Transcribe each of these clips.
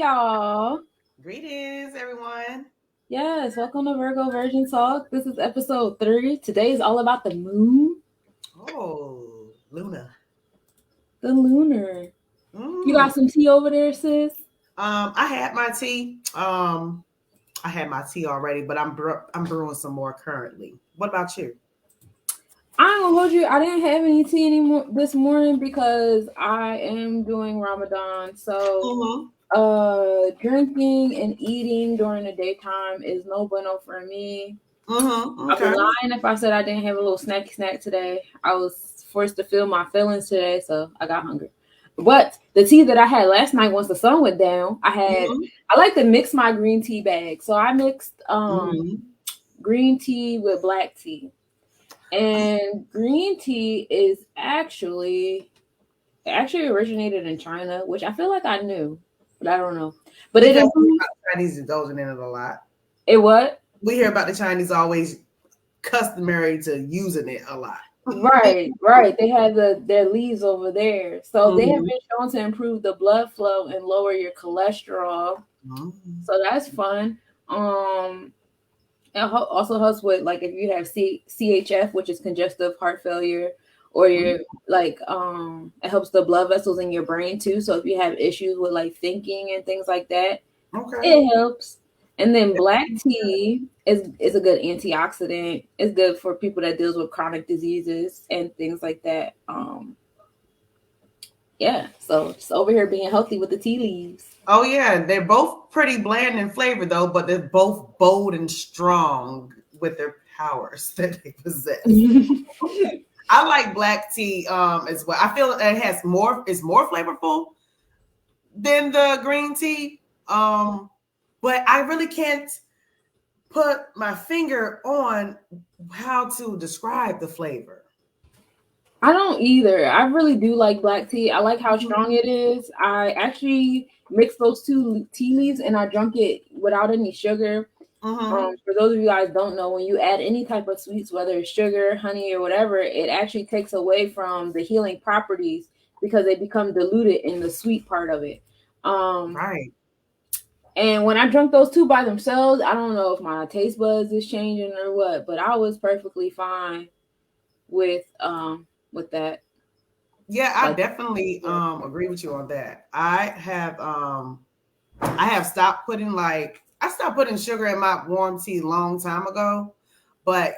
y'all. Greetings, everyone. Yes, welcome to Virgo Virgin Talk. This is episode 3. Today is all about the moon, Oh, Luna. the lunar. You Mm. got some tea over there, sis? I had my tea. I had my tea already, but I'm brewing some more currently. What about you? I ain't gonna hold you. I didn't have any tea anymore this morning because I am doing Ramadan. So, Mm-hmm. drinking and eating during the daytime is no bueno for me. Mm-hmm. I'd be Okay. lying if I said I didn't have a little snacky snack today. I was forced to feel my feelings today, so I got hungry. But the tea that I had last night, once the sun went down, Mm-hmm. I like to mix my green tea bag. So I mixed Mm-hmm. green tea with black tea. And green tea is actually originated in China, which I feel like I knew, but I don't know. But it Because improves Chinese indulging in it a lot. it what? We hear about the Chinese always customary to using it a lot. Right. They have their leaves over there. So they have Mm-hmm. been shown to improve the blood flow and lower your cholesterol. Mm-hmm. So that's fun. Um it also helps with like if you have CHF, which is congestive heart failure, or your like it helps the blood vessels in your brain too. So if you have issues with like thinking and things like that, Okay. it helps. And then black tea is a good antioxidant. It's good for people that deals with chronic diseases and things like that. Yeah. So just over here being healthy with the tea leaves. Oh yeah, they're both pretty bland in flavor though, but they're both bold and strong with their powers that they possess. I like black tea as well. I feel it has more is more flavorful than the green tea. But I really can't put my finger on how to describe the flavor. I don't either. I really do like black tea. I like how Mhm. strong it is. I actually mixed those two tea leaves and I drunk it without any sugar. Mhm. For those of you guys don't know, when you add any type of sweets, whether it's sugar, honey, or whatever, it actually takes away from the healing properties because they become diluted in the sweet part of it. Um, Right. and when I drank those two by themselves, I don't know if my taste buds is changing or what, but I was perfectly fine with that. Yeah, I Like, definitely yeah. agree with you on that. I have stopped putting I stopped putting sugar in my warm tea long time ago, but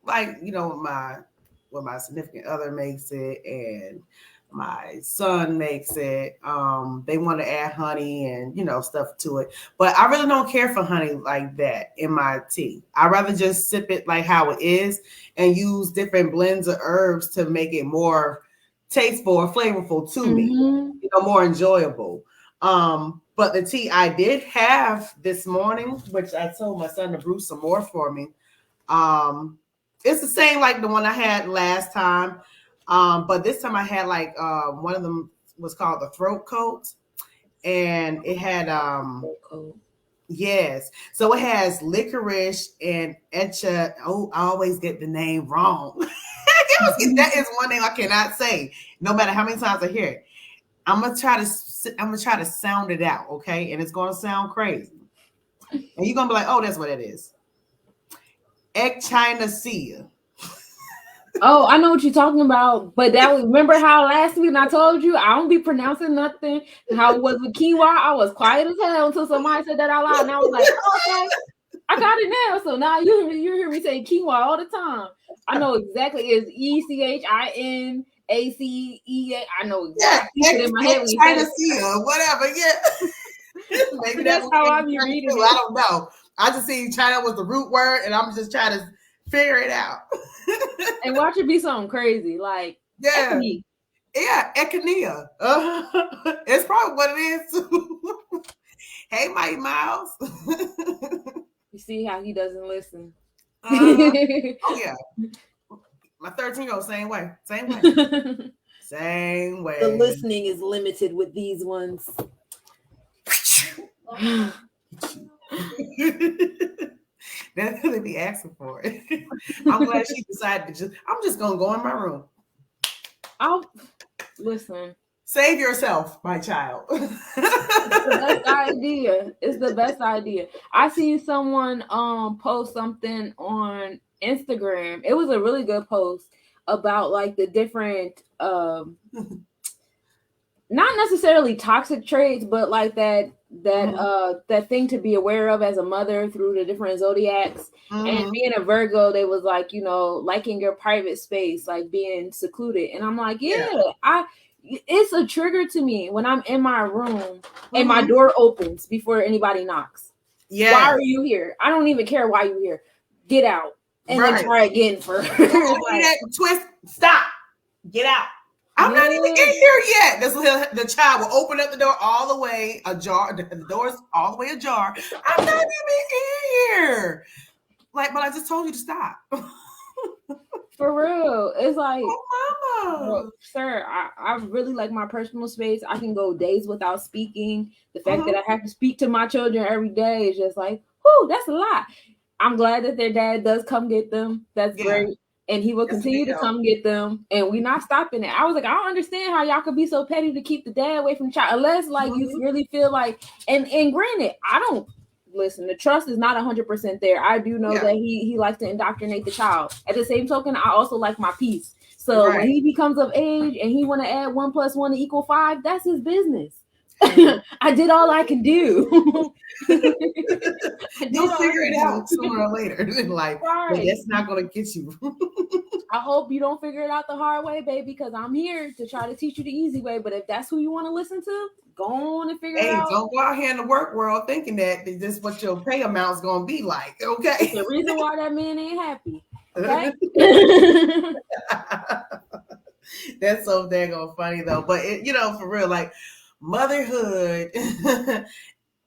like when my significant other makes it and my son makes it, they want to add honey and stuff to it. But I really don't care for honey like that in my tea. I rather just sip it like how it is and use different blends of herbs to make it more tasteful or flavorful to me, Mm-hmm. more enjoyable. But the tea I did have this morning, which I told my son to brew some more for me. Um, it's the same like the one I had last time. But this time I had one of them was called the throat coat, and it had Cool. yes. So it has licorice and etcha. Oh, I always get the name wrong. That is one name I cannot say, no matter how many times I hear it. I'm gonna try to sound it out, okay? And it's gonna sound crazy, and you're gonna be like, "Oh, that's what it is." Echinacea. Oh, I know what you're talking about, but that was remember how last week I told you I don't be pronouncing nothing. How it was with quinoa, I was quiet as hell until somebody said that out loud, and I was like, oh, okay, I got it now. So now you hear me say quinoa all the time. I know exactly it's ECHINACE. I know Yeah, exactly. I keep it in my head when you say it. Echinacea, whatever. Yeah, maybe But that that's was how in I be China reading too. I it. don't know. I just see China was the root word, and I'm just trying to figure it out. And watch it be something crazy like Yeah, Echini. yeah, echinacea. It's probably what it is. Hey, Mike Miles. You see how he doesn't listen. uh-huh. Oh yeah, my 13-year-old same way, same way, same The way. listening is limited with these ones. That's what they be asking for it. I'm glad she decided to I'm just gonna go in my room. I'll listen. Save yourself, my child. It's the best idea. It's the best idea. I seen someone post something on Instagram. It was a really good post about like the different not necessarily toxic traits, but like that thing to be aware of as a mother through the different zodiacs. And being a Virgo, they was like, you know, liking your private space, like being secluded. And I'm like, it's a trigger to me when I'm in my room and my door opens before anybody knocks. Yeah. Why are you here? I don't even care why you're here. Get out. And then try again for like, twist. Stop. Get out. I'm not even in here yet. The child will open up the door all the way ajar. The door's all the way ajar. I'm not even in here. Like, but I just told you to stop. For real. It's like, oh, mama. Bro, sir, I really like my personal space. I can go days without speaking. The fact that I have to speak to my children every day is just like, whoo, that's a lot. I'm glad that their dad does come get them. That's great. And he will continue to come get them. And we're not stopping it. I was like, I don't understand how y'all could be so petty to keep the dad away from the child. Unless like you really feel like, and granted, I don't listen, the trust is not 100% there. I do know that he likes to indoctrinate the child. At the same token, I also like my peace. So when he becomes of age and he want to add 1 + 1 = 5, that's his business. I did all I can do. You'll figure it out sooner or later in life. But that's not going to get you. I hope you don't figure it out the hard way, baby, because I'm here to try to teach you the easy way. But if that's who you want to listen to, go on and figure it out. Don't go out here in the work world thinking that this is what your pay amount's going to be like. Okay. It's the reason why that man ain't happy. Okay. That's so daggone funny though. But for real, like motherhood,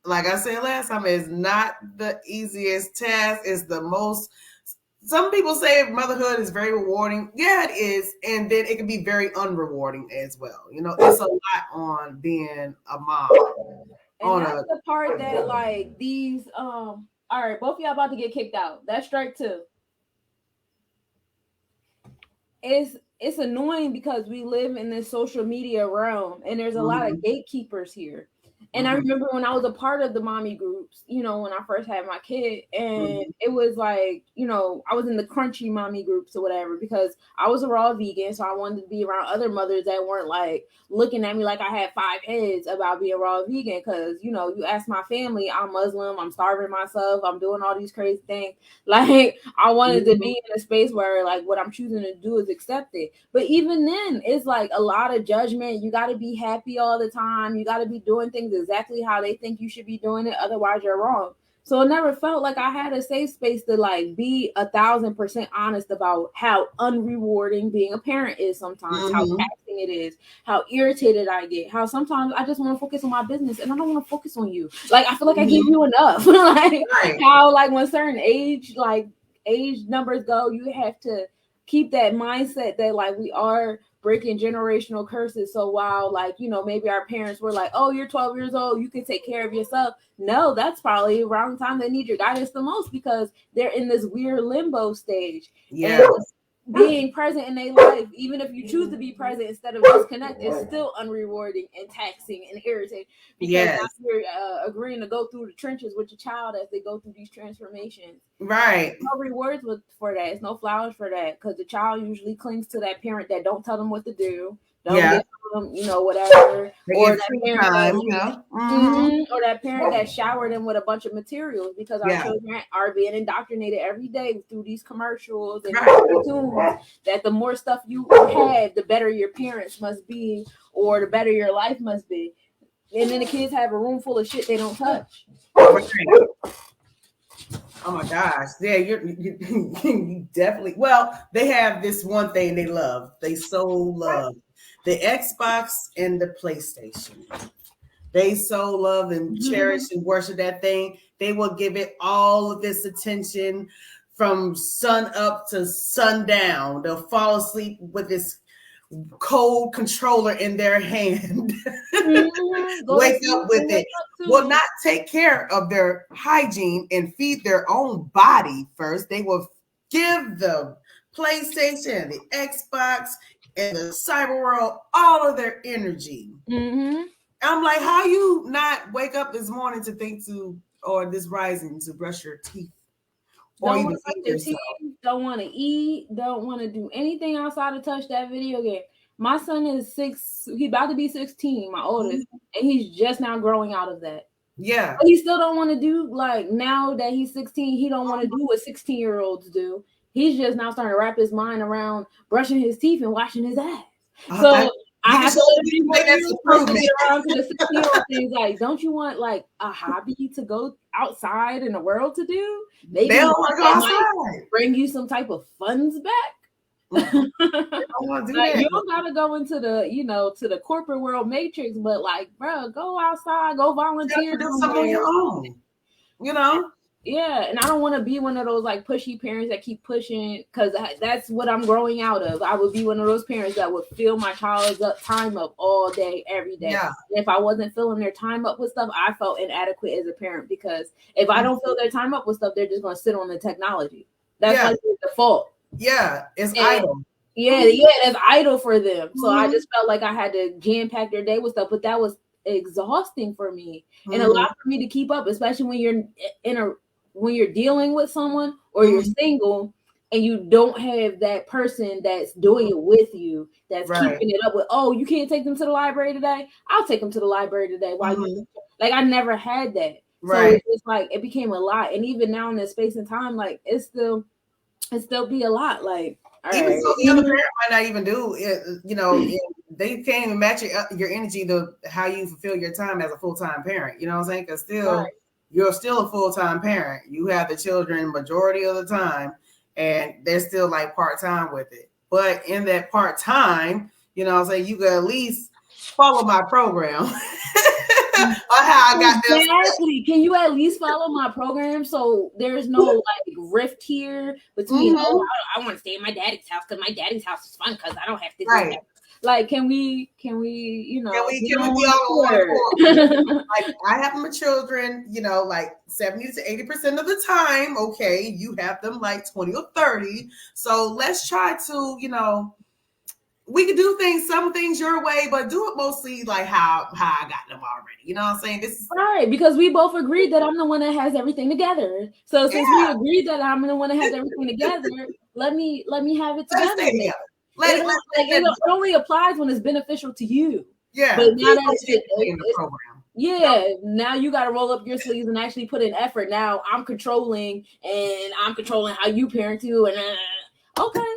like I said last time, is not the easiest task. It's the most. Some people say motherhood is very rewarding. Yeah, it is, and then it can be very unrewarding as well. It's a lot on being a mom. And that's the part that like these. All right, both of y'all about to get kicked out. That's strike 2. It's annoying because we live in this social media realm and there's a lot of gatekeepers here. And I remember when I was a part of the mommy groups, when I first had my kid, and it was like, I was in the crunchy mommy groups or whatever, because I was a raw vegan. So I wanted to be around other mothers that weren't like looking at me like I had 5 heads about being raw vegan. Cause you ask my family, I'm Muslim, I'm starving myself, I'm doing all these crazy things. Like I wanted to be in a space where like what I'm choosing to do is accepted. But even then it's like a lot of judgment. You got to be happy all the time. You got to be doing things exactly how they think you should be doing it. Otherwise you're wrong. So it never felt like I had a safe space to like be 1,000% honest about how unrewarding being a parent is sometimes, how taxing it is, how irritated I get, how sometimes I just want to focus on my business and I don't want to focus on you. Like I feel like I give you enough. Like how like when certain age numbers go, you have to keep that mindset that like we are breaking generational curses. So while like, maybe our parents were like, oh, you're 12 years old, you can take care of yourself. No, that's probably around the time they need your guidance the most because they're in this weird limbo stage. Yeah. And being present in their life, even if you choose to be present instead of disconnect, is still unrewarding and taxing and irritating because now you're agreeing to go through the trenches with your child as they go through these transformations. Right. No rewards for that. It's no flowers for that because the child usually clings to that parent that don't tell them what to do. Don't give them, whatever. Or that parent, or that parent that showered them with a bunch of materials because our children are being indoctrinated every day through these commercials and cartoons that the more stuff you have, the better your parents must be or the better your life must be. And then the kids have a room full of shit they don't touch. Oh my gosh. Yeah, you definitely. Well, they have this one thing they love. They so love the Xbox and the PlayStation. They so love and cherish and worship that thing. They will give it all of this attention from sun up to sundown. They'll fall asleep with this cold controller in their hand. Wake up with it. Will not take care of their hygiene and feed their own body first. They will give the PlayStation, the Xbox, in the cyber world all of their energy. Mm-hmm. I'm like, how you not wake up this morning to think to, or this rising to brush your teeth? Or Don't even want to brush feed their yourself. teeth, don't want to eat, don't want to do anything outside of touch that video game. My son is 6, he's about to be 16, my oldest, and he's just now growing out of that. Yeah. But he still don't want to do, like, now that he's 16, he don't want to do what 16-year-olds do. He's just now starting to wrap his mind around brushing his teeth and washing his ass. So I have to let him get around to the 16-year-old things. Like, don't you want like a hobby to go outside in the world to do? Maybe they don't want to go outside. Bring you some type of funds back. Like, you don't gotta go into the, you know, to the corporate world matrix, but like, bro, go outside, go volunteer, do something on your own. You know. Yeah, and I don't want to be one of those like pushy parents that keep pushing, because that's what I'm growing out of. I would be one of those parents that would fill my child's time up all day, every day. Yeah. And if I wasn't filling their time up with stuff, I felt inadequate as a parent, because if I don't fill their time up with stuff, they're just going to sit on the technology. That's like the default. Yeah, it's idle. Yeah, it's idle for them. So I just felt like I had to jam pack their day with stuff, but that was exhausting for me and a lot for me to keep up, especially when you're when you're dealing with someone or you're single and you don't have that person that's doing it with you, that's keeping it up with, oh, you can't take them to the library today? I'll take them to the library today. Why? Like, I never had that. So it's like, it became a lot. And even now in this space and time, like, it still be a lot. Like, even so, the other parent might not even do it, you know, they can't even match your energy to how you fulfill your time as a full-time parent. You know what I'm saying? Because still, you're still a full-time parent. You have the children majority of the time, and they're still like part-time with it. But in that part-time, you know what I'm saying, you can at least follow my program. On how I got this. Exactly. Can you at least follow my program so there's no like rift here between, oh, I want to stay in my daddy's house because my daddy's house is fun because I don't have to do that. Like, can we, you know, can we be all on like, I have my children, you know, like 70 to 80% of the time. Okay, you have them like 20 or 30. So let's try to, you know, we can do some things your way, but do it mostly like how I got them already. You know what I'm saying? This is right, because we both agreed that I'm the one that has everything together. So since we agreed that I'm the one that has everything together, let me have it together. It only applies when it's beneficial to you. Yeah. But now that it's in the program. Now you got to roll up your sleeves and actually put in effort. Now I'm controlling how you parent too. And okay.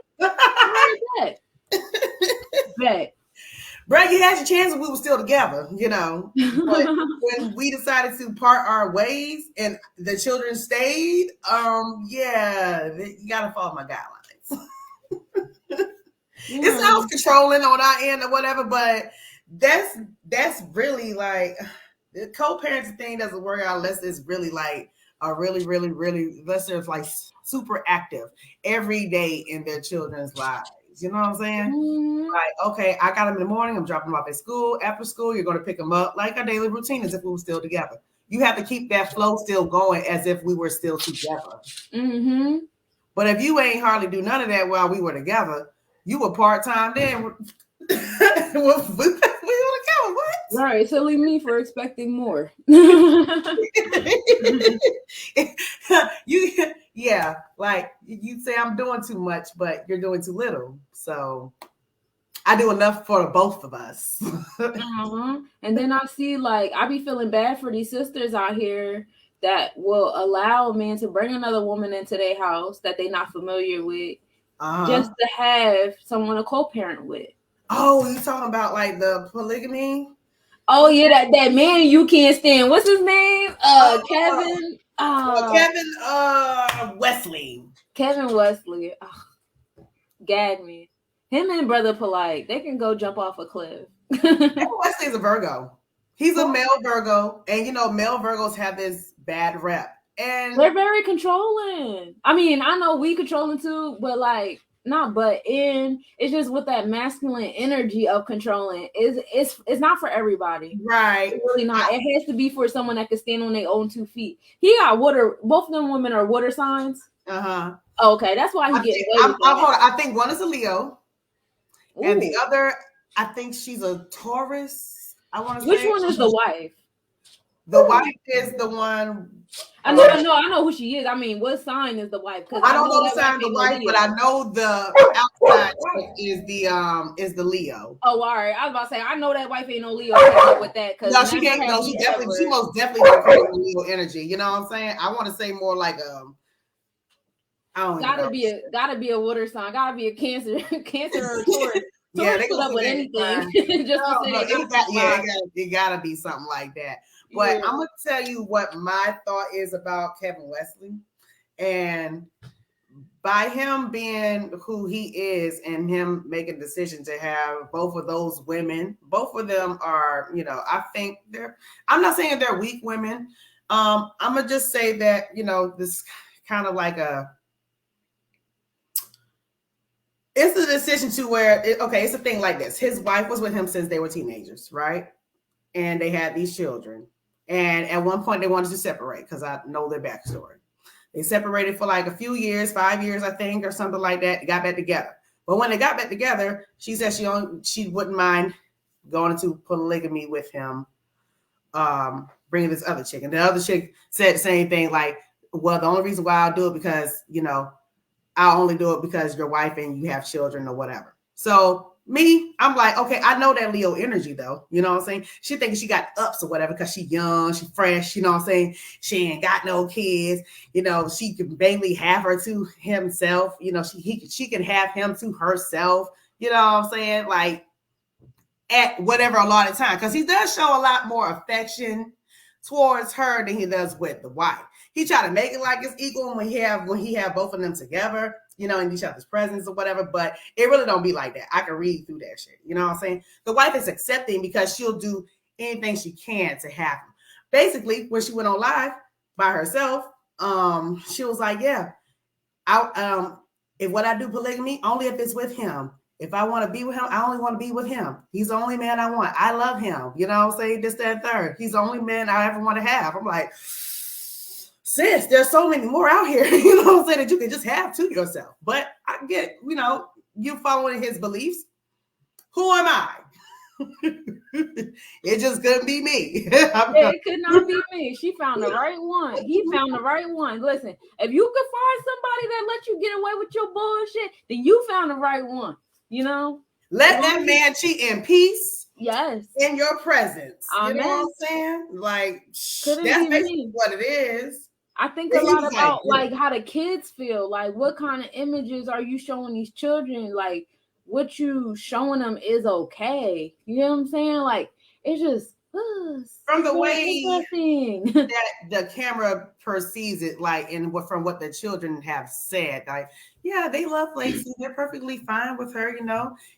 Brad, you had your chance when we were still together, you know. But when we decided to part our ways and the children stayed, you gotta follow my guidelines. It sounds controlling on our end or whatever, but that's really like the co-parenting thing doesn't work out unless it's really like a really, really, really, unless they're like super active every day in their children's lives. You know what I'm saying? Like, okay, I got them in the morning. I'm dropping them off at school. After school, you're going to pick them up like our daily routine as if we were still together. You have to keep that flow still going as if we were still together. But if you ain't hardly do none of that while we were together, you were part-time then. we were together. What? Right. So leave me for expecting more. Like you say I'm doing too much, but you're doing too little. So I do enough for both of us. And then I see, like, I be feeling bad for these sisters out here that will allow a man to bring another woman into their house that they're not familiar with, just to have someone to co-parent with. Oh, you talking about like the polygamy? Oh yeah, that man you can't stand. What's his name? Kevin. Wesley. Kevin Wesley. Gag me. Him and Brother Polite, they can go jump off a cliff. Kevin Wesley's a Virgo. He's a male Virgo, and you know, male Virgos have this bad rep, and they're very controlling. I mean, I know we controlling too, but like, it's just with that masculine energy of controlling. It's not for everybody, right? It's really not. It has to be for someone that can stand on their own 2 feet. He got water. Both of them women are water signs. Okay, that's why he gets. I think one is a Leo, And the other, I think she's a Taurus. I want to say. Which one is the wife? The wife is the one. I know who she is. I mean, what sign is the wife? Because I don't know the sign of the wife, but I know the outside is the Leo. Oh, all right. I was about to say I know that wife ain't no Leo with that. No, she can't. No, she most definitely don't carry Leo energy. You know what I'm saying? I want to say more like I don't gotta be a water sign. Gotta be a Cancer or a Taurus. Yeah, they put up with anything. It gotta be something like that. But I'm gonna tell you what my thought is about Kevin Wesley, and by him being who he is and him making a decision to have both of those women, both of them are, I think I'm not saying they're weak women. I'm gonna just say that, this kind of like it's a decision to where, it's a thing like this. His wife was with him since they were teenagers, right? And they had these children. And at one point they wanted to separate because I know their backstory. They separated for like a few years, 5 years, I think, or something like that. They got back together. But when they got back together, she said she wouldn't mind going into polygamy with him, bringing this other chick. And the other chick said the same thing, like, well, the only reason why I'll do it because, I'll only do it because your wife and you have children or whatever. So me, I'm like, okay, I know that Leo energy though. You know what I'm saying? She thinking she got ups or whatever because she young, she fresh, you know what I'm saying? She ain't got no kids, she can mainly have her to himself, she can have him to herself, you know what I'm saying? Like at whatever allotted time. Because he does show a lot more affection towards her than he does with the wife. He try to make it like it's equal when he have both of them together, in each other's presence or whatever, but it really don't be like that. I can read through that shit. You know what I'm saying? The wife is accepting because she'll do anything she can to have him. Basically, when she went on live by herself, she was like, yeah, if what I do polygamy, only if it's with him. If I want to be with him, I only want to be with him. He's the only man I want. I love him. You know what I'm saying? This, that, third. He's the only man I ever want to have. I'm like, sis, there's so many more out here, you know what I'm saying, that you can just have to yourself. But I get, you following his beliefs. Who am I? It just couldn't be me. It could not be me. She found the right one. He found the right one. Listen, if you could find somebody that let you get away with your bullshit, then you found the right one. Let that man cheat in peace. Yes. In your presence. Amen. You know what I'm saying? Like, that's basically what it is. I think a lot about like how the kids feel. Like, what kind of images are you showing these children? Like, what you showing them is okay. You know what I'm saying? Like, it's just from the way that the camera perceives it, like, and from what the children have said, like, yeah, they love Lacey. They're perfectly fine with her.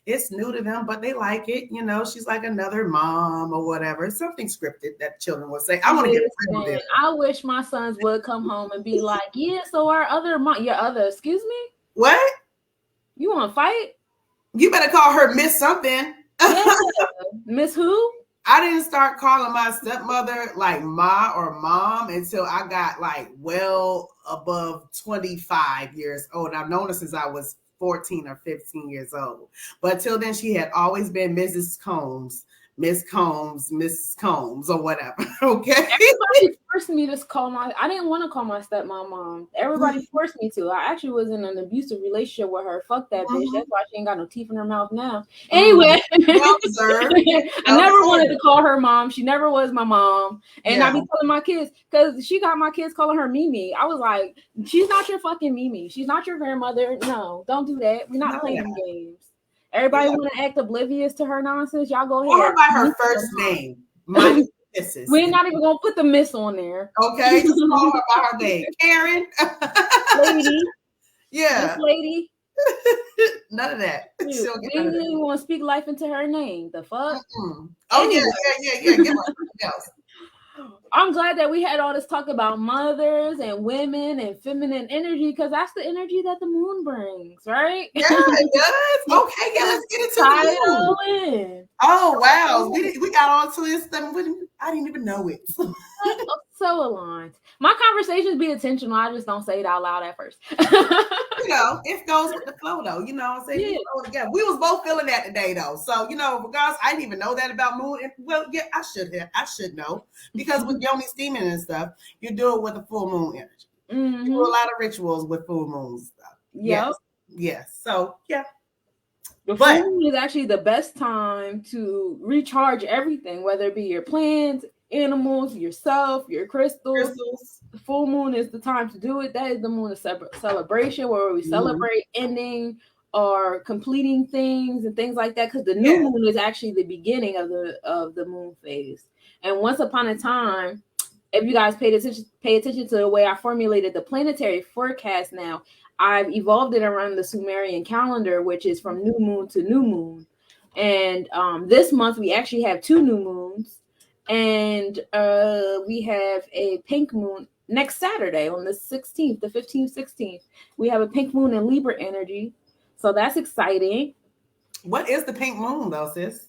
It's new to them, but they like it. She's like another mom or whatever. It's something scripted that children will say. I want to get a friend. I wish my sons would come home and be like, yeah. So our other mom, excuse me, what? You want to fight? You better call her Miss something. Yeah. Miss who? I didn't start calling my stepmother like ma or mom until I got like well above 25 years old. I've known her since I was 14 or 15 years old. But till then, she had always been Mrs. Combs, Miss Combs, Mrs. Combs, or whatever. Okay. Everybody forced me to I didn't want to call my stepmom mom. Everybody forced me to. I actually was in an abusive relationship with her. Fuck that bitch. That's why she ain't got no teeth in her mouth now. Anyway, I never wanted to call her mom. She never was my mom. And I be telling my kids, because she got my kids calling her Mimi. I was like, she's not your fucking Mimi. She's not your grandmother. No, don't do that. We're not playing games. Everybody want to act oblivious to her nonsense. Y'all go ahead. Call her by her first name. My missus. We're not even gonna put the miss on there. Okay, just call her by her name. Karen. Lady. Yeah. Miss Lady. None of that. We didn't even want to speak life into her name. The fuck? Oh, anyway. Yeah. Give her something else. I'm glad that we had all this talk about mothers and women and feminine energy, because that's the energy that the moon brings, right? Yeah, it does. Okay, yeah, let's get into the moon. Oh, wow. We got on to this stuff. I didn't even know it. So aligned. My conversations be intentional. I just don't say it out loud at first. It goes with the flow though. You know what I'm saying? Yeah. We flow together. We was both feeling that today though. So, regardless, I didn't even know that about moon. And, well, yeah, I should know. Because with yoni steaming and stuff, you do it with the full moon energy. Mm-hmm. You do a lot of rituals with full moon stuff. Yep. Yes. So, yeah. The full moon is actually the best time to recharge everything, whether it be your plants, animals, yourself, your crystals. The full moon is the time to do it. That is the moon of celebration, where we celebrate ending or completing things and things like that. Because the new moon is actually the beginning of the moon phase. And once upon a time, if you guys pay attention to the way I formulated the planetary forecast now, I've evolved it around the Sumerian calendar, which is from new moon to new moon. And this month we actually have 2 new moons, and we have a pink moon next Saturday on the 16th, the 15th, 16th. We have a pink moon in Libra energy, so that's exciting. What is the pink moon though, sis?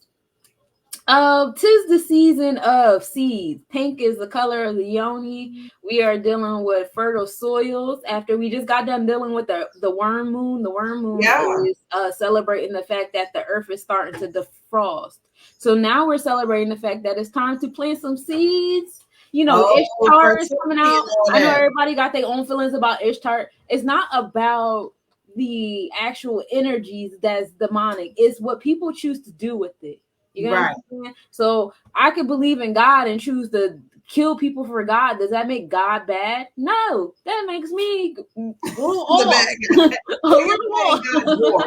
'Tis the season of seeds. Pink is the color of the yoni. We are dealing with fertile soils after we just got done dealing with the worm moon. The worm moon is celebrating the fact that the earth is starting to defrost. So now we're celebrating the fact that it's time to plant some seeds. Ishtar is coming out. I know everybody got their own feelings about Ishtar. It's not about the actual energies that's demonic. It's what people choose to do with it. You know what I'm saying? So I could believe in God and choose to kill people for God. Does that make God bad? No, that makes me God's war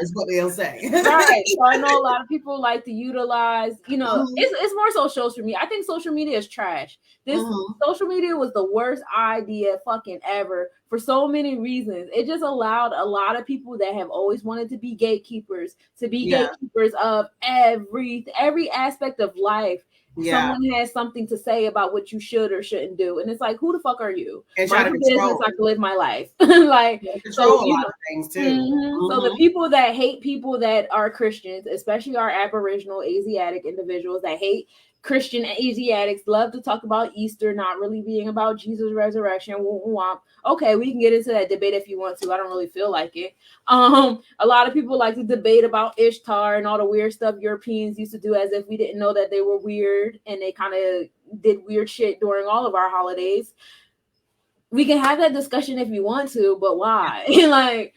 is what they'll say. Right. So I know a lot of people like to utilize, it's more so social media. I think social media is trash. Social media was the worst idea fucking ever for so many reasons. It just allowed a lot of people that have always wanted to be gatekeepers to be gatekeepers of every aspect of life. Someone has something to say about what you should or shouldn't do, and it's like, who the fuck are you? And try to control. I can live my life. Like control a lot of things too. So the people that hate people that are Christians, especially our Aboriginal Asiatic individuals that hate Christian Asiatics, love to talk about Easter not really being about Jesus' resurrection. Okay, we can get into that debate if you want to. I don't really feel like it. A lot of people like to debate about Ishtar and all the weird stuff Europeans used to do, as if we didn't know that they were weird, and they kind of did weird shit during all of our holidays. We can have that discussion if you want to, but why? Like,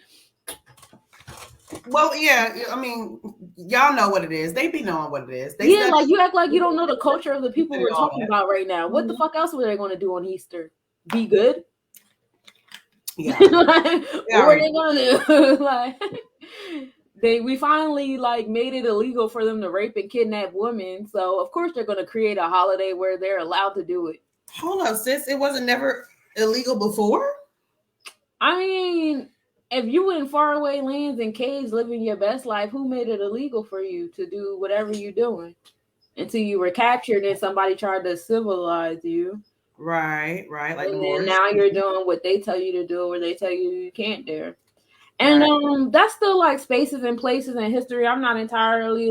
well, yeah, I mean, y'all know what it is. They be knowing what it is. Like you act like you don't know the culture of the people we're talking about right now. What the fuck else were they going to do on Easter? Be good? Yeah. What were they going to do? Like, we finally made it illegal for them to rape and kidnap women. So of course they're going to create a holiday where they're allowed to do it. Hold up, sis. It wasn't never illegal before? I mean, if you in faraway lands and caves living your best life, who made it illegal for you to do whatever you're doing until you were captured and somebody tried to civilize you? Right. Like, and now you're doing what they tell you to do, or they tell you can't do. And that's still like spaces and places in history I'm not entirely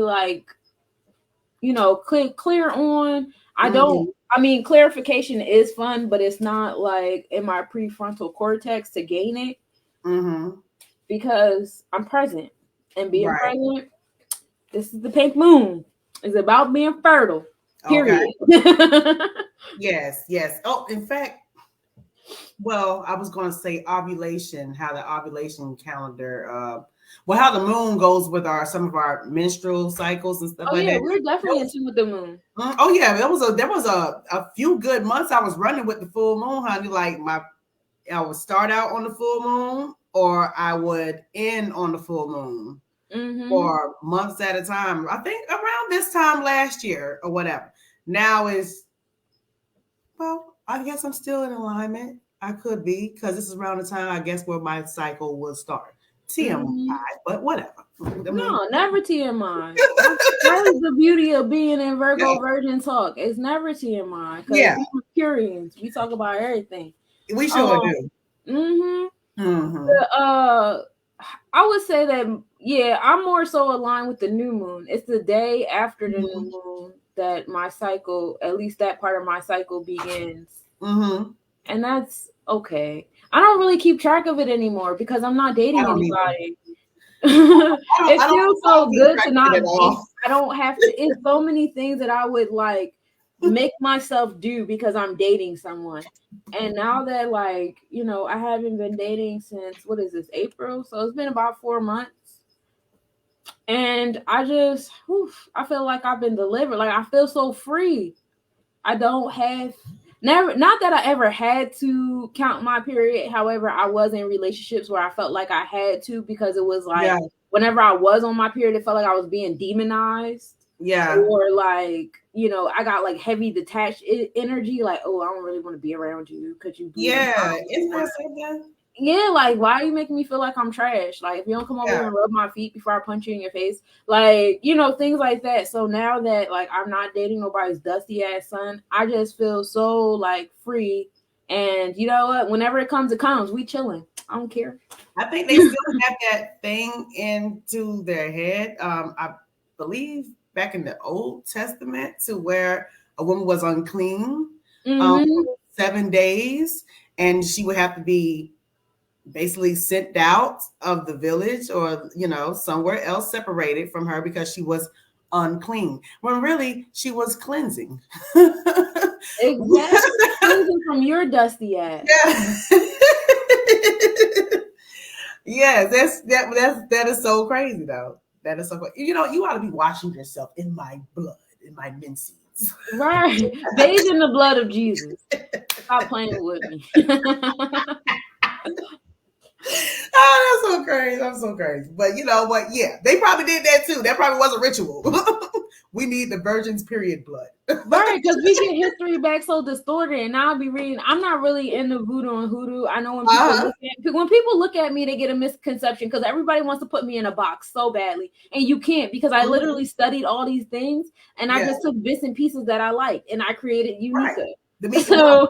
clear on. I don't. I mean, clarification is fun, but it's not like in my prefrontal cortex to gain it. Because I'm present, and being present. This is the pink moon. It's about being fertile. Period. Okay. Yes. Oh, in fact, well, I was going to say ovulation. How the ovulation calendar. How the moon goes with some of our menstrual cycles and stuff like that. We're definitely in tune with the moon. Oh yeah, there was a few good months I was running with the full moon, honey. Like I would start out on the full moon, or I would end on the full moon for months at a time. I think around this time last year or whatever. Now I guess I'm still in alignment. I could be, because this is around the time I guess where my cycle will start. TMI, but whatever. No, never TMI. That is the beauty of being in Virgo Virgin Talk. It's never TMI. Because we're Purians. We talk about everything. We sure do. I would say that, I'm more so aligned with the new moon. It's the day after the new moon that my cycle, at least that part of my cycle, begins. Mm-hmm. And that's okay. I don't really keep track of it anymore because I'm not dating I don't anybody. I It don't feels I so don't keep good track to of it not at date. all. I don't have to. It's so many things that I would like make myself do because I'm dating someone. And now that like, I haven't been dating since what is this, April? So it's been about 4 months. And I feel like I've been delivered. Like I feel so free. I don't have never not that I ever had to count my period. However, I was in relationships where I felt like I had to because it was like Yeah. whenever I was on my period, it felt like I was being demonized. Yeah. Or like, I got like heavy detached energy, like, oh, I don't really want to be around you because you bleeding. Yeah. Isn't that something? Yeah, like why are you making me feel like I'm trash? Like if you don't come over Yeah. here and rub my feet before I punch you in your face, things like that. So now that like I'm not dating nobody's dusty ass son, I just feel so like free. And you know what? Whenever it comes, it comes. We chilling. I don't care. I think they still have that thing into their head. I believe back in the Old Testament to where a woman was unclean Mm-hmm. 7 days, and she would have to be basically sent out of the village or somewhere else separated from her because she was unclean, when really she was cleansing. Exactly. Cleansing from your dusty ass. Yeah. Yes, that is so crazy though. That is so crazy. You ought to be washing yourself in my blood, in my menses. Right. Bathe in the blood of Jesus. Stop playing with me. Oh, that's so crazy. I'm so crazy. But you know what? Yeah, they probably did that too. That probably was a ritual. We need the virgin's period blood. Right, because we get history back so distorted, and I'll be reading. I'm not really into voodoo and hoodoo. I know when people look at me, they get a misconception because everybody wants to put me in a box so badly, and you can't because I literally studied all these things, and I just took bits and pieces that I liked, and I created Unica. Right. So,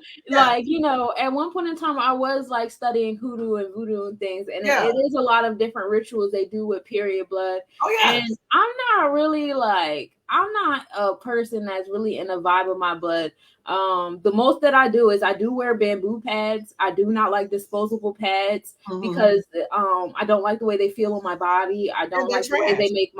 at one point in time, I was like studying hoodoo and voodoo and things, and it is a lot of different rituals they do with period blood. Oh yeah. And I'm not a person that's really in the vibe of my blood. The most that I do is I do wear bamboo pads. I do not like disposable pads because I don't like the way they feel on my body. I don't like the way they make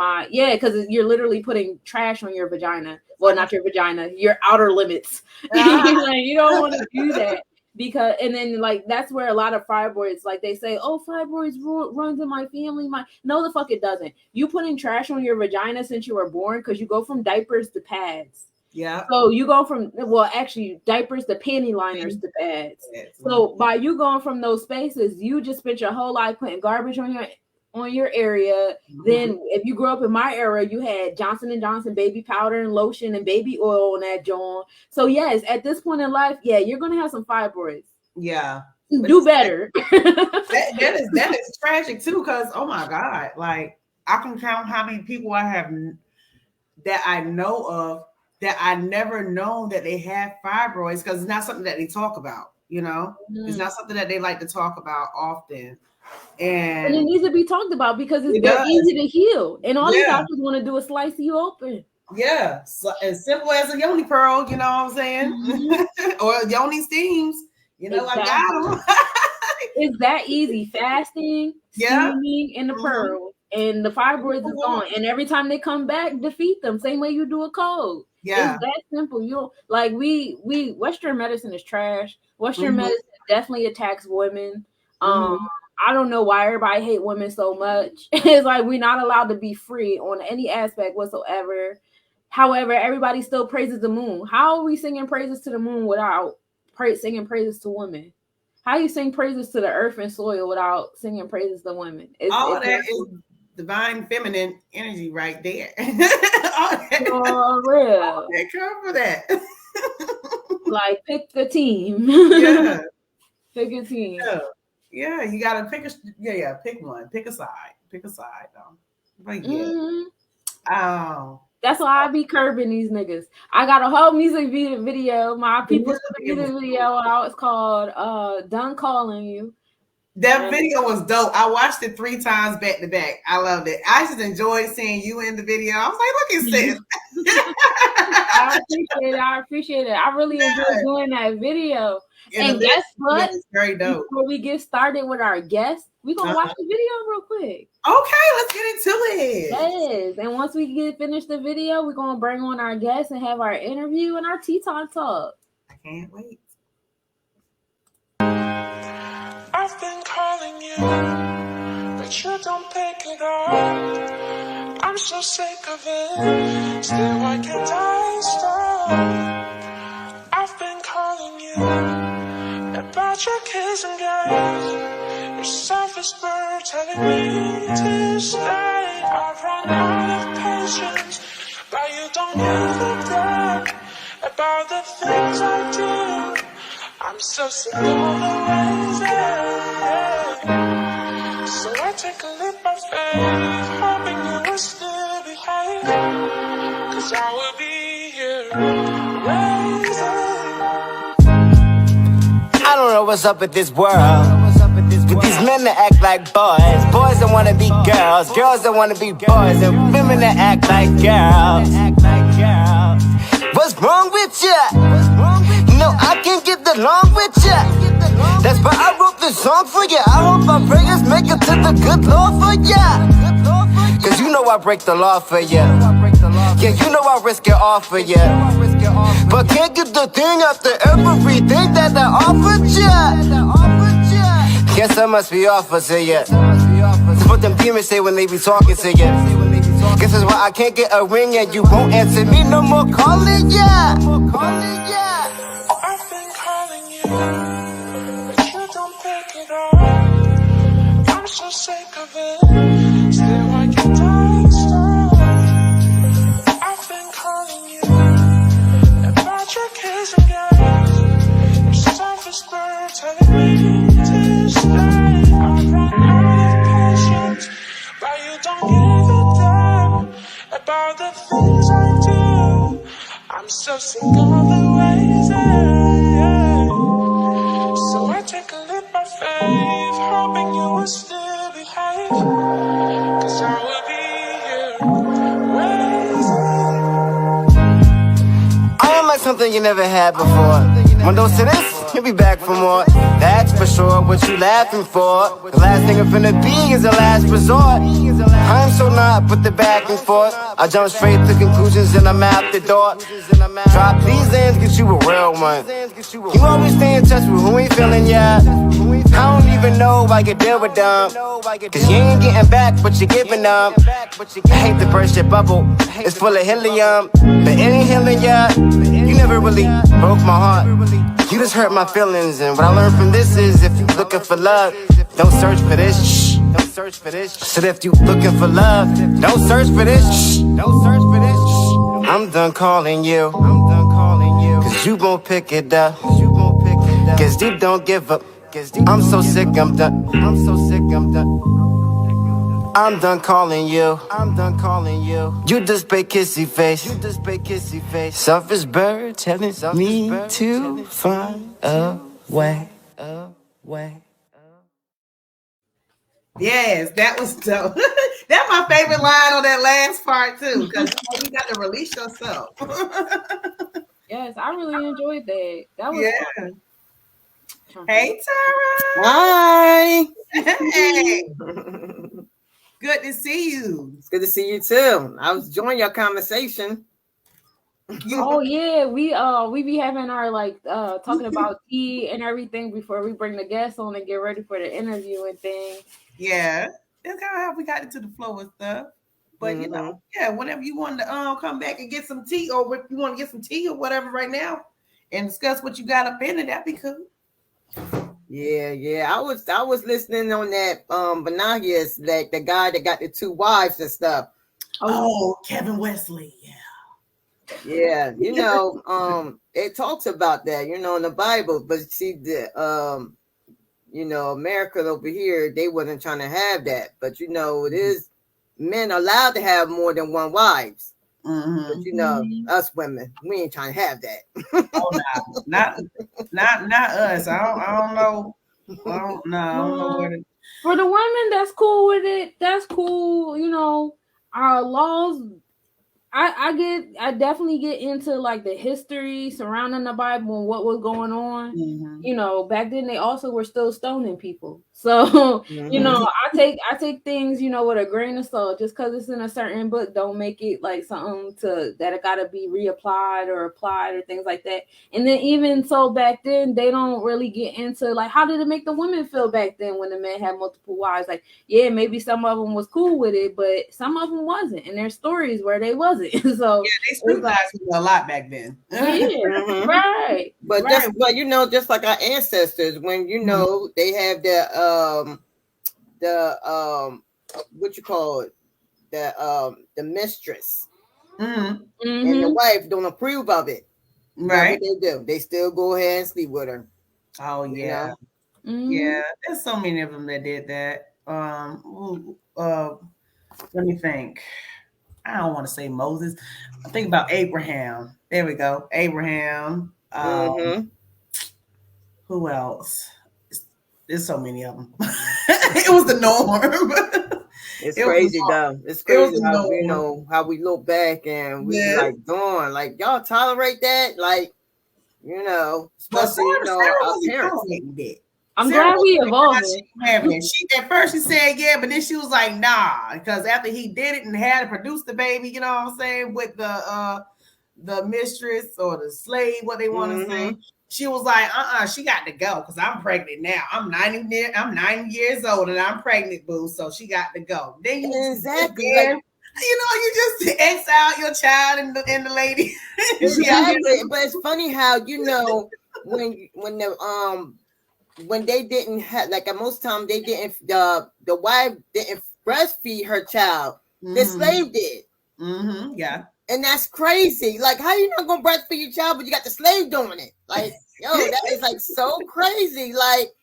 because you're literally putting trash on your vagina. Well, not your vagina, your outer limits. You don't want to do that. Because and then that's where a lot of fibroids they say, oh, fibroids runs in my family. No, the fuck it doesn't. You putting trash on your vagina since you were born because you go from diapers to pads. Yeah. So you go from diapers to panty liners to pads. So by you going from those spaces, you just spent your whole life putting garbage on your area. Then if you grew up in my era, you had Johnson & Johnson baby powder and lotion and baby oil on that joint. So yes, at this point in life, you're gonna have some fibroids. Yeah. Do better. that is tragic too, because oh my God, like I can count how many people I have that I know of that I never known that they have fibroids, because it's not something that they talk about, It's not something that they like to talk about often. And it needs to be talked about because they're easy to heal. And all these doctors want to do is slice you open. Yeah. So, as simple as a yoni pearl, you know what I'm saying? Or yoni steams. Exactly. I got them. It's that easy. Fasting, steaming, and the pearl. And the fibroids is gone. And every time they come back, defeat them. Same way you do a cold. Yeah. It's that simple. You don't we Western medicine is trash. Western medicine definitely attacks women. I don't know why everybody hate women so much. It's like we're not allowed to be free on any aspect whatsoever. However, everybody still praises the moon. How are we singing praises to the moon without singing praises to women? How you sing praises to the earth and soil without singing praises to women? That is divine feminine energy right there. For real. They come for that. Pick a team. Yeah. Pick a team. Yeah, you gotta pick pick one. Pick a side. Though. But that's why I be curbing these niggas. I got a whole music video. My people put the music video out. It's called "Done Calling You." That video was dope. I watched it 3 times back to back. I loved it. I just enjoyed seeing you in the video. I was like, look at sis. I appreciate it. I really enjoyed doing that video. And guess what? It's very dope. Before we get started with our guests, we're going to watch the video real quick. Okay, let's get into it. Yes. And once we finish the video, we're going to bring on our guests and have our interview and our tea talk. I can't wait. I've been calling you, but you don't pick it up. I'm so sick of it, still why can't I stop? I've been calling you about your kiss and games, your selfish bird telling me to stay. I've run out of patience, but you don't give a damn about the things I do. I'm so sick of the ways, so I take a leap of faith, hoping you will still behave, 'cause I will be here waiting. I don't know what's up with this world, with these men that act like boys, boys that wanna be girls, girls that wanna be boys, and women that act like girls. What's wrong with ya? No, I can't get along with ya. That's why I wrote this song for ya. I hope my prayers make it to the good Lord for ya. 'Cause you know I break the law for ya. Yeah, you know I risk it all for ya. But can't get the thing after everything that I offered ya. Guess I must be off to ya. That's what them demons say when they be talking to ya. Guess that's why I can't get a ring and you won't answer me no more calling ya. I've been calling you, but you don't pick it up. I'm so sick of it, still why can't I stop? I've been calling you about your kiss and games, your selfish bird telling me to stay. I've run out of patience, but you don't give a damn about the things I do. I'm so sick of the ways, so I take a leap of faith, hoping you will still behave, 'cause I will be here waiting. I am like something you never had before. One dose of this, you'll be back for more. That's for sure. What you laughing for? The last thing I'm finna be is the last resort. I'm so not with the back and forth. I jump straight to conclusions and I'm out the door. Drop these ends, get you a real one. You always stay in touch with who ain't feeling ya. I don't even know why you deal with them, 'cause you ain't getting back what you're giving them. I hate to burst your bubble, it's full of helium, but it ain't healing ya. You never really broke my heart, you just hurt my feelings. And what I learned from this is, if you looking for love, don't search for this. Shh. Don't search for this. So if you looking for love, don't search for this. Shh. Don't search for this. Shh. I'm done calling you. 'Cause you won't pick it up. 'Cause you don't give up. I'm so sick, I'm done. I'm done calling you. You just play kissy face. Selfish bird telling me to find a way. Yes, that was dope. That's my favorite line on that last part too, because you got to release yourself. Yes, I really enjoyed that. That was fun. Hey, Tara. Hi. Hey. Good to see you. It's good to see you too. I was enjoying your conversation. Oh yeah, we be having our talking about tea and everything before we bring the guests on and get ready for the interview and things. Yeah, that's kind of how we got into the flow and stuff. But you know, whenever you want to come back and get some tea, or if you want to get some tea or whatever right now, and discuss what you got up in it, that'd be cool. Yeah. I was listening on that Benahias, like the guy that got the 2 wives and stuff. Oh, Kevin Wesley. Yeah. You know, it talks about that, you know, in the Bible, but see the you know, America over here, they wasn't trying to have that. But you know, it is men allowed to have more than 1 wives. But you know, us women, we ain't trying to have that. Oh no, not us. I don't know. Well, no, I don't know where to. For the women that's cool with it, that's cool. You know, our laws. I definitely get into like the history surrounding the Bible and what was going on. Mhm. You know, back then they also were still stoning people. So, you know, I take things, you know, with a grain of salt. Just because it's in a certain book, don't make it like something that it gotta be reapplied or applied or things like that. And then even so back then, they don't really get into like how did it make the women feel back then when the men had multiple wives? Like, yeah, maybe some of them was cool with it, but some of them wasn't. And there's stories where they wasn't. So Yeah, they scrutinized people a lot back then. yeah, right. But right. but you know, just like our ancestors, when you know they have the what you call it, the mistress and the wife don't approve of it. Right. What they do, they still go ahead and sleep with her. Oh yeah. Yeah, there's so many of them that did that. Let me think. I don't want to say Moses. I think about Abraham. There we go. Abraham. Who else? There's so many of them. It was the norm. It's crazy though. It's crazy how you know how we look back and we like going like y'all tolerate that, like you know, especially you know our parents. I'm glad we evolved. She at first she said yeah, but then she was like nah, because after he did it and had to produce the baby, you know what I'm saying, with the mistress or the slave, what they want to say. She was like, she got to go because I'm pregnant now. I'm 90 years old and I'm pregnant, boo. So she got to go. Then you exactly, like, you know, you just exile your child and the lady. Exactly, but it's funny how you know when they didn't have like most time they didn't the wife didn't breastfeed her child. The slave did. Yeah. And that's crazy. Like, how you not gonna breastfeed your child, but you got the slave doing it? Like, yo, that is like so crazy. Like,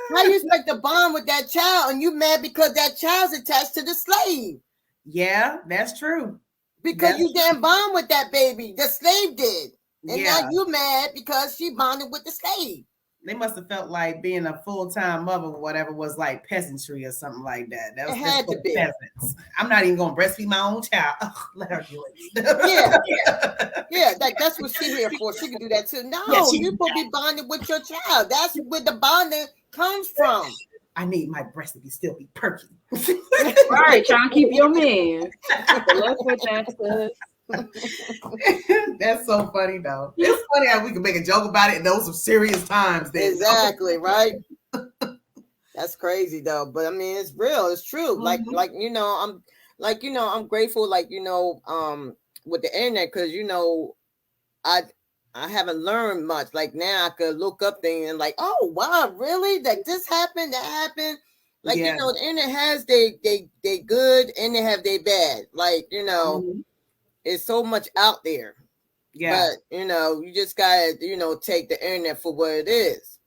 how you expect to bond with that child and you mad because that child's attached to the slave? Yeah, that's true. Because you didn't bond with that baby. The slave did. And now you mad because she bonded with the slave. They must have felt like being a full-time mother or whatever was like peasantry or something like that. That was it had to be. Peasants. I'm not even gonna breastfeed my own child. Let her do it. Yeah. That's what she's here for. She can do that too. No, you supposed to be bonded with your child. That's where the bonding comes from. I need my breast to still be perky. Right, trying to keep your man. That's what that says. That's so funny though. It's funny how we can make a joke about it and those are serious times. Exactly, right? That's crazy though. But I mean it's real, it's true. Like you know, I'm grateful, like, you know, with the internet, because you know, I haven't learned much. Like now I could look up things and like, oh wow, really? Like this happened, that happened. Like you know, the internet has they good and they have they bad. Like, you know. It's so much out there. Yeah. But, you know, you just got to, you know, take the internet for what it is.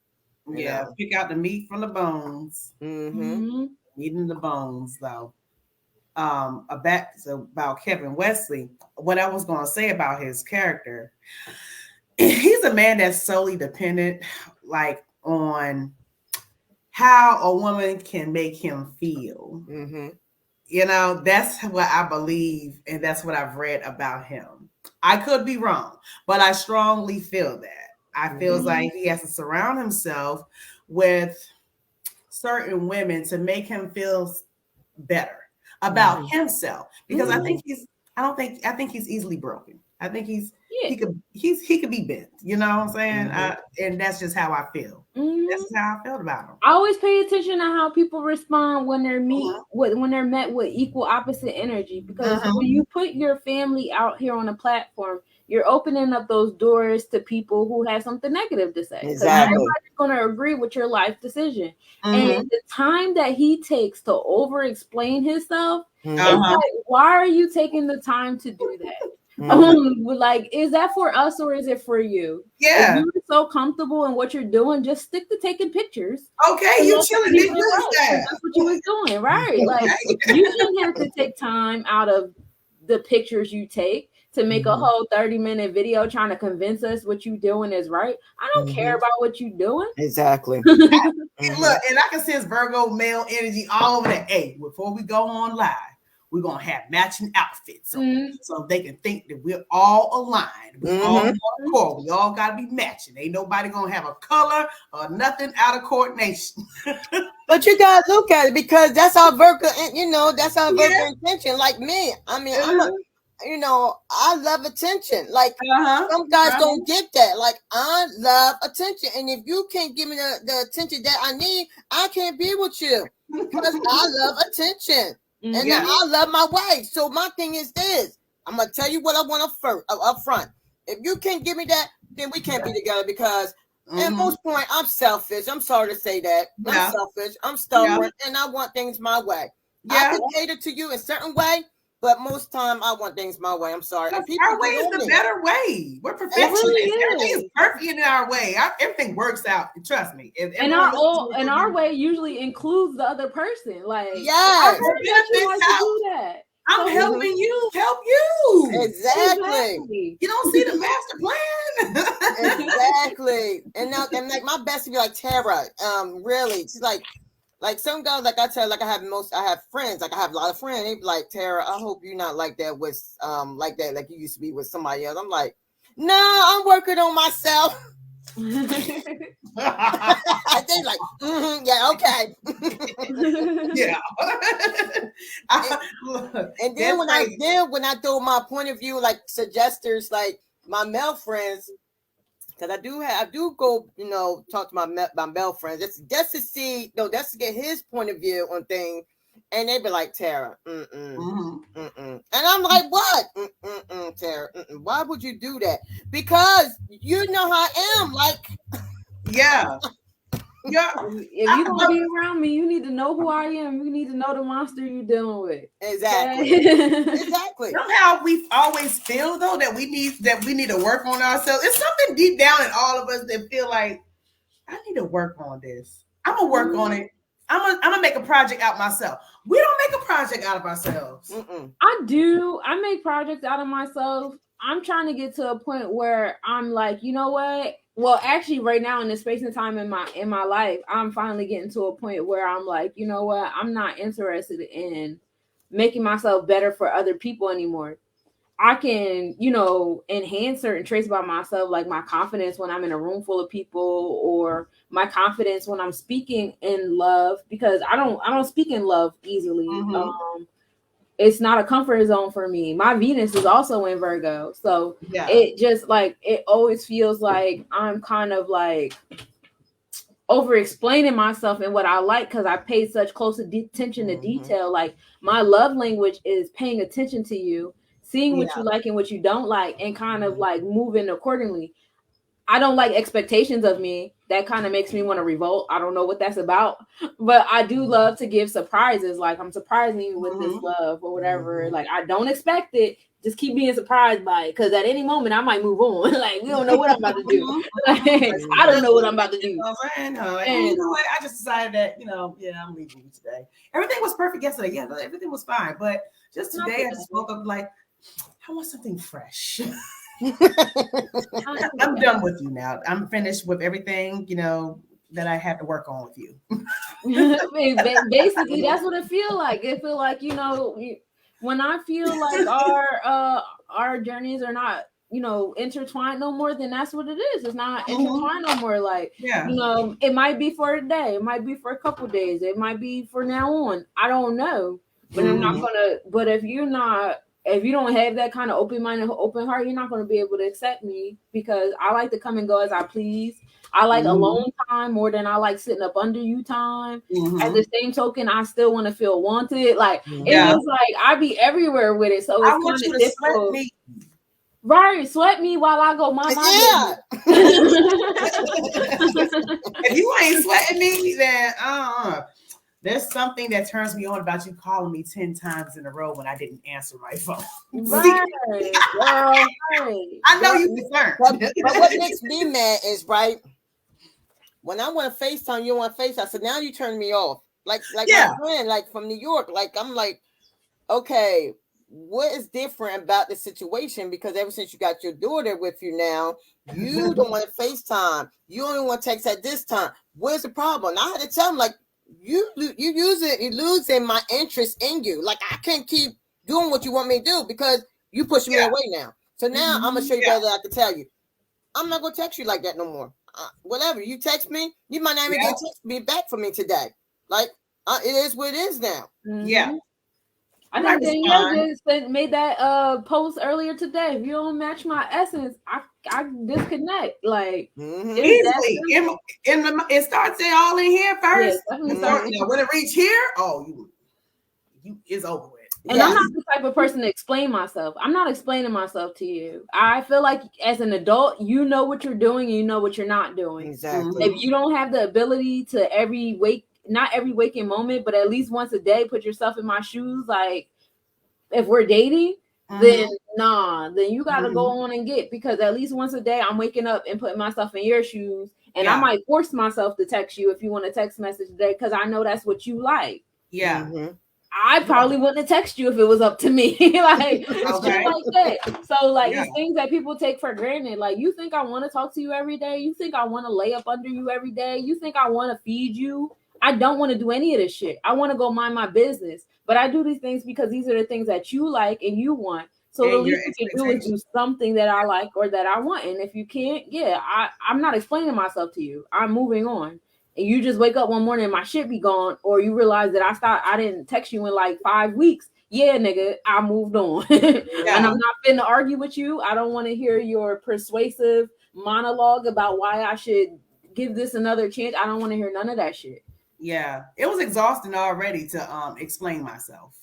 Yeah. Pick out the meat from the bones. Eating the bones, though. About Kevin Wesley, what I was going to say about his character, he's a man that's solely dependent, like, on how a woman can make him feel. You know, that's what I believe, and that's what I've read about him. I could be wrong, but I strongly feel that. I feel like he has to surround himself with certain women to make him feel better about himself. Because I think he's easily broken. I think he could be bent. You know what I'm saying? And that's just how I feel. That's how I felt about him. I always pay attention to how people respond when they're met with equal opposite energy. Because when you put your family out here on a platform, you're opening up those doors to people who have something negative to say. Exactly. Everybody's going to agree with your life decision. And the time that he takes to over-explain himself, it's like, why are you taking the time to do that? Like, is that for us or is it for you? Yeah. If you're so comfortable in what you're doing, just stick to taking pictures. Okay, you chilling. That's what you was doing, right? Like, you didn't have to take time out of the pictures you take to make a whole 30-minute video trying to convince us what you doing is right. I don't care about what you doing. Exactly. And look, and I can sense Virgo male energy all over that. Hey, before we go on live, we're gonna have matching outfits so they can think that we're all aligned. We all on the court. We all gotta be matching. Ain't nobody gonna have a color or nothing out of coordination. But you guys look at it, because that's our Virgo, you know, that's our Virgo intention. Like me, I mean, you know, I love attention. Like some guys don't get that. Like, I love attention, and if you can't give me the attention that I need, I can't be with you, because I love attention. And then I love my wife. So my thing is this: I'm gonna tell you what I want up front. If you can't give me that, then we can't be together, because at most point I'm selfish. I'm sorry to say that. I'm selfish. I'm stubborn, and I want things my way. I can cater to you in a certain way, but most time I want things my way. I'm sorry. Our way is the better way. We're perfectionists. Everything is perfect in our way. Everything works out. Trust me. And our way usually includes the other person. Like, yes, I'm helping you help you. Exactly. You don't see the master plan. Exactly. And now, and like my bestie be like, Tara, really, she's like some girls, like I tell, like I have friends, like I have a lot of friends. They be like, Tara, I hope you're not like that with like that, like you used to be with somebody else. I'm like, no, I'm working on myself. I think like, yeah, okay. Yeah. And then when I throw my point of view, like suggesters, like my male friends, because I do go, you know, talk to my male friends just to see, just to get his point of view on things, and they be like, Tara, and I'm like, what? Tara, why would you do that? Because you know how I am, like, yeah. If you're gonna be around me, you need to know who I am. You need to know the monster you're dealing with. Exactly. Exactly. Somehow we always feel though that we need to work on ourselves. It's something deep down in all of us that feel like, I need to work on this. I'm gonna work on it. I'm gonna make a project out myself. We don't make a project out of ourselves. I do. I make projects out of myself. I'm trying to get to a point where I'm like, you know what? Well, actually, right now in this space and time in my life, I'm finally getting to a point where I'm like, you know what? I'm not interested in making myself better for other people anymore. I can, you know, enhance certain traits about myself, like my confidence when I'm in a room full of people, or my confidence when I'm speaking in love, because I don't speak in love easily. It's not a comfort zone for me. My Venus is also in Virgo. So it just like, it always feels like I'm kind of like over explaining myself and what I like, because I pay such close attention to detail. Like, my love language is paying attention to you, seeing what you like and what you don't like, and kind of like moving accordingly. I don't like expectations of me. That kind of makes me want to revolt. I don't know what that's about, but I do love to give surprises. Like, I'm surprising you with this love or whatever. Like, I don't expect it. Just keep being surprised by it, because at any moment I might move on. Like, we don't know what I'm about to do. Like, I don't know what I'm about to do. And you know what? I just decided that, I'm leaving you today. Everything was perfect yesterday. Yeah, everything was fine. But just today, I just woke up like, I want something fresh. I'm done with you now. I'm finished with everything, that I had to work on with you. Basically, that's what it feels like. It feels like, when I feel like our journeys are not, intertwined no more, then that's what it is. It's not intertwined no more. Like, it might be for a day, it might be for a couple days, it might be for now on. I don't know. But I'm not gonna, but if you don't have that kind of open mind and open heart, you're not going to be able to accept me, because I like to come and go as I please. I like alone time more than I like sitting up under you time. At the same token, I still want to feel wanted. Like, it's like I be everywhere with it. So it's kind of difficult. Sweat me. Right, sweat me while I go my If you ain't sweating me, then there's something that turns me on about you calling me 10 times in a row when I didn't answer my phone. Right. Well, I know you concerned. But what makes me mad is, right, when I want to FaceTime, you want to FaceTime. So now you turn me off. Like my friend, like from New York. Like, I'm like, okay, what is different about the situation? Because ever since you got your daughter with you now, you don't want to FaceTime. You only want to text at this time. Where's the problem? And I had to tell him, like, you losing my interest in you. Like, I can't keep doing what you want me to do because you pushing me away now. So now I'm gonna show you better than I can tell you. I'm not gonna text you like that no more. Whatever you text me, you might not even get a text me back from me today. Like, it is what it is now. Yeah. I think Danielle just made that post earlier today. If you don't match my essence, I disconnect. Like easily. It starts it all in here first. Yes, when it reach here, you it's over with. And I'm not the type of person to explain myself. I'm not explaining myself to you. I feel like as an adult, you know what you're doing and you know what you're not doing. Exactly. If you don't have the ability to not every waking moment, but at least once a day, put yourself in my shoes. Like if we're dating, then you got to go on and because at least once a day I'm waking up and putting myself in your shoes. And I might force myself to text you if you want a text message today, because I know that's what you like. Yeah. I probably wouldn't have texted you if it was up to me. Like, shit like that. So, like, it's things that people take for granted. Like, you think I want to talk to you every day? You think I want to lay up under you every day? You think I want to feed you? I don't want to do any of this shit. I want to go mind my business. But I do these things because these are the things that you like and you want. So the least you can do is do something that I like or that I want. And if you can't, I'm not explaining myself to you. I'm moving on. And you just wake up one morning and my shit be gone, or you realize that I didn't text you in like 5 weeks. Yeah, nigga, I moved on. And I'm not finna argue with you. I don't want to hear your persuasive monologue about why I should give this another chance. I don't want to hear none of that shit. Yeah, it was exhausting already to explain myself.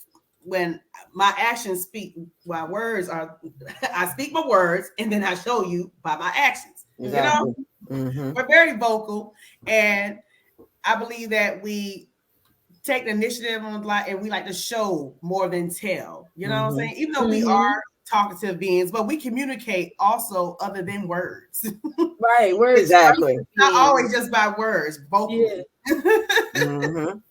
When my actions speak, my words are, I speak my words and then I show you by my actions. Exactly. You know, we're very vocal, and I believe that we take the initiative on life, and we like to show more than tell. You know what I'm saying? Even though we are talkative beings, but we communicate also other than words. Right, words. Exactly. Not always just by words, vocally. And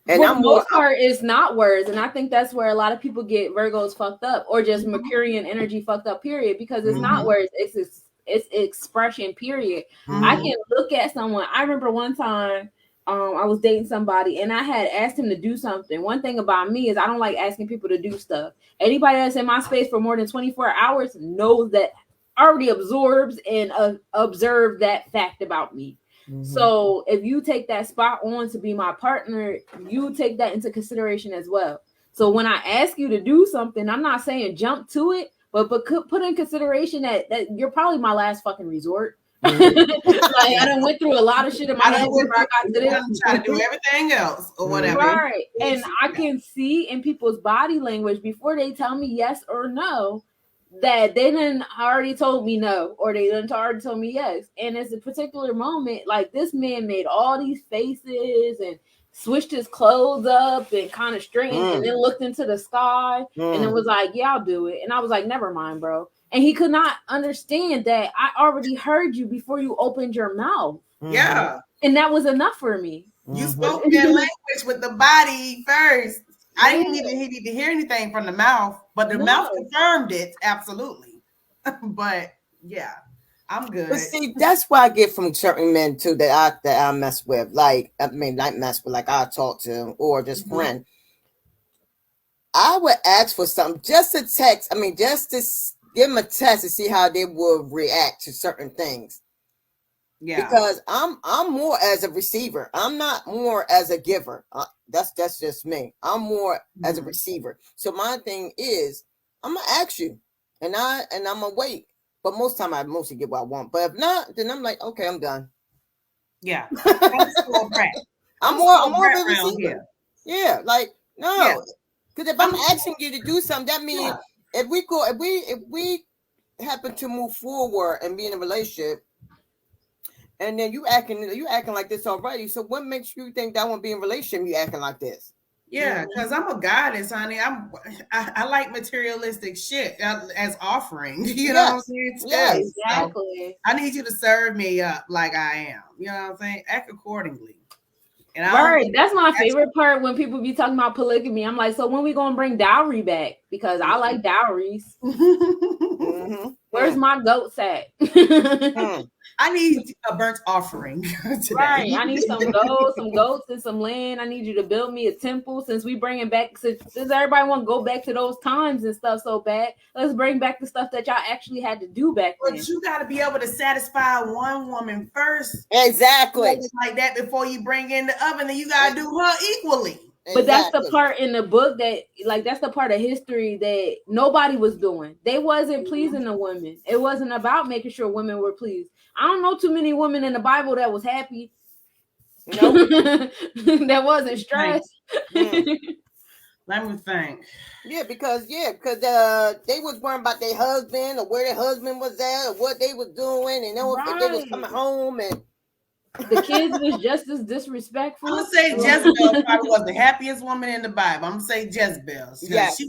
the most part is not words, and I think that's where a lot of people get Virgos fucked up, or just Mercurian energy fucked up. Period, because it's not words; it's expression. Period. I can look at someone. I remember one time, I was dating somebody, and I had asked him to do something. One thing about me is I don't like asking people to do stuff. Anybody that's in my space for more than 24 hours knows that already absorbs and observe that fact about me. So if you take that spot on to be my partner, you take that into consideration as well. So when I ask you to do something, I'm not saying jump to it, but put in consideration that you're probably my last fucking resort. Like I done went through a lot of shit in my life before I got to this. I'm trying to do everything else or whatever. Right. And I can see in people's body language before they tell me yes or no, that they done already told me no, or they done already told me yes. And it's a particular moment, like this man made all these faces and switched his clothes up and kind of straightened and then looked into the sky and then was like, yeah, I'll do it. And I was like, never mind, bro. And he could not understand that I already heard you before you opened your mouth. Yeah. And that was enough for me. You spoke their language with the body first. I didn't even need to hear anything from the mouth, but the mouth confirmed it, absolutely. But yeah, I'm good. But see, that's what I get from certain men too that I mess with. Like, I mean, not mess with, like I talk to or just friend. I would ask for something, just a text. I mean, just to give them a test to see how they will react to certain things. Yeah, because I'm more as a receiver. I'm not more as a giver. That's just me. I'm more as a receiver. So my thing is, I'm gonna ask you, and I'm gonna wait. But most time I mostly get what I want. But if not, then I'm like, okay, I'm done. Yeah, I'm more of a receiver. Yeah, like no, because if I'm asking you to do something, that means if we happen to move forward and be in a relationship. And then you acting like this already. So what makes you think that won't be in relationship? You acting like this? Yeah, because I'm a goddess, honey. I like materialistic shit as offering. You know what I'm saying? Yes, exactly. So I need you to serve me up like I am. You know what I'm saying? Act accordingly. And Right, that's my favorite part when people be talking about polygamy. I'm like, so when we gonna bring dowry back? Because I like dowries. Where's my goats at? I need a burnt offering today. Right, I need some goats, and some land. I need you to build me a temple. Since we bringing back, since everybody want to go back to those times and stuff so bad, let's bring back the stuff that y'all actually had to do back then. But you got to be able to satisfy one woman first, Exactly, like that before you bring in the oven. Then you got to do her equally. But that's the part in the book that, like, that's the part of history that nobody was doing. They wasn't pleasing the women. It wasn't about making sure women were pleased. I don't know too many women in the Bible that was happy. Nope. That wasn't stressed. Let me think. Yeah, because they was worrying about their husband or where their husband was at or what they was doing, and if they was coming home and the kids was just as disrespectful. I'm gonna say Jezebel probably was the happiest woman in the Bible. I'm gonna say Jezebel. Yeah, she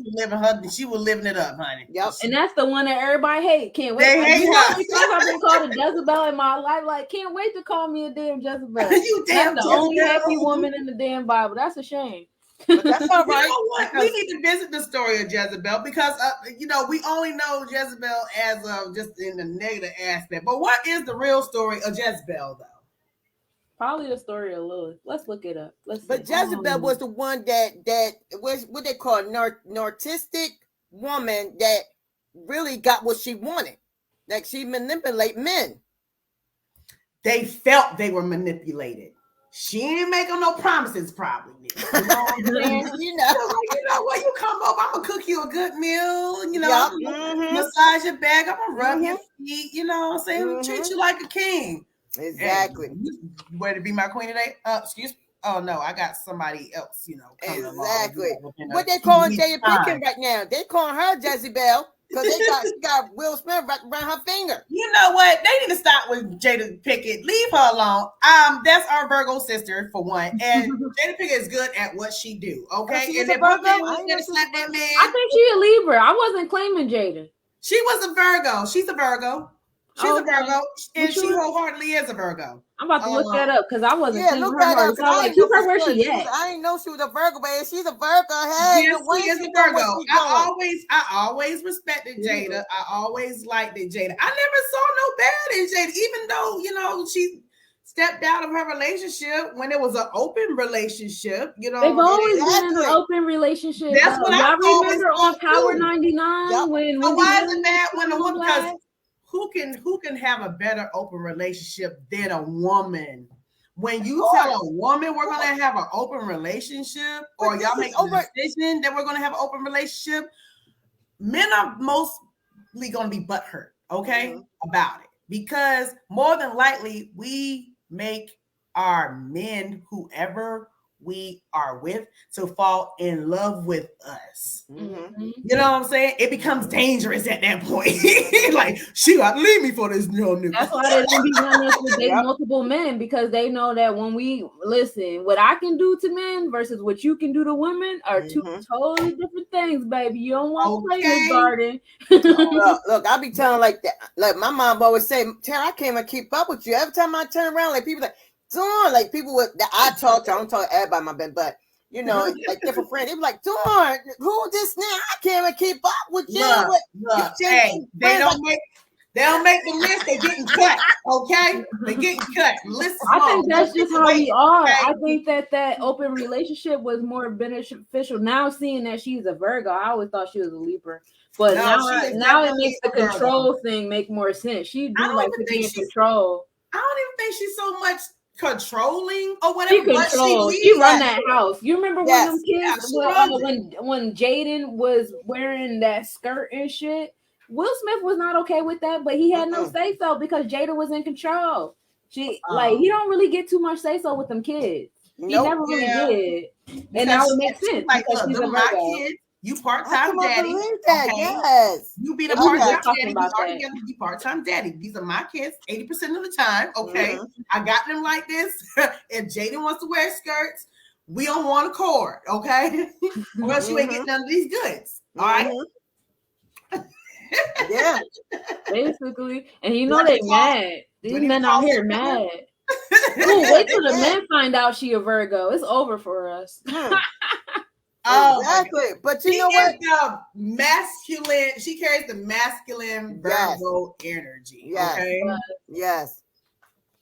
was living it up, honey. Yep. And that's the one that everybody hate. Can't wait. They hate her. I've been called a Jezebel in my life. Like, can't wait to call me a damn Jezebel. You damn that's the only happy woman in the damn Bible. That's a shame. But that's all right. You know what? We need to visit the story of Jezebel because we only know Jezebel as just in the negative aspect. But what is the real story of Jezebel, though? Probably the story of Lilith. Let's look it up. But Jezebel was the one that was what they call narcissistic woman that really got what she wanted. Like she manipulate men. They felt they were manipulated. She didn't make them no promises, probably. You know what I'm saying? You know when you come over, I'm gonna cook you a good meal. You know, massage your back. I'm gonna rub your feet. You know what I'm saying? Treat you like a king. Exactly. You ready to be my queen today? Excuse me. Oh no, I got somebody else. You know. Exactly. What they calling Jada Pinkett right now? They calling her Jezebel because she got Will Smith right around her finger. You know what? They need to stop with Jada Pinkett. Leave her alone. That's our Virgo sister for one, and Jada Pinkett is good at what she do. Okay, She's and a Virgo. I think she a Libra. I wasn't claiming Jada. She was a Virgo. She's a Virgo. She's a Virgo, and she sure? wholeheartedly is a Virgo. I'm about to look that up because I wasn't. Yeah, look that up. I keep her where she at. I didn't know she was a Virgo, but she's a Virgo. Hey, yes, she is a Virgo. I always respected Jada. I always liked it, Jada. I never saw no bad in Jada, even though she stepped out of her relationship when it was an open relationship. You know, they've always been in an open relationship. That's what I remember on Power 99 when. So why is it bad when a woman? Because who can have a better open relationship than a woman? When you tell a woman we're gonna have an open relationship, or y'all make a decision that we're gonna have an open relationship, men are mostly gonna be butthurt, okay, about it, because more than likely we make our men, whoever we are with, to fall in love with us. You know what I'm saying? It becomes dangerous at that point. Like, she got to leave me for this nigga. That's why they don't be wanting us to date multiple men, because they know that when we listen, what I can do to men versus what you can do to women are two totally different things, baby. You don't want to play this garden. Look, I be telling like that. Like my mom always say, Tara, I can't even keep up with you. Every time I turn around, like people like, Dawn, like people with that I talk to, I don't talk to everybody my bed, but you know, like different friends, they be like, Dawn, who this now? I can't even keep up with you. Look, hey, they don't make the list, they getting cut, okay? They getting cut. Listen, I think that's just how we are. Okay? I think that open relationship was more beneficial. Now seeing that she's a Virgo, I always thought she was a Libra. But now it makes the control thing make more sense. She do like to be in control. I don't even think she's so much controlling or whatever. She controls. She run that house. You remember when them kids, when Jaden was wearing that skirt and shit? Will Smith was not okay with that, but he had no say so because Jada was in control. He don't really get too much say so with them kids. He never really did, and that would make sense because she's a Virgo. Kids. You part-time daddy. Okay? Yes. You be the part-time daddy. We are together. You part-time daddy. These are my kids 80% of the time. Okay. I got them like this. If Jaden wants to wear skirts, we on one accord. Okay. Or else you ain't getting none of these goods. All right. Yeah. Basically. And you know they mad. These men out here mad. Ooh, wait till the men find out she a Virgo. It's over for us. Oh, Exactly. But she you know is what? the masculine. She carries the masculine Yes. Virgo energy. Yes. Okay. Yes.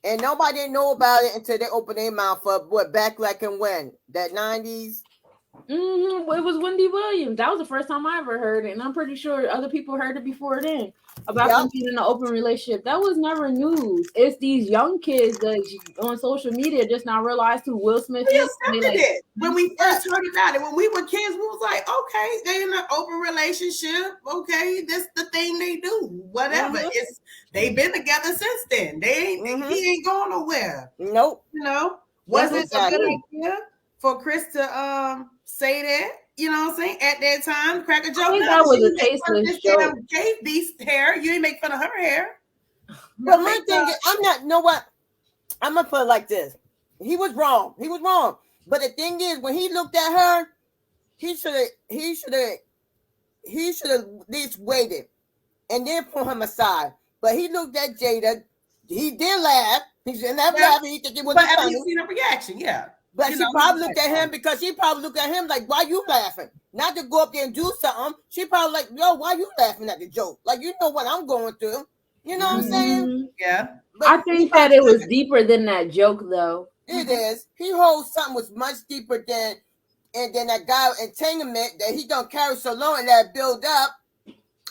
And nobody didn't know about it until they opened their mouth up. What, back like in when? That 90s? Well, it was Wendy Williams. That was the first time I ever heard it, and I'm pretty sure other people heard it before then about them being in an open relationship. That was never news. It's these young kids that on social media just now realized who Will Smith We is. and they accepted like, it when we first heard about it. When we were kids, we was like, okay, they in an open relationship. Okay, that's the thing they do. Whatever. It's they've been together since then. They ain't he ain't going nowhere. Nope. You know, was it Exactly. a good idea for Chris to say that? You know what I'm saying? At that time, crack a joke. I think that was a tasteless joke. Gay Beast hair. You ain't make fun of her hair. But my thing is, I'm not, you know what? I'm going to put it like this. He was wrong. He was wrong. But the thing is, when he looked at her, he should have at least waited and then put him aside. But he looked at Jada. He did laugh. He didn't have laughing. He think it was But funny. have you seen her reaction? Yeah. But You she know, probably looked at him because she probably looked at him like, why you laughing? Not to go up there and do something. She probably like, yo, why you laughing at the joke? Like, you know what I'm going through. You know what I'm saying? Yeah. But I think that it was deeper than that joke, though. It is. He holds something was much deeper than that guy entanglement that he done carry so long and that build up.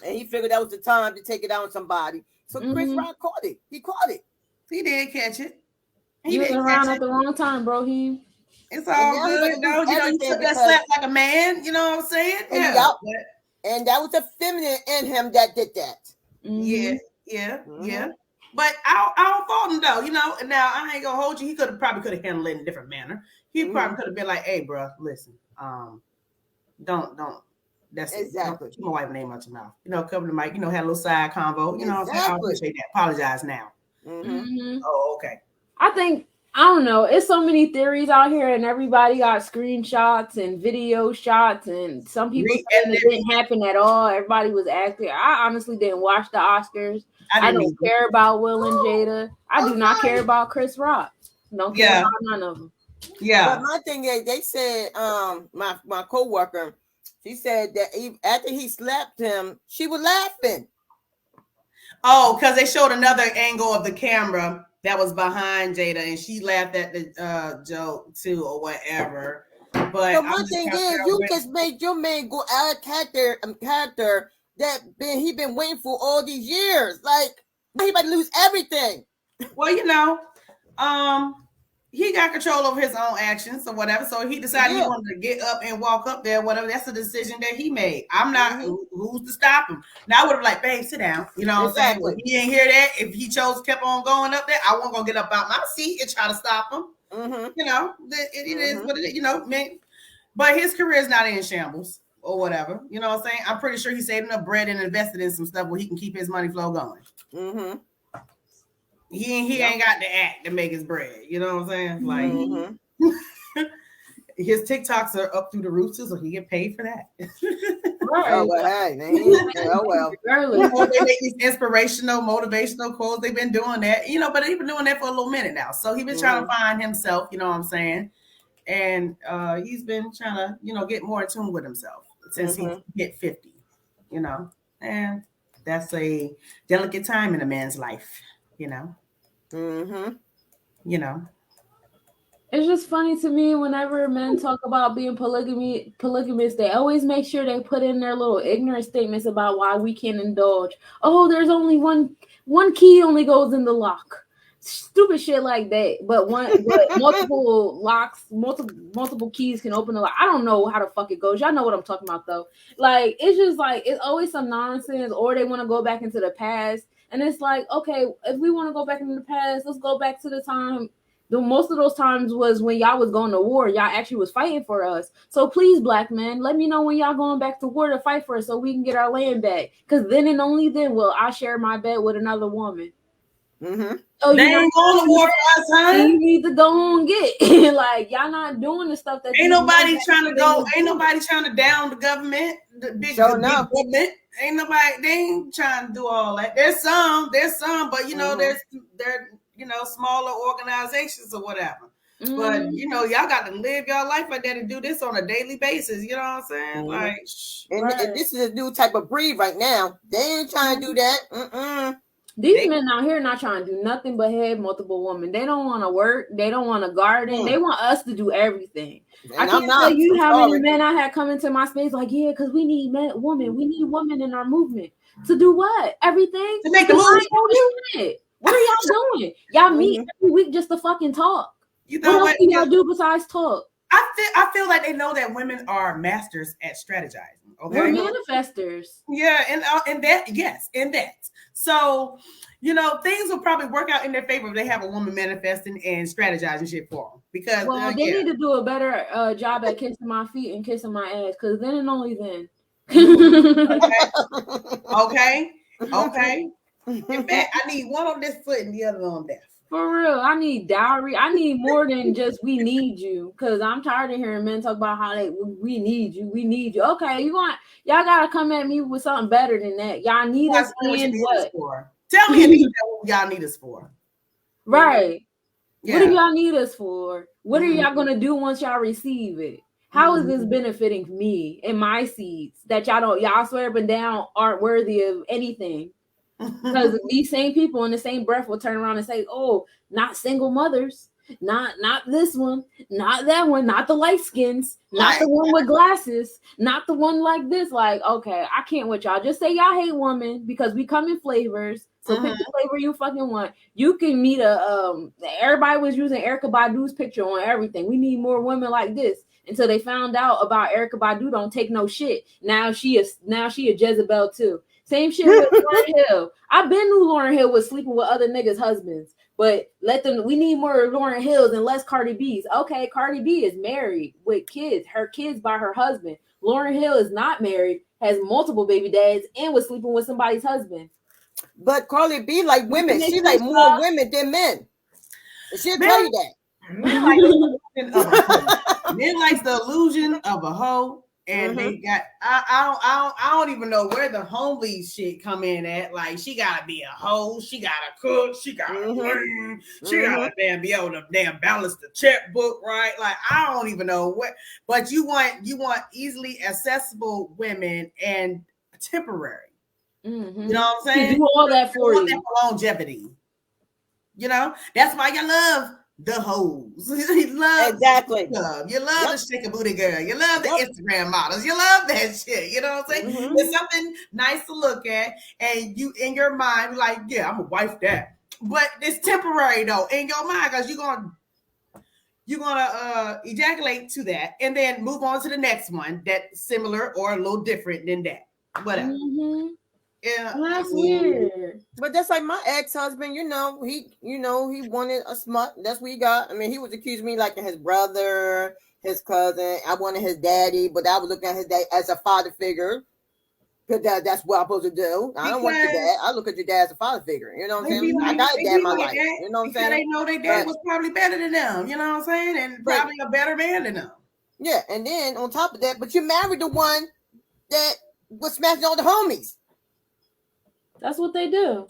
And he figured that was the time to take it out on somebody. So Chris Rock caught it. He caught it. He did catch it. He was around at the wrong time, bro. It's all good. No, you know, you took that slap like a man. You know what I'm saying? Yeah. And that was the feminine in him that did that. Yeah. But I don't fault him though. You know, and now I ain't gonna hold you. He probably could have handled it in a different manner. He probably could have been like, "Hey, bro, listen, don't. That's exactly. Keep my wife's name out your mouth. You know, cover the mic. You know, had a little side convo. You know, what I'm saying? I appreciate that. Apologize now. Oh, okay. I think, I don't know, it's so many theories out here and everybody got screenshots and video shots and some people saying it didn't happen at all. Everybody was acting. I honestly didn't watch the Oscars. I don't care about Will and Jada. I do not care about Chris Rock. Don't care about none of them. Yeah. But my thing is, they said, my coworker, she said that after he slapped him, she was laughing. Oh, because they showed another angle of the camera that was behind Jada, and she laughed at the joke too, or whatever. But so my thing is, you just made your man go out of character that he been waiting for all these years. Like he about to lose everything. Well, you know, he got control over his own actions or whatever. So he decided he wanted to get up and walk up there, whatever. That's a decision that he made. I'm not who's to stop him. Now I would have like, babe, sit down. You know what I'm saying? Well, he didn't hear that. If he kept on going up there, I wasn't gonna get up out my seat and try to stop him. You know, it is what it is, you know, man. But his career is not in shambles or whatever. You know what I'm saying? I'm pretty sure he saved enough bread and invested in some stuff where he can keep his money flow going. He ain't got the act to make his bread. You know what I'm saying? Like his TikToks are up through the roof too, so he get paid for that. Oh well, hey, oh well. They make these inspirational, motivational quotes. They've been doing that, you know, but they've been doing that for a little minute now. So he's been trying to find himself. You know what I'm saying? And he's been trying to, you know, get more in tune with himself since he hit 50. You know, and that's a delicate time in a man's life. You know. You know, it's just funny to me whenever men talk about being polygamous, they always make sure they put in their little ignorant statements about why we can't indulge. Oh, there's only one key only goes in the lock. Stupid shit like that. But multiple locks, multiple keys can open the lock. I don't know how the fuck it goes. Y'all know what I'm talking about though. Like it's just like it's always some nonsense, or they want to go back into the past. And it's like, okay, if we want to go back into the past, let's go back to the time. Most of those times was when y'all was going to war. Y'all actually was fighting for us. So please, black men, let me know when y'all going back to war to fight for us so we can get our land back. Because then and only then will I share my bed with another woman. Oh, they ain't going to war for us, huh? You need to go and get like y'all not doing the stuff that ain't nobody trying to go. Ain't nobody trying to down the government, the big government. Ain't nobody. They ain't trying to do all that. There's some, but you know, smaller organizations or whatever. Mm-hmm. But y'all got to live your life like that and do this on a daily basis. You know what I'm saying? Mhm. Like, And this is a new type of breed right now. They ain't trying to do that. These men out here not trying to do nothing but have multiple women. They don't want to work. They don't want to garden. They want us to do everything. And I can't tell you how many men I had come into my space like, yeah, because we need women. We need women in our movement. To do what? Everything? To make the move. What are y'all doing? Y'all meet every week just to fucking talk. You know what else do y'all do besides talk? I feel like they know that women are masters at strategizing. Okay, we're manifestors. Yeah, and that, yes, and that. So, things will probably work out in their favor if they have a woman manifesting and strategizing shit for them. Because they need to do a better job at kissing my feet and kissing my ass. Because then and only then. Okay. In fact, I need one on this foot and the other on that. For real, I need dowry. I need more than just we need you. Because I'm tired of hearing men talk about how we need you. We need you. Okay, y'all gotta come at me with something better than that. Y'all need us and what? Tell me what y'all need us for. Right. Yeah. What do y'all need us for? What are y'all gonna do once y'all receive it? How is this benefiting me and my seeds that y'all swear up and down aren't worthy of anything? Because these same people in the same breath will turn around and say, oh, not single mothers, not this one, not that one, not the light skins, not the one with glasses, not the one like this. Like, okay, I can't with y'all. Just say y'all hate women because we come in flavors. So pick the flavor you fucking want. You can meet everybody was using Erykah Badu's picture on everything. We need more women like this. Until they found out about Erykah Badu don't take no shit. Now she a Jezebel too. Same shit with Lauryn Hill. I've been knew Lauryn Hill was sleeping with other niggas' husbands, but we need more Lauryn Hills and less Cardi B's. Okay, Cardi B is married with kids, her kids by her husband. Lauryn Hill is not married, has multiple baby dads, and was sleeping with somebody's husband. But Cardi B like women. She like more women than men. She'll tell you that. Men like the illusion of a hoe. And they got I don't even know where the homely shit come in at. Like, she gotta be a hoe, she gotta cook, she gotta clean, she gotta be able to balance the checkbook, right? Like, I don't even know what, but you want easily accessible women and temporary. You know what I'm saying? Do all that for you. Longevity. That's why you love the hoes. You love exactly. You love the shake a booty girl. You love the Instagram models. You love that shit. You know what I'm saying? It's something nice to look at, and you in your mind like, yeah, I'm gonna wife that. But it's temporary though in your mind, because you're gonna ejaculate to that and then move on to the next one that's similar or a little different than that. Whatever. Yeah, that's weird. But that's like my ex-husband. He wanted a smut. That's what he got. I mean, he was accusing me like his brother, his cousin. I wanted his daddy, but I was looking at his dad as a father figure. Because that's what I'm supposed to do. I don't want your dad. I look at your dad as a father figure. You know what I'm saying? I got a dad in my life. You know what I'm saying? They know their dad was probably better than them. You know what I'm saying? And probably a better man than them. Yeah, and then on top of that, but you married the one that was smashing all the homies. That's what they do.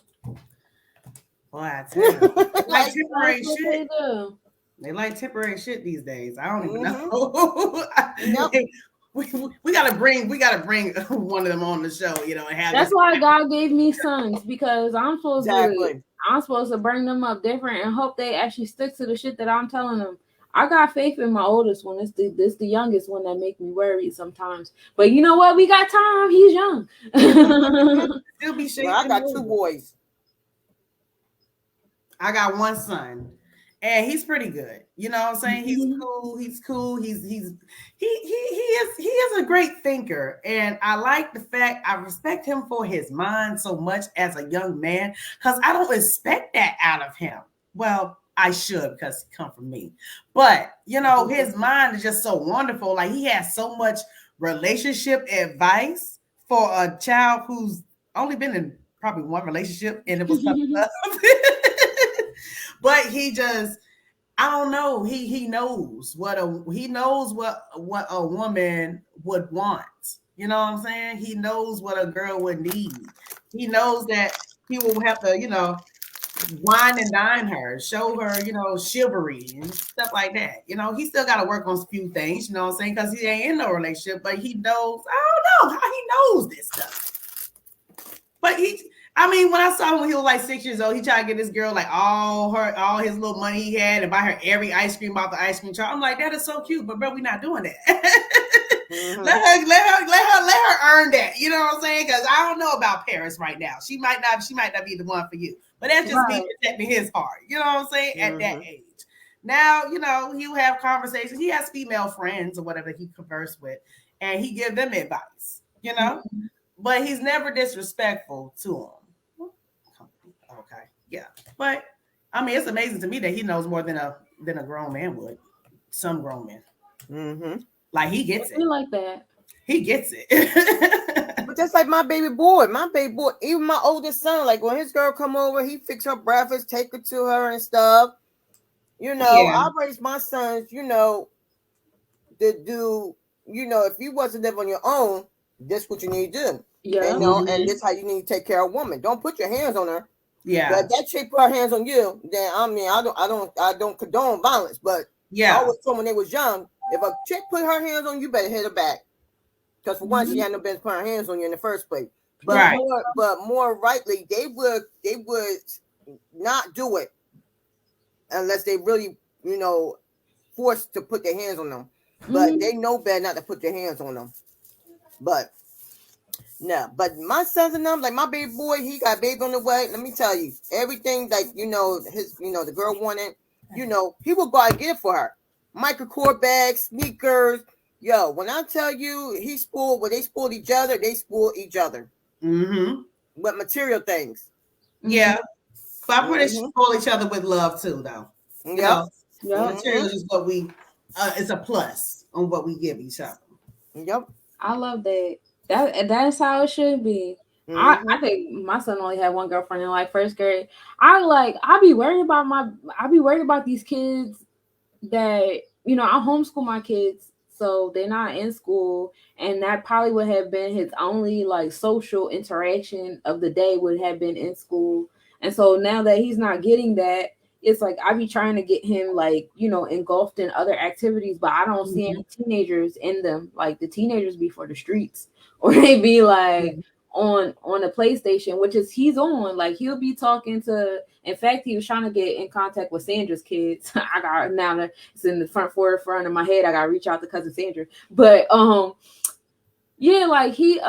Boy, I tell you, they like temporary shit. They like temporary shit these days. I don't even know. we gotta bring one of them on the show, and have. That's why God gave me sons, because I'm supposed to bring them up different and hope they actually stick to the shit that I'm telling them. I got faith in my oldest one. It's the youngest one that make me worried sometimes. But you know what? We got time. He's young. Still be shaking. Well, I got 2 boys. I got 1 son, and he's pretty good. You know what I'm saying? He's cool. He is a great thinker, and I like the fact I respect him for his mind so much as a young man, because I don't expect that out of him. Well, I should, because he come from me. But, his mind is just so wonderful. Like, he has so much relationship advice for a child who's only been in probably 1 relationship, and it was love. But he just, I don't know. He knows what a woman would want. You know what I'm saying? He knows what a girl would need. He knows that he will have to, wine and dine her, show her, chivalry and stuff like that. He still got to work on a few things, you know what I'm saying? Because he ain't in no relationship, but he knows, I don't know how he knows this stuff. But when I saw him when he was like 6 years old, he tried to get this girl like all his little money he had and buy her every ice cream out the ice cream truck. I'm like, that is so cute, but bro, we're not doing that. Mm-hmm. Let her earn that. You know what I'm saying? Because I don't know about Paris right now. She might not be the one for you. But that's just me protecting his heart. You know what I'm saying? At that age. Now, he'll have conversations. He has female friends or whatever he converse with, and he give them advice, but he's never disrespectful to them. Okay. Yeah. But it's amazing to me that he knows more than a grown man would. Some grown men. Mm-hmm. Like he gets it. Like that. He gets it. But that's like my baby boy, even my oldest son, like when his girl come over, he fix her breakfast, take her to her and stuff. I raised my sons, to do, if you wasn't live on your own, this what you need to do. Yeah. And this how you need to take care of a woman. Don't put your hands on her. Yeah. But if that chick put her hands on you, then I don't condone violence. But I always told when they was young, if a chick put her hands on you, better hit her back. Because for one, she had no business putting her hands on you in the first place. But more rightly, they would not do it unless they really, forced to put their hands on them. But they know better not to put their hands on them. But no, but my sons and them, like my baby boy, he got baby on the way. Let me tell you, everything like his, the girl wanted, he would go out and get it for her. Michael Kors bags, sneakers. Yo, when I tell you when they spoiled each other, they spoiled each other. Mm-hmm. With material things. Yeah. But I'm pretty sure spoil each other with love too, though. Yeah. Material is what we, it's a plus on what we give each other. Yep. I love that. That's how it should be. Mm-hmm. I think my son only had one girlfriend in like first grade. I be worried about these kids that, I homeschool my kids, so they're not in school, and that probably would have been his only like social interaction of the day would have been in school. And so now that he's not getting that, it's like I be trying to get him like, engulfed in other activities, but I don't see any teenagers in them. Like the teenagers be for the streets, or they be like on a PlayStation, which is he's on. Like he'll be talking to. In fact, he was trying to get in contact with Sandra's kids. I got now that it's in the front of my head. I gotta reach out to cousin Sandra. But like he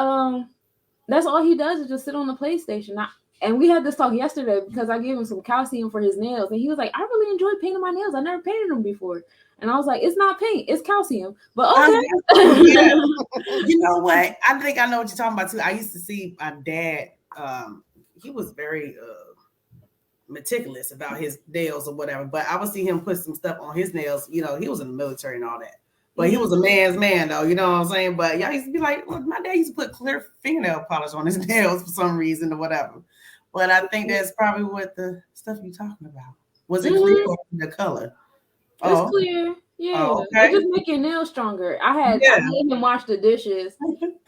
that's all he does is just sit on the PlayStation. And we had this talk yesterday because I gave him some calcium for his nails, and he was like, "I really enjoy painting my nails. I never painted them before." And I was like, "It's not paint, it's calcium." But okay. You know what? I think I know what you're talking about too. I used to see my dad. He was very meticulous about his nails or whatever. But I would see him put some stuff on his nails. He was in the military and all that. But he was a man's man, though. You know what I'm saying? But y'all used to be like, well, my dad used to put clear fingernail polish on his nails for some reason or whatever. But I think that's probably what the stuff you're talking about. Was it clear or the color? It's clear. Yeah. Oh, okay. It just make your nails stronger. I made him wash the dishes.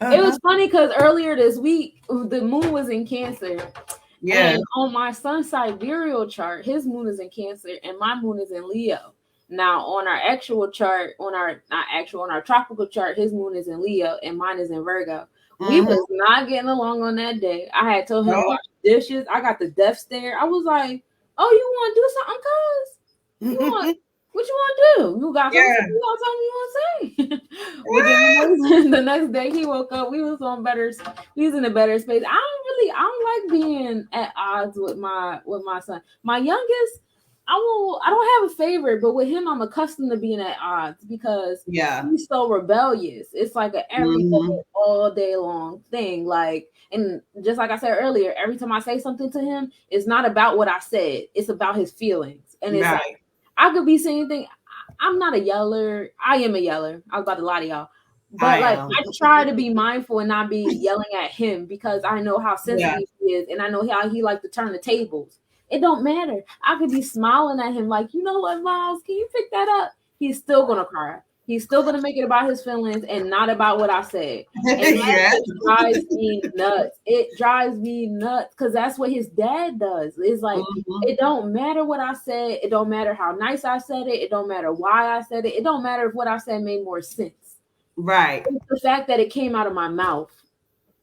It was funny because earlier this week, the moon was in Cancer. Yeah. And on my son's sidereal chart, his moon is in Cancer and my moon is in Leo. Now on our actual chart, on our tropical chart, his moon is in Leo and mine is in Virgo. We was not getting along on that day. I had told him to wash dishes. I got the death stare. I was like, "Oh, you want to do something, cuz? What you want to do? You got something you want to say?" The next day he woke up. We was in a better space. I don't like being at odds with my son. My youngest, I don't have a favorite, but with him, I'm accustomed to being at odds because he's so rebellious. It's like an every day, all day long thing. Like, and just like I said earlier, every time I say something to him, it's not about what I said. It's about his feelings. And it's like, I could be saying things. I'm not a yeller. I am a yeller. I was about to lie to y'all. But I try to be mindful and not be yelling at him because I know how sensitive he is. And I know how he like to turn the tables. It don't matter. I could be smiling at him like, you know what, Miles, can you pick that up? He's still going to cry. He's still gonna make it about his feelings and not about what I said. And Yeah. that drives me nuts. It drives me nuts because that's what his dad does. It's like it don't matter what I said. It don't matter how nice I said it. It don't matter why I said it. It don't matter if what I said made more sense. Right. It's the fact that it came out of my mouth.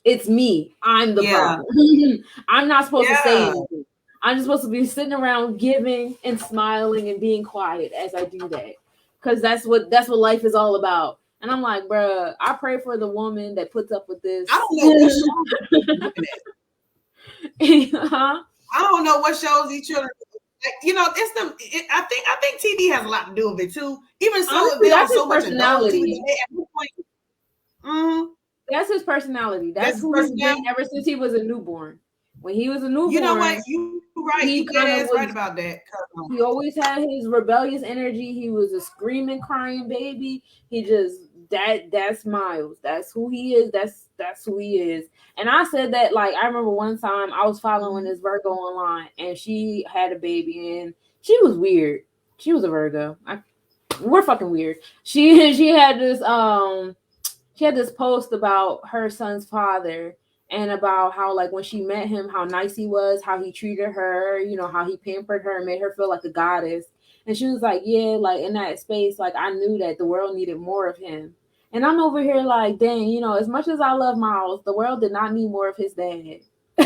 It's me. I'm the problem. I'm not supposed to say anything. I'm just supposed to be sitting around giving and smiling and being quiet as I do that. Because that's what life is all about. And I'm like, bruh, I pray for the woman that puts up with this. I don't know what shows you're looking at. Huh? I don't know what shows these children. You know, I think TV has a lot to do with it too. Even so, Honestly, there's that's so his much personality. Mm-hmm. That's his personality. That's who he's been ever since he was a newborn. When he was a newborn, You know what? You're right. he You kind of right about that. He always had his rebellious energy. He was a screaming, crying baby. He just that's Miles. That's who he is. That's who he is. And I said that, like, I remember one time I was following this Virgo online and she had a baby and she was weird. She was a Virgo. We're fucking weird. She had this post about her son's father and about how, like, when she met him, how nice he was, how he treated her, you know, how he pampered her and made her feel like a goddess. And she was like, yeah, like, in that space, like, I knew that the world needed more of him. And I'm over here like, dang, you know, as much as I love Miles, the world did not need more of his dad. We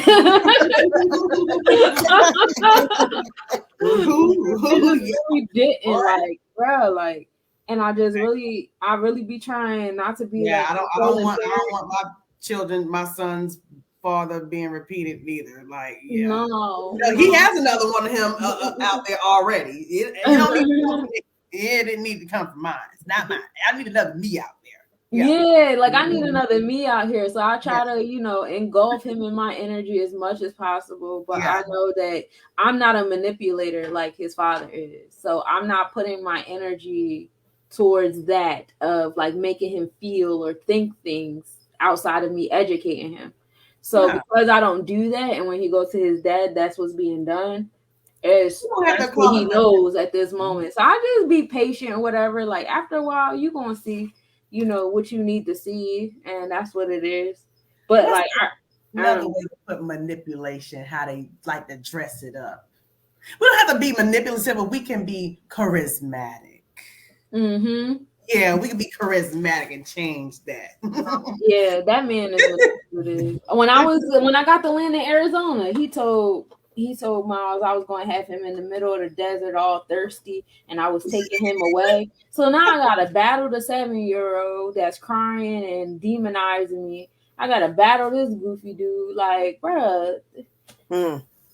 didn't, like, bro, like, and I really be trying not to be. Yeah, like, I don't want my children, my son's father being repeated either. Like, yeah, no, he has another one of him out there already. It didn't need to come from mine. It's not mine. I need another me out there. Yeah, like I need another me out here. So I try to, you know, engulf him in my energy as much as possible. But I know that I'm not a manipulator like his father is. So I'm not putting my energy towards that of like making him feel or think things outside of me educating him. So because I don't do that, and when he goes to his dad, that's what's being done. That's what he knows at this moment. So I just be patient or whatever. Like after a while, you're gonna see, you know, what you need to see, and that's what it is. But that's like another way to put manipulation, how they like to dress it up. We don't have to be manipulative, but we can be charismatic. Mm-hmm. Yeah, we can be charismatic and change that. Yeah, that man is what it is. When I got to land in Arizona, he told Miles I was going to have him in the middle of the desert all thirsty and I was taking him away. So now I got to battle the 7-year-old that's crying and demonizing me. I got to battle this goofy dude. Like, bruh,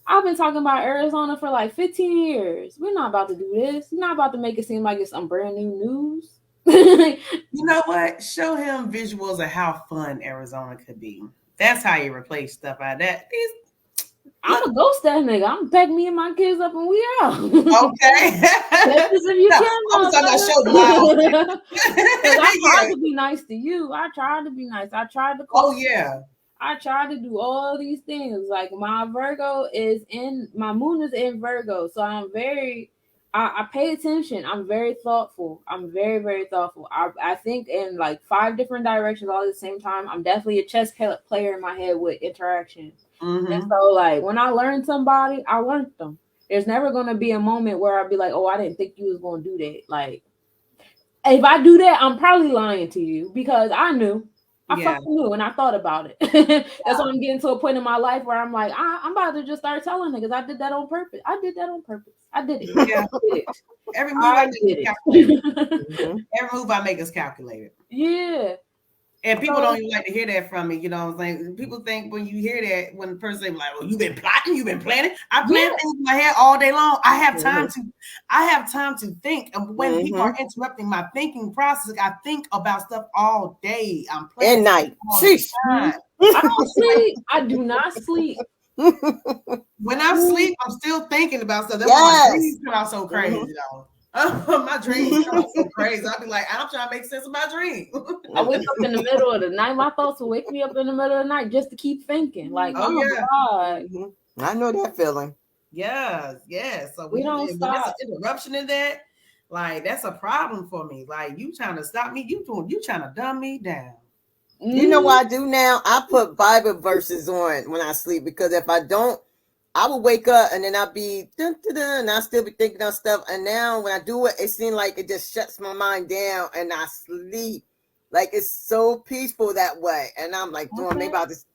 I've been talking about Arizona for like 15 years. We're not about to do this. We're not about to make it seem like it's some brand new news. You know what? Show him visuals of how fun Arizona could be. That's how you replace stuff like that. I'm a ghost that nigga. I'm pack me and my kids up and we out. Okay. If you can, I tried to be nice to you. I tried to be nice. I tried to call. Oh yeah. I tried to do all these things. Like my Virgo my moon is in Virgo, so I'm very. I pay attention. I'm very thoughtful. I'm very, very thoughtful. I think in like 5 different directions all at the same time. I'm definitely a chess player in my head with interactions. Mm-hmm. And so like when I learn somebody, I learned them. There's never going to be a moment where I'll be like, oh, I didn't think you was going to do that. Like if I do that, I'm probably lying to you because I knew. I fucking knew and I thought about it. That's why I'm getting to a point in my life where I'm like, I'm about to just start telling niggas I did that on purpose. I did that on purpose. I did it. Yeah. Every move I make is calculated. Every move I make is calculated. Yeah. And people don't even like to hear that from me. You know what I'm saying? People think when you hear that, when the person say like, well, you've been plotting, you've been planning. I plan things in my head all day long. I have time to think. And when people are interrupting my thinking process, I think about stuff all day. I'm planning at night. I don't sleep. I do not sleep. When I sleep, I'm still thinking about stuff. That's why my dreams come out so crazy, though. My dreams come out so crazy. I'll be like, I'm trying to make sense of my dream. I wake up in the middle of the night. My thoughts will wake me up in the middle of the night just to keep thinking. Like, oh my God. I know that feeling. Yes. So we don't stop. Interruption in that. Like that's a problem for me. Like you trying to stop me, you trying to dumb me down. You know what I do now? I put Bible verses on when I sleep because if I don't, I will wake up and then I'll be dun, dun, dun, and I'll still be thinking of stuff. And now when I do it, it seems like it just shuts my mind down and I sleep. Like it's so peaceful that way. And I'm like, doing maybe I'll just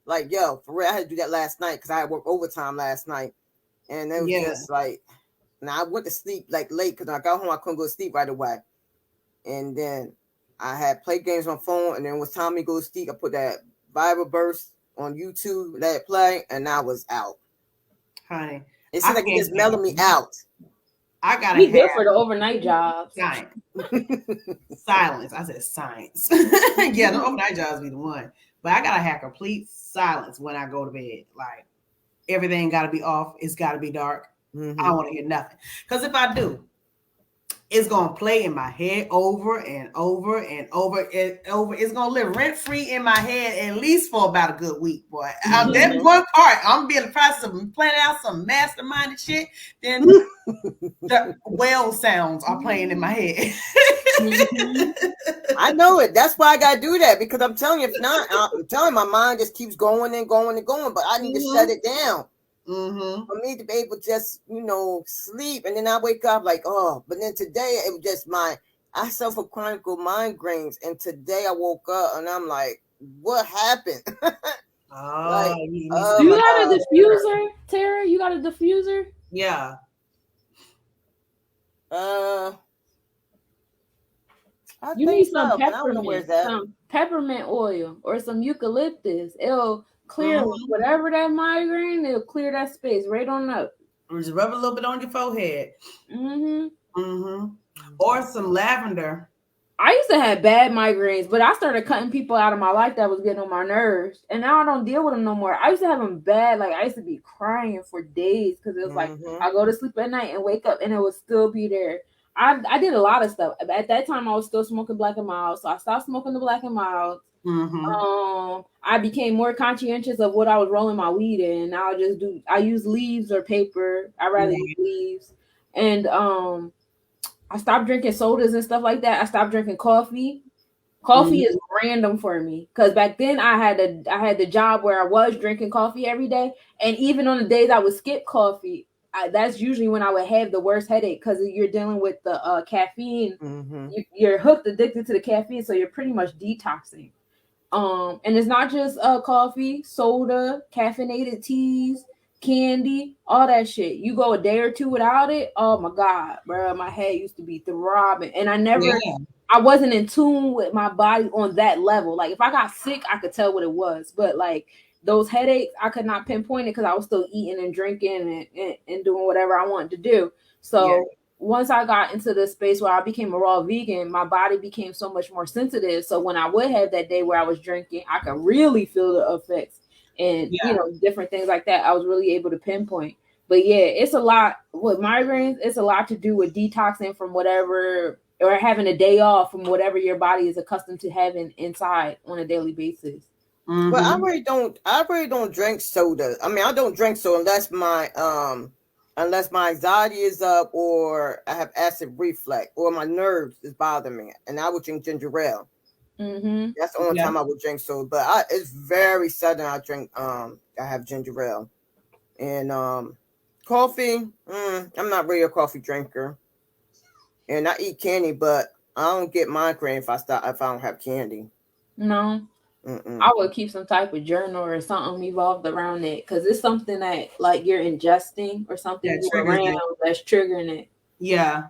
like, yo, for real, I had to do that last night because I had worked overtime last night. And it was just like, and I went to sleep like late because I got home, I couldn't go to sleep right away. And then I had played games on phone, and then when it was time to go to sleep, I put that Bible verse on YouTube, let it play, and I was out. Honey, it seems like it just mellowed me out. I gotta be good for the overnight jobs. Silence. I said science. Yeah, the overnight jobs be the one, but I gotta have complete silence when I go to bed. Like everything gotta be off. It's gotta be dark. I don't want to hear nothing because if I do, it's gonna play in my head over and over and over and over. It's gonna live rent free in my head at least for about a good week, boy. That one part, I'm gonna be in the process of planning out some masterminded shit. Then the whale sounds are playing in my head. I know it. That's why I gotta do that because I'm telling you, if not, I'm telling you, my mind just keeps going and going and going. But I need to shut it down. For me to be able to just, sleep. And then I wake up like, oh, but then today it was just I suffer chronic migraines. And today I woke up and I'm like, what happened? You got a diffuser, Tara? You got a diffuser? Yeah. You need some peppermint oil or some eucalyptus. It'll clear whatever that migraine. It'll clear that space right on up. Just rub a little bit on your forehead. Or some lavender. I used to have bad migraines, but I started cutting people out of my life that was getting on my nerves, and now I don't deal with them no more. I used to have them bad. Like I used to be crying for days because it was like I go to sleep at night and wake up and it would still be there. I did a lot of stuff. At that time, I was still smoking Black and Mild, so I stopped smoking the Black and Mild. I became more conscientious of what I was rolling my weed in. Now I use leaves or paper. I rather use leaves. And I stopped drinking sodas and stuff like that. I stopped drinking coffee. Coffee is random for me because back then I had the job where I was drinking coffee every day, and even on the days I would skip coffee, that's usually when I would have the worst headache because you're dealing with the caffeine. You're hooked, addicted to the caffeine, so you're pretty much detoxing. And it's not just coffee, soda, caffeinated teas, candy, all that shit. You go a day or two without it, oh my god, bro, my head used to be throbbing, and I wasn't in tune with my body on that level. Like if I got sick, I could tell what it was, but like those headaches, I could not pinpoint it because I was still eating and drinking and doing whatever I wanted to do. So once I got into the space where I became a raw vegan, my body became so much more sensitive. So when I would have that day where I was drinking, I could really feel the effects and different things like that. I was really able to pinpoint. But yeah, it's a lot with migraines. It's a lot to do with detoxing from whatever, or having a day off from whatever your body is accustomed to having inside on a daily basis. But I really don't drink soda. I mean, I don't drink soda unless my anxiety is up or I have acid reflux or my nerves is bothering me, and I would drink ginger ale. That's the only time I would drink soda. But it's very sudden I drink. I have ginger ale and coffee. I'm not really a coffee drinker, and I eat candy, but I don't get migraine if I don't have candy. No. I would keep some type of journal or something evolved around it because it's something that like you're ingesting or something that's triggering it. Yeah.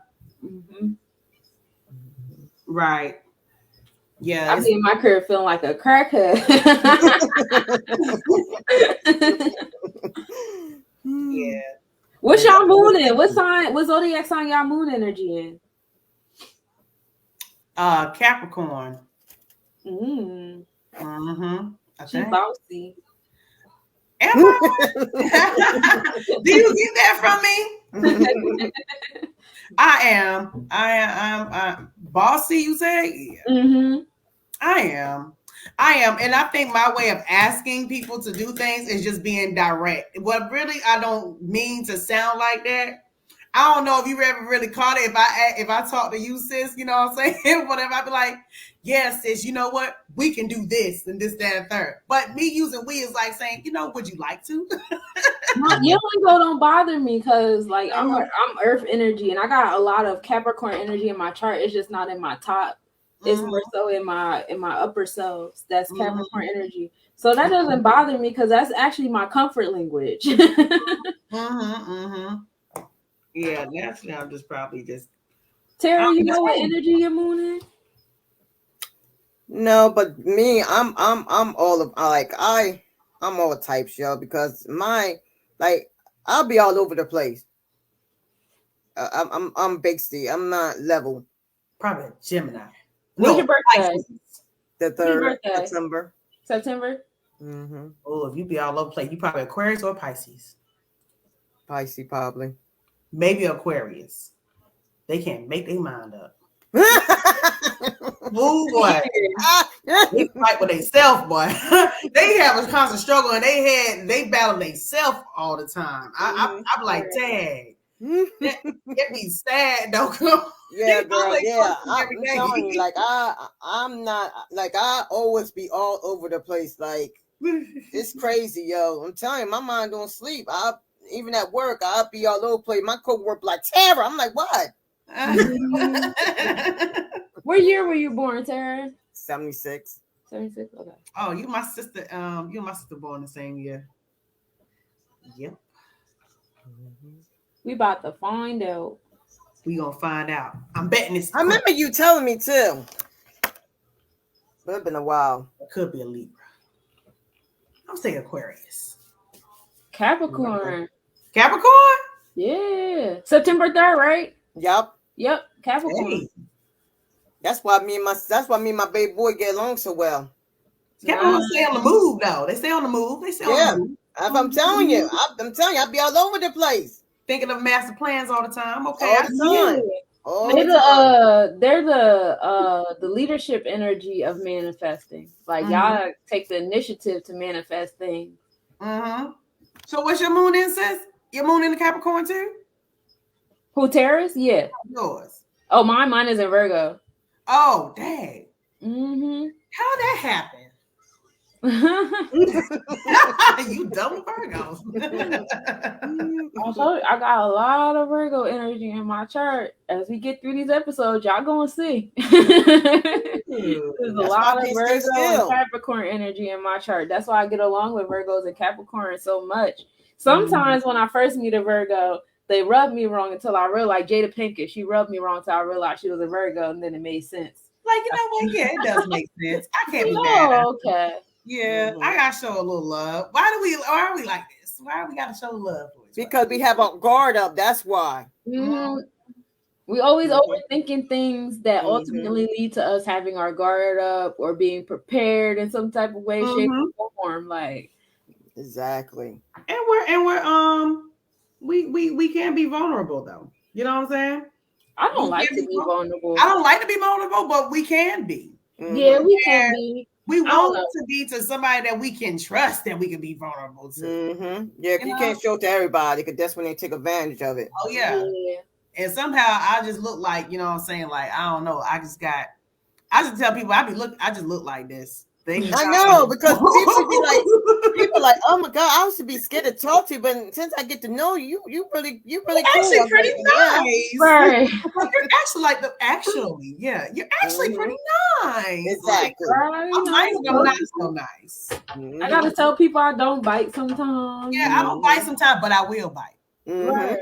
Right. Yeah. I be in my crib feeling like a crackhead. Yeah. What's y'all moon in? What zodiac sign y'all moon energy in? Capricorn. She's bossy. Am I? Do you get that from me? I am bossy, you say? I am. And I think my way of asking people to do things is just being direct. What really I don't mean to sound like that. I don't know if you ever really caught it. If I talk to you, sis, you know what I'm saying? Whatever, I'd be like, yeah, sis, you know what? We can do this and this, that, and third. But me using we is like saying, you know, would you like to? Your lingo don't bother me because like I'm Earth energy and I got a lot of Capricorn energy in my chart. It's just not in my top. It's more so in my upper selves. That's Capricorn energy. So that doesn't bother me because that's actually my comfort language. Yeah, naturally, I'm just probably just. Terry, you know what energy your moon in? No, but me, I'm all of I'm all types, yo, because I'll be all over the place. I'm Bixby. I'm not level. Probably a Gemini. When's your birthday? The 3rd September. September. Oh, if you be all over the place, you probably Aquarius or Pisces. Pisces, probably. Maybe Aquarius. They can't make their mind up. Oh boy, they fight with themselves, boy. They have a constant struggle, and they battle themselves all the time. I'm like, dang, it be sad though. Yeah, girl. Yeah, I'm telling you, like I'm not like I always be all over the place. Like it's crazy, yo. I'm telling you, my mind don't sleep. Even at work, I'll be all over the place. My coworker like Tara. I'm like, what? What year were you born, Tara? 76. 76. Okay. Oh, you my sister. You and my sister born the same year. Yep. We about to find out. We gonna find out. I'm betting it's. I remember you telling me too. But it's been a while. It could be a Libra. I'm saying Aquarius. Capricorn. Capricorn? Yeah. September 3rd, right? Yep. Capricorn. Hey. That's why me and my baby boy get along so well. Capricorn stay on the move though. They stay on the move. They stay on the move. I'm telling you, I'll be all over the place. Thinking of master plans all the time. Okay. All the time. They're the leadership energy of manifesting. Like y'all take the initiative to manifest things. So what's your moon in, sis? Your moon in the Capricorn too? Who, Tara's? Yeah. Yours. Oh, mine is in Virgo. Oh, dang. How that happen? You double Virgos. I got a lot of Virgo energy in my chart. As we get through these episodes, y'all gonna see. There's a lot of Virgo and Capricorn energy in my chart. That's why I get along with Virgos and Capricorn so much. Sometimes when I first meet a Virgo, they rub me wrong until I realized Jada Pinkett. She rubbed me wrong until I realized she was a Virgo, and then it made sense. Like, you know what? Yeah, it does make sense. I can't be mad. Okay. Yeah, I gotta show a little love. Why are we like this? Why do we gotta show love for each other? Because we have our guard up. That's why. We always overthinking things that ultimately lead to us having our guard up or being prepared in some type of way, shape, or form. Like exactly. And we can't be vulnerable though. You know what I'm saying? I don't like to be vulnerable. I don't like to be vulnerable, but we can be. Yeah, we can be. We want to be to somebody that we can trust that we can be vulnerable to. Yeah, you can't show it to everybody because that's when they take advantage of it. Oh, yeah. And somehow I just look like, you know what I'm saying? Like, I don't know. I just tell people I just look like this. I know because people like, oh my God, I used to be scared to talk to you, but since I get to know you, you really cool. Actually pretty nice. Right. You're actually you're actually pretty nice. Exactly. Like, I'm nice, but I'm not so nice. I gotta tell people I don't bite sometimes. Yeah, I don't bite sometimes, but I will bite. Right.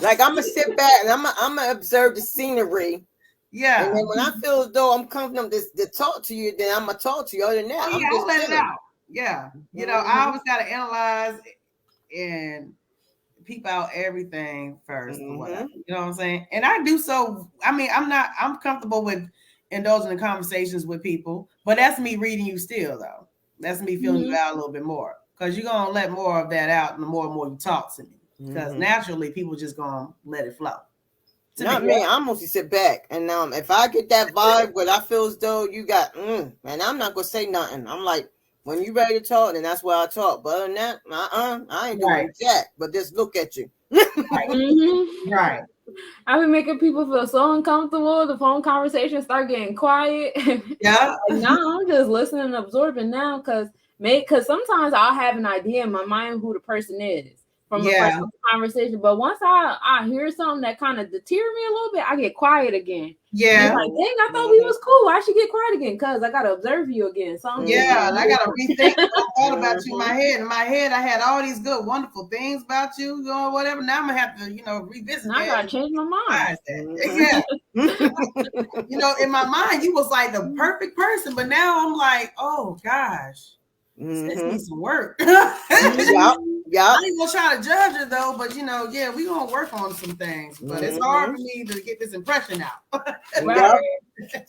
Like I'm gonna sit back and I'm gonna observe the scenery. Yeah. And then when I feel as though I'm comfortable to talk to you, then I'm gonna talk to you. Other than that, I'm just let it out. Yeah. You know, I always gotta analyze and peep out everything first. You know what I'm saying? And I do so. I mean, I'm comfortable with indulging in conversations with people, but that's me reading you still though. That's me feeling you out a little bit more. Because you're gonna let more of that out the more and more you talk to me. Because naturally people just gonna let it flow. Not me. I'm mostly sit back, and if I get that vibe where I feel as though you got, and I'm not gonna say nothing. I'm like, when you ready to talk, then that's where I talk. But other than that, I ain't doing jack. But just look at you. Right. I've been making people feel so uncomfortable. The phone conversation start getting quiet. Yeah. Like, now I'm just listening and absorbing now because sometimes I'll have an idea in my mind who the person is from the first conversation. But once I hear something that kind of deter me a little bit, I get quiet again. Yeah. It's like, dang, I thought we was cool. I should get quiet again because I gotta observe you again. Yeah, and I gotta rethink what I thought about you in my head. In my head, I had all these good, wonderful things about you, whatever. Now I'm gonna have to, revisit. Now I gotta change my mind. Yeah. In my mind, you was like the perfect person, but now I'm like, oh gosh, this needs some work. Yeah. I ain't gonna try to judge her though, but we gonna work on some things. But it's hard for me to get this impression out. Right.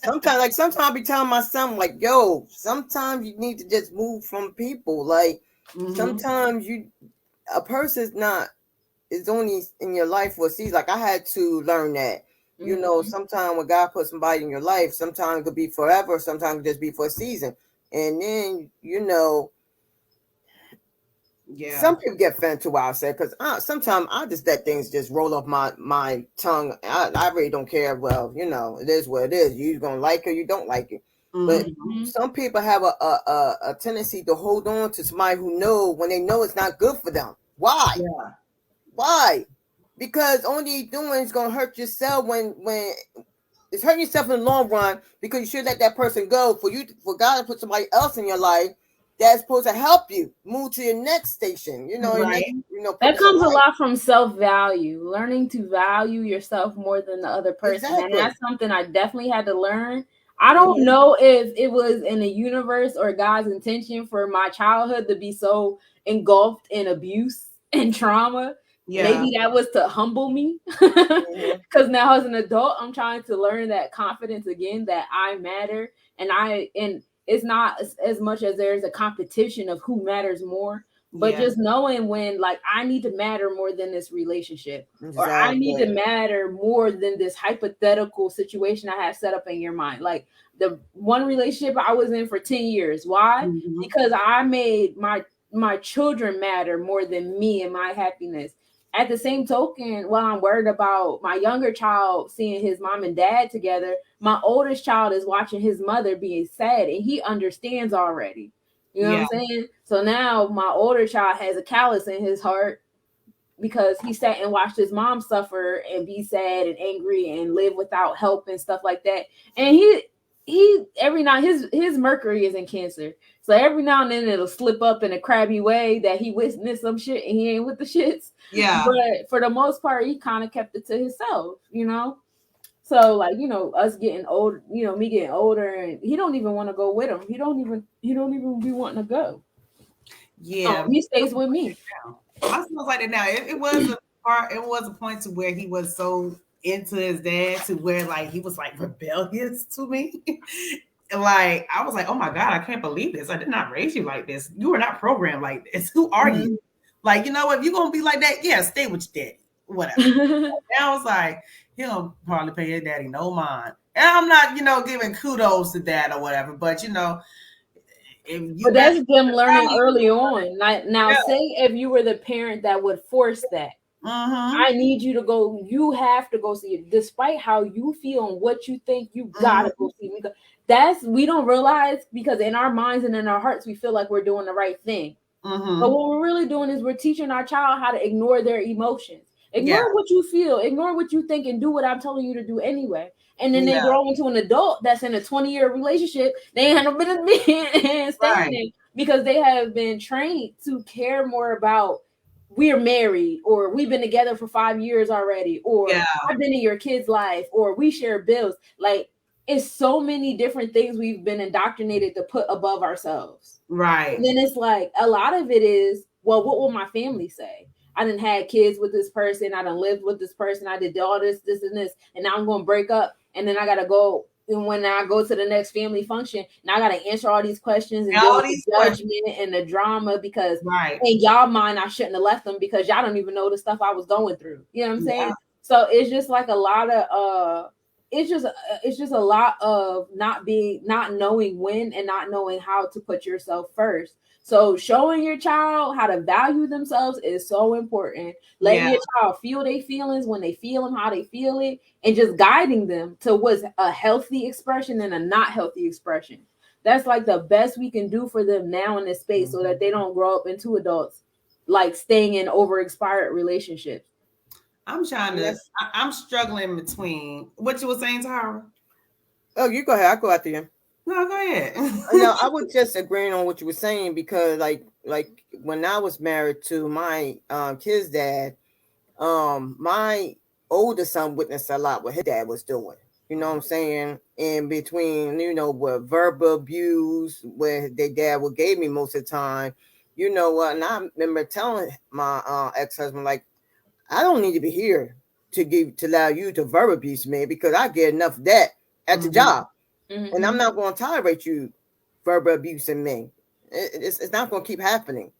Sometimes I be telling my son, like, yo, sometimes you need to just move from people. Like, sometimes a person's is only in your life for a season. Like, I had to learn that. Sometimes when God puts somebody in your life, sometimes it could be forever, sometimes it could just be for a season. And then, some people get offended to what I say because sometimes I just let things just roll off my tongue. I really don't care. Well, it is what it is. You gonna like it, you don't like it. But some people have a tendency to hold on to somebody when they know it's not good for them. Why? Yeah. Why? Because only you're doing is gonna hurt yourself when it's hurting yourself in the long run, because you should let that person go for God to put somebody else in your life that's supposed to help you move to your next station. Right. That comes a lot from self-value, learning to value yourself more than the other person. Exactly. And that's something I definitely had to learn. I don't know if it was in the universe or God's intention for my childhood to be so engulfed in abuse and trauma. Yeah. Maybe that was to humble me, because now as an adult, I'm trying to learn that confidence again, that I matter, and it's not as much as there's a competition of who matters more, but just knowing when, like, I need to matter more than this relationship, or I need to matter more than this hypothetical situation I have set up in your mind. Like the one relationship I was in for 10 years. Why? Because I made my children matter more than me and my happiness. At the same token, while I'm worried about my younger child seeing his mom and dad together, my oldest child is watching his mother being sad, and he understands already. You know what I'm saying? So now my older child has a callous in his heart because he sat and watched his mom suffer and be sad and angry and live without help and stuff like that. And he every now his Mercury is in Cancer. So every now and then it'll slip up in a crabby way that he witnessed some shit and he ain't with the shits. Yeah. But for the most part, he kind of kept it to himself, So like, us getting old, me getting older, and he don't even want to go with him. He don't even be wanting to go. Yeah. He stays with me. I feels like that now. It was a point to where he was so into his dad to where like he was like rebellious to me. Like I was like, oh my God, I can't believe this. I did not raise you like this. You were not programmed like this. Who are you? Like, if you're gonna be like that, stay with your daddy. Whatever. Now I was like, he'll probably pay his daddy no mind. And I'm not, giving kudos to dad or whatever, but but that's them learning early on. Like now, say if you were the parent that would force that. I need you to go. You have to go see it, despite how you feel and what you think. You gotta go see it. We don't realize, because in our minds and in our hearts, we feel like we're doing the right thing. But what we're really doing is we're teaching our child how to ignore their emotions, ignore what you feel, ignore what you think, and do what I'm telling you to do anyway. And then they grow into an adult that's in a 20-year relationship. They ain't had no business being staying there because they have been trained to care more about, we're married, or we've been together for 5 years already, or I've been in your kid's life, or we share bills. Like, it's so many different things we've been indoctrinated to put above ourselves. Right. And then it's like, a lot of it is, well, what will my family say? I done had kids with this person. I done lived with this person. I did all this, and this, and now I'm going to break up. And then I got to go. And when I go to the next family function, now I got to answer all these questions and all these judgment and the drama, because in y'all mind, I shouldn't have left them because y'all don't even know the stuff I was going through. You know what I'm saying? So it's just like a lot of, it's just a lot of not knowing when and not knowing how to put yourself first. So showing your child how to value themselves is so important. Letting your child feel their feelings when they feel them, how they feel it, and just guiding them to what's a healthy expression and a not healthy expression. That's like the best we can do for them now in this space, so that they don't grow up into adults like staying in over expired relationships. I'm struggling between what you were saying, Tara. Oh, you go ahead. I'll go after you. No, go ahead. No, I was just agreeing on what you were saying, because like when I was married to my kid's dad, my older son witnessed a lot what his dad was doing. You know what I'm saying? In between, with verbal abuse, where their dad would gave me most of the time. You know what? And I remember telling my ex-husband, like, I don't need to be here to allow you to verbal abuse me, because I get enough of that at the job. Mm-hmm. And I'm not going to tolerate you verbal abusing me. It's not going to keep happening.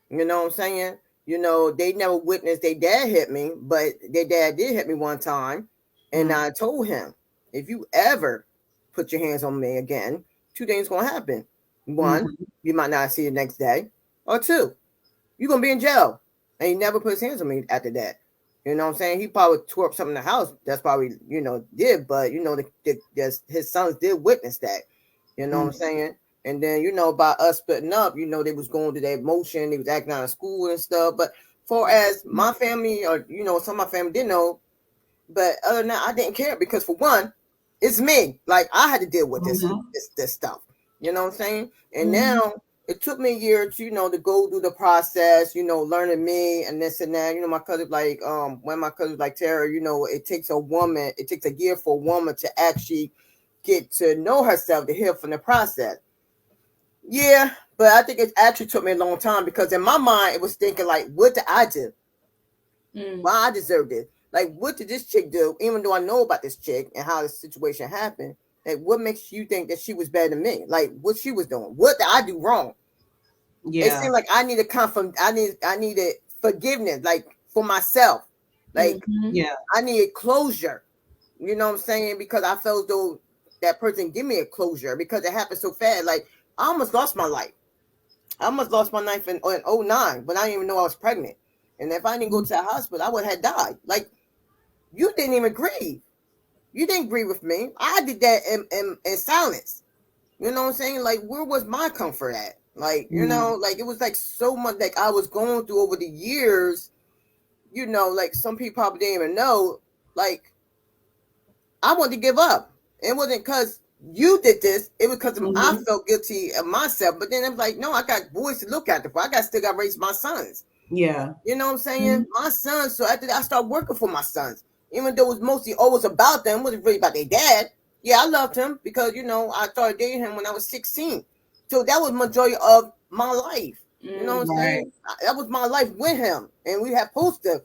You know what I'm saying? They never witnessed their dad hit me, but their dad did hit me one time. And I told him, if you ever put your hands on me again, 2 things going to happen. One, you might not see the next day. Or 2, you're going to be in jail. And he never put his hands on me after that. You know what I'm saying? He probably tore up something in the house. That's probably, did. But, his sons did witness that. You know what I'm saying? And then, by us splitting up, they was going through that emotion. They was acting out of school and stuff. But for as my family, or, some of my family didn't know. But other than that, I didn't care, because for one, it's me. Like, I had to deal with this stuff. You know what I'm saying? And now it took me a year to, to go through the process, learning me and this and that. My cousin, like, when my cousin, like, Tara, it takes a year for a woman to actually get to know herself, to heal from the process. Yeah, but I think it actually took me a long time, because in my mind, it was thinking, like, what did I do? Why I deserved it? Like, what did this chick do? Even though I know about this chick and how this situation happened, like, what makes you think that she was better than me? Like, what she was doing? What did I do wrong? Yeah. It seemed like I needed I needed forgiveness, like, for myself. Like, I needed closure. You know what I'm saying? Because I felt as though that person give me a closure, because it happened so fast. Like, I almost lost my life. I almost lost my life in 2009, but I didn't even know I was pregnant. And if I didn't go to the hospital, I would have died. Like, you didn't even grieve. You didn't grieve with me. I did that in silence. You know what I'm saying? Like, where was my comfort at? Like, like, it was like so much like I was going through over the years. Like, some people probably didn't even know. Like, I wanted to give up. It wasn't because you did this. It was because I felt guilty of myself. But then I'm like, no, I got boys to look after. I still got to raise my sons. Yeah. You know what I'm saying? My sons. So after that, I started working for my sons. Even though it was mostly always about them, it wasn't really about their dad. Yeah, I loved him because, I started dating him when I was 16. So that was majority of my life. You know what I'm saying? That was my life with him. And we had supposed to,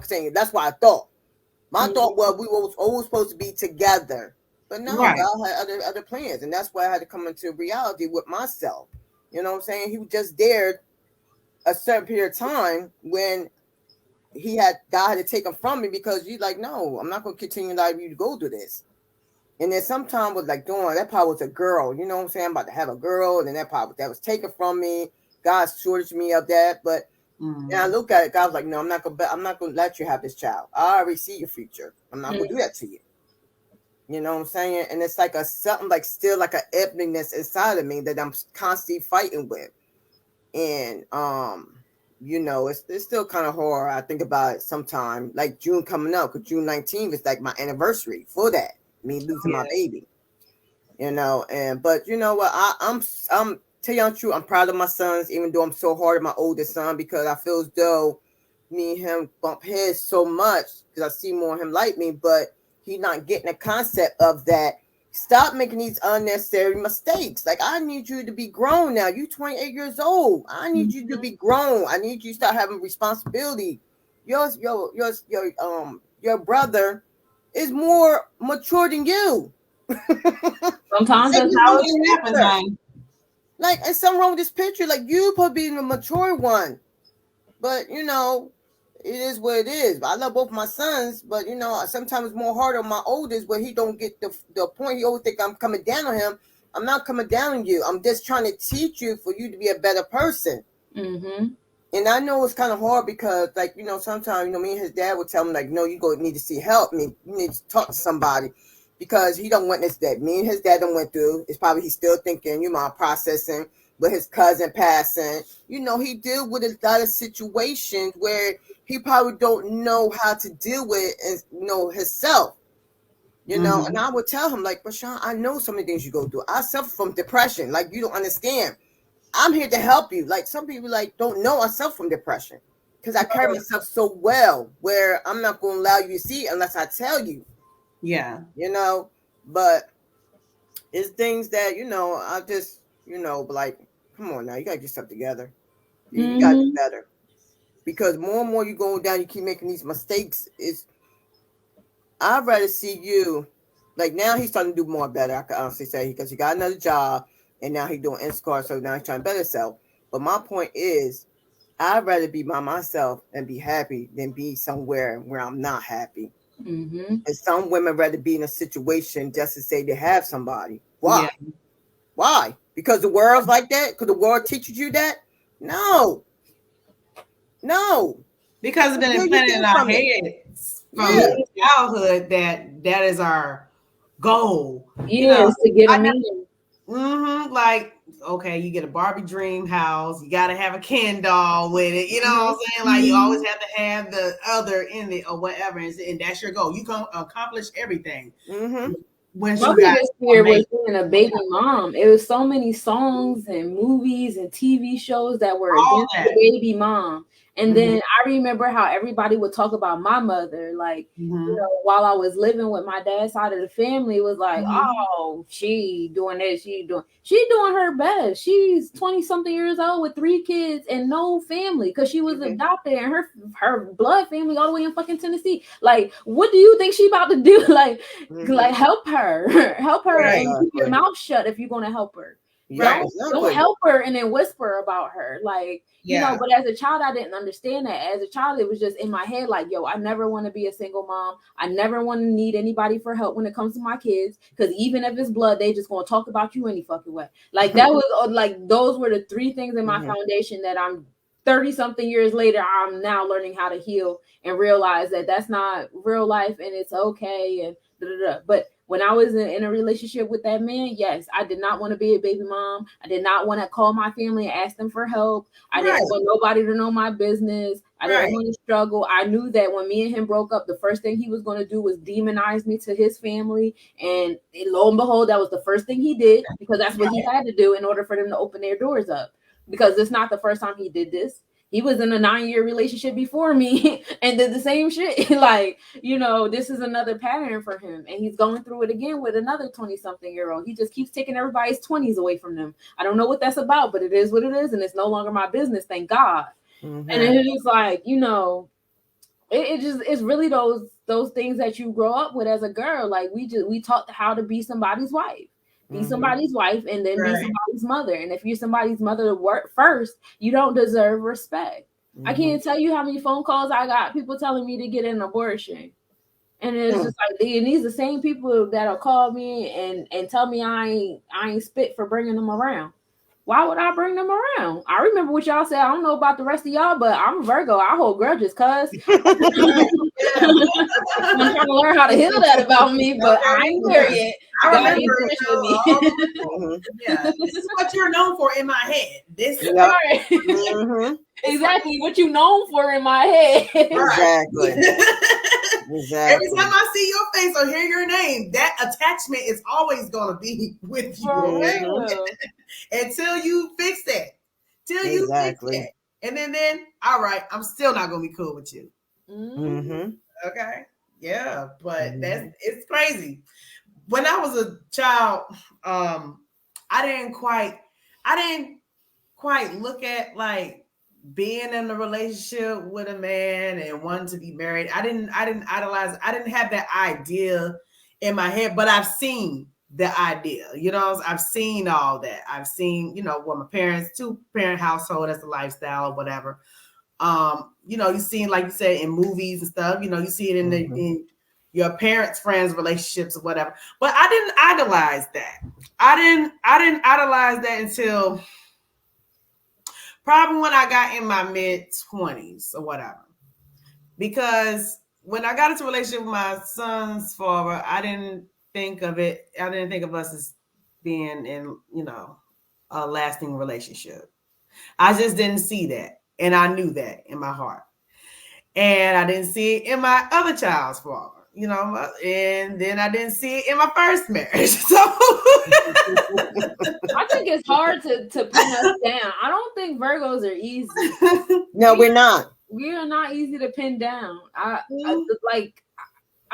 saying that's what I thought. My thought was we were always supposed to be together. But no, I had other plans. And that's why I had to come into reality with myself. You know what I'm saying? He was just there a certain period of time when God had to take him from me, because you like, no, I'm not going to continue to allow you to go through this. And then sometimes was like, that probably was a girl. You know what I'm saying? I'm about to have a girl, and then that was taken from me. God shorted me of that. But and I look at it, God was like, no, I'm not gonna let you have this child. I already see your future. I'm not gonna do that to you. You know what I'm saying? And it's like something like still like an emptiness inside of me that I'm constantly fighting with. And it's still kind of hard. I think about it sometime, like June coming up, because June 19th is like my anniversary for that, me losing my baby. But you know what? I'm tell you the truth, I'm proud of my sons, even though I'm so hard on my oldest son, because I feel as though me and him bump heads so much because I see more of him like me, but he's not getting the concept of that. Stop making these unnecessary mistakes. Like, I need you to be grown now. You're 28 years old. I need you to be grown. I need you to start having responsibility. Your brother is more mature than you. Sometimes that's how it happens. Like, and something wrong with this picture. Like, you supposed to be the mature one. But, it is what it is. I love both my sons, but, sometimes it's more hard on my oldest, where he don't get the point. He always think I'm coming down on him. I'm not coming down on you. I'm just trying to teach you for you to be a better person. Mm-hmm. And I know it's kind of hard because, like, you know, sometimes, you know, me and his dad would tell him, like, no, you need to see help. You need to talk to somebody because he don't witness that. Me and his dad don't went through. It's probably he's still thinking, you know, processing with his cousin passing. You know, he deal with a lot of situations where he probably don't know how to deal with it, you know, himself. You know, and I would tell him, like, Rashawn, I know some of the things you go through. I suffer from depression. Like, you don't understand. I'm here to help you. Like, some people, like, don't know I suffer from depression because I carry myself so well where I'm not going to allow you to see it unless I tell you. Yeah. You know, but it's things that, you know, I just, you know, like, come on now, you got to get yourself together. You got to do better. Because more and more you go down, you keep making these mistakes. I'd rather see you, like, now he's starting to do more better, I can honestly say, because he got another job and now he's doing Instacart, so now he's trying to better himself. But my point is, I'd rather be by myself and be happy than be somewhere where I'm not happy. Mm-hmm. And some women rather be in a situation just to say they have somebody. Why? Yeah. Why? Because the world's like that? Because the world teaches you that? No. Because it's been implanted in our heads from childhood that is our goal. You know, to get a man. Like, okay, you get a Barbie dream house, you got to have a Ken doll with it. You know what I'm saying? Like, you always have to have the other in it or whatever, and that's your goal. You can accomplish everything. When my biggest fear was being a baby mom. It was so many songs and movies and TV shows that were against the baby mom. And then I remember how everybody would talk about my mother, like, you know, while I was living with my dad's side of the family, it was like, oh, she doing this, she doing her best. She's 20-something years old with 3 kids and no family because she was adopted and her blood family all the way in fucking Tennessee. Like, what do you think she about to do? Like help her and keep your mouth shut if you're gonna help her. Don't help her and then whisper about her. Like, you know, but as a child, I didn't understand that. As a child, it was just in my head, like, yo, I never want to be a single mom. I never want to need anybody for help when it comes to my kids. Because even if it's blood, they just gonna talk about you any fucking way. Like, that was like, those were the 3 things in my foundation that I'm 30-something years later, I'm now learning how to heal and realize that that's not real life and it's okay. And but when I was in a relationship with that man, yes, I did not want to be a baby mom. I did not want to call my family and ask them for help. I didn't want nobody to know my business. I didn't want to struggle. I knew that when me and him broke up, the first thing he was going to do was demonize me to his family. And lo and behold, that was the first thing he did because that's what he had to do in order for them to open their doors up. Because it's not the first time he did this. He was in a 9-year relationship before me and did the same shit. Like, you know, this is another pattern for him. And he's going through it again with another 20-something year old. He just keeps taking everybody's 20s away from them. I don't know what that's about, but it is what it is. And it's no longer my business. Thank God. And it's just like, you know, it's really those things that you grow up with as a girl. Like we taught how to be somebody's wife. Be somebody's wife and then be somebody's mother. And if you're somebody's mother first, you don't deserve respect. I can't tell you how many phone calls I got, people telling me to get an abortion. And it's just like, and these the same people that'll call me and tell me I ain't spit for bringing them around. Why would I bring them around? I remember what y'all said. I don't know about the rest of y'all, but I'm a Virgo. I hold grudges, cuz. I'm trying to learn how to heal that about me, but I ain't there yet. I remember this is what you're known for in my head. This is exactly what you known for in my head. Exactly. Every time I see your face or hear your name, that attachment is always going to be with you until you fix that. Till you fix that, and then all right, I'm still not going to be cool with you. Okay, yeah, but it's crazy. When I was a child, I didn't quite look at like being in a relationship with a man and wanting to be married. I didn't idolize. I didn't have that idea in my head, but I've seen the idea. You know, I've seen all that. I've seen, you know, what my parents, 2-parent household as a lifestyle or whatever. You know, you see, like you said, in movies and stuff. You know, you see it in your parents' friends' relationships or whatever. But I didn't idolize that. I didn't idolize that until probably when I got in my mid-20s or whatever. Because when I got into a relationship with my son's father, I didn't think of us as being in, a lasting relationship. I just didn't see that. And I knew that in my heart. And I didn't see it in my other child's father, and then I didn't see it in my first marriage. So I think it's hard to pin us down. I don't think Virgos are easy. No, we're not. We are not easy to pin down. I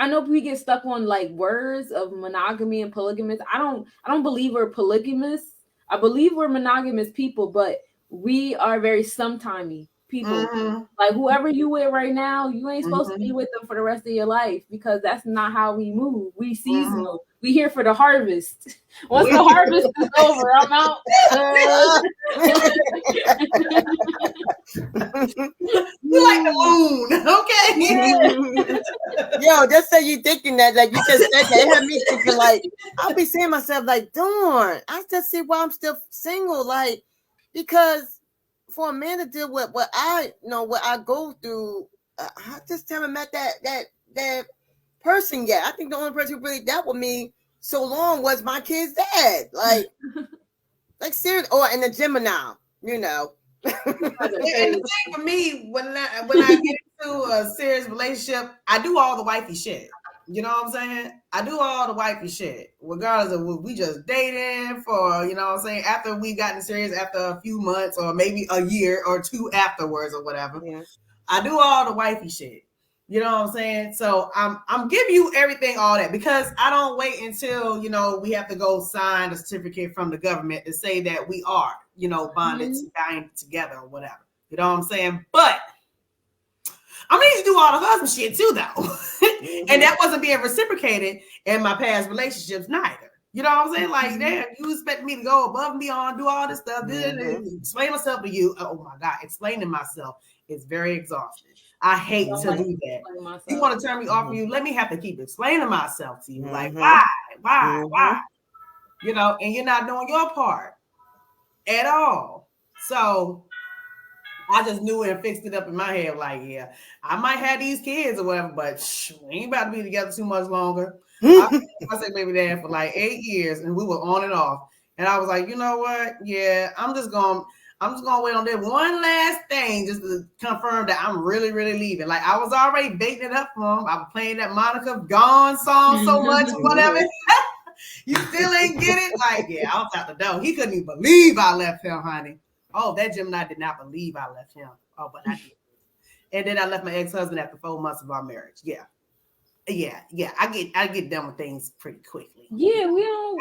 know we get stuck on like words of monogamy and polygamous. I don't believe we're polygamous. I believe we're monogamous people, but we are very sometimey people. Mm-hmm. Like whoever you with right now, you ain't supposed to be with them for the rest of your life, because that's not how we move. We seasonal. We here for the harvest. Once the harvest is over, I'm out. You like the moon, okay? Yo, just so you thinking that, like you just said that, it had me thinking like, I'll be saying to myself like, darn, I just see why I'm still single, like, because for a man to deal with what I go through, I just haven't met that person yet. I think the only person who really dealt with me so long was my kid's dad. Like serious, or in the Gemini, And the thing for me, when I get into a serious relationship, I do all the wifey shit. You know what I'm saying? I do all the wifey shit, regardless of we just dating for, after we've gotten serious, after a few months or maybe a year or two afterwards or whatever. Yeah. I do all the wifey shit. You know what I'm saying? So I'm giving you everything, all that, because I don't wait until, we have to go sign a certificate from the government to say that we are, bonded, dying together or whatever. You know what I'm saying? But I need to do all the husband shit too, though. And that wasn't being reciprocated in my past relationships neither. You know what I'm saying? Like, damn, you expect me to go above and beyond, do all this stuff, explain myself to you. Oh my God, explaining myself is very exhausting. I hate to do that. You want to turn me off of you? Let me have to keep explaining myself to you. Like, why? And you're not doing your part at all. So I just knew it and fixed it up in my head. Like, yeah, I might have these kids or whatever, but we ain't about to be together too much longer. I said baby dad for like 8 years, and we were on and off. And I was like, you know what? Yeah, I'm just gonna wait on that one last thing just to confirm that I'm really, really leaving. Like, I was already baiting it up for him. I was playing that Monica Gone song so much, whatever. You still ain't get it? Like, yeah, I was out the door. He couldn't even believe I left him, honey. Oh, that Gemini did not believe I left him. Oh, but I did. And then I left my ex-husband after 4 months of our marriage. Yeah. I get done with things pretty quickly. Yeah, we don't.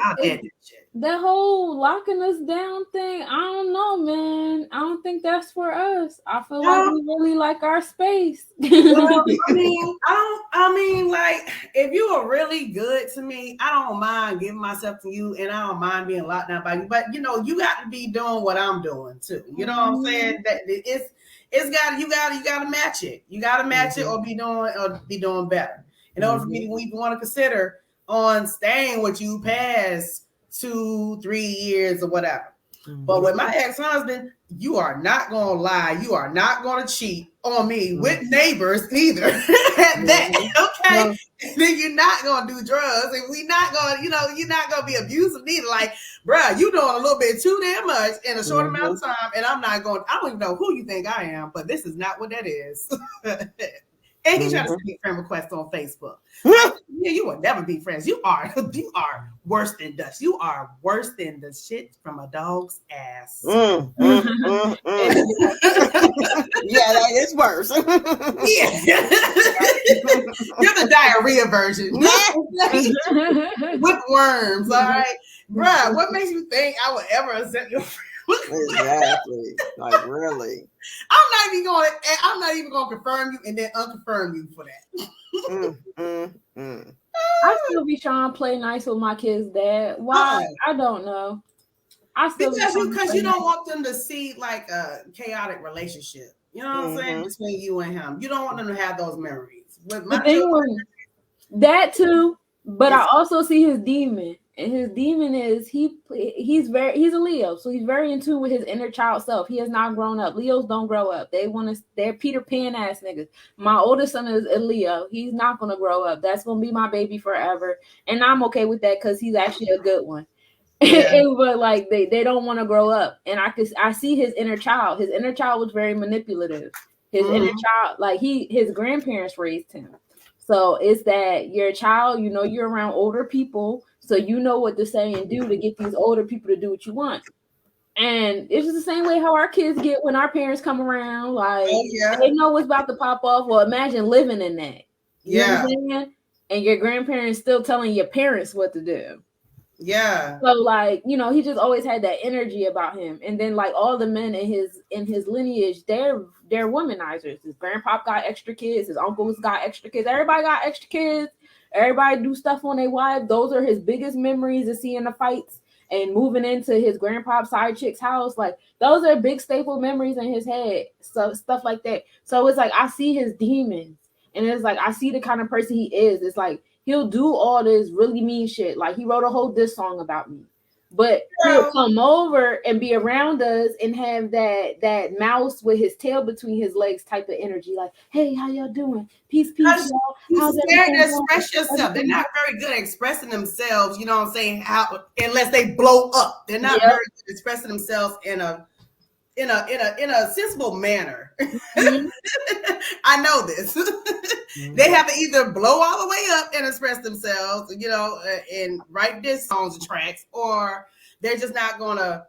That whole locking us down thing, I don't know, man. I don't think that's for us. I feel like we really like our space. Well, I mean, like, if you are really good to me, I don't mind giving myself to you, and I don't mind being locked down by you. But you got to be doing what I'm doing too. You know what I'm saying? That you got to match it. You got to match it, or be doing better. In order for me to even want to consider on staying with you past 2-3 years or whatever. But with my ex-husband, you are not going to lie. You are not going to cheat on me with neighbors either. Okay? Then you're not going to do drugs, and we're not going to, you're not going to be abusive either. Like, bruh, you doing a little bit too damn much in a short amount of time, and I don't even know who you think I am, but this is not what that is. And he's trying to send me friend requests on Facebook. Yeah, you will never be friends. You are worse than dust. You are worse than the shit from a dog's ass. Yeah, that is worse. Yeah. You're the diarrhea version. With worms, all right? Bruh, what makes you think I would ever accept your friend? Exactly. Like, really? I'm not even going to confirm you and then unconfirm you for that. I still be trying to play nice with my kids' dad. Why? I don't know. Because you don't want them to see like a chaotic relationship. You know what I'm saying? Between you and him. You don't want them to have those memories. With my children, That too, but I also see his demon, and his demon is he's a Leo, so he's very in tune with his inner child self. He has not grown up. Leos don't grow up. They're Peter Pan ass niggas. My oldest son is a Leo. He's not gonna grow up. That's gonna be my baby forever, and I'm okay with that because he's actually a good one. Yeah. But like they don't want to grow up, and I see his inner child. His inner child was very manipulative. His inner child, like his grandparents raised him. So it's that you're a child, you know, you're around older people, so you know what to say and do to get these older people to do what you want. And it's just the same way how our kids get when our parents come around, like they know what's about to pop off. Well, imagine living in that. You know what I'm saying? And your grandparents still telling your parents what to do. Yeah. So like, you know, he just always had that energy about him. And then like all the men in his lineage, they're womanizers. His grandpa got extra kids, his uncles got extra kids, everybody got extra kids, everybody do stuff on their wife. Those are his biggest memories of seeing the fights and moving into his grandpa's side chick's house. Like those are big staple memories in his head. So stuff like that. So it's like I see his demons, and it's like I see the kind of person he is. It's like he'll do all this really mean shit. Like he wrote a whole diss song about me, but he'll come over and be around us and have that mouse with his tail between his legs type of energy. Like, hey, how y'all doing? Peace, y'all. How's everything to express yourself? They're not very good at expressing themselves. You know what I'm saying? How unless they blow up, they're not very good at expressing themselves in a sensible manner. Mm-hmm. I know this. They have to either blow all the way up and express themselves, you know, and write diss songs and tracks, or they're just not gonna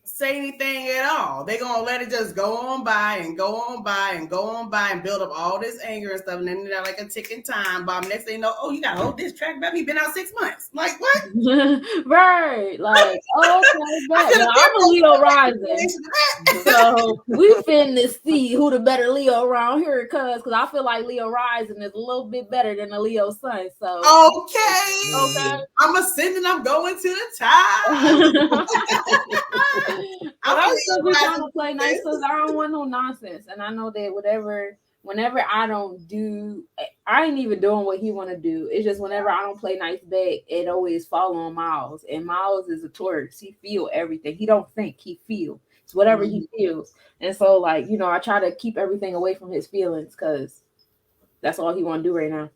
say anything at all. They're gonna let it just go on by and go on by and go on by and build up all this anger and stuff, and then they're like a ticking time bomb. Next thing you know, oh, you got a whole diss track about me, been out 6 months. Like what? Right. Like, oh, okay, well, I'm a Leo rising. So we finna see who the better Leo around here, cause I feel like Leo rising is a little bit better than a Leo sun. So okay. I'm ascending, I'm going to the top. I'm still trying to play nice because I don't want no nonsense. And I know that whenever I don't do, I ain't even doing what he want to do. It's just whenever I don't play nice back, it always fall on Miles. And Miles is a Taurus. He feel everything. He don't think, he feel. It's whatever he feels. And so, like, you know, I try to keep everything away from his feelings because that's all he want to do right now.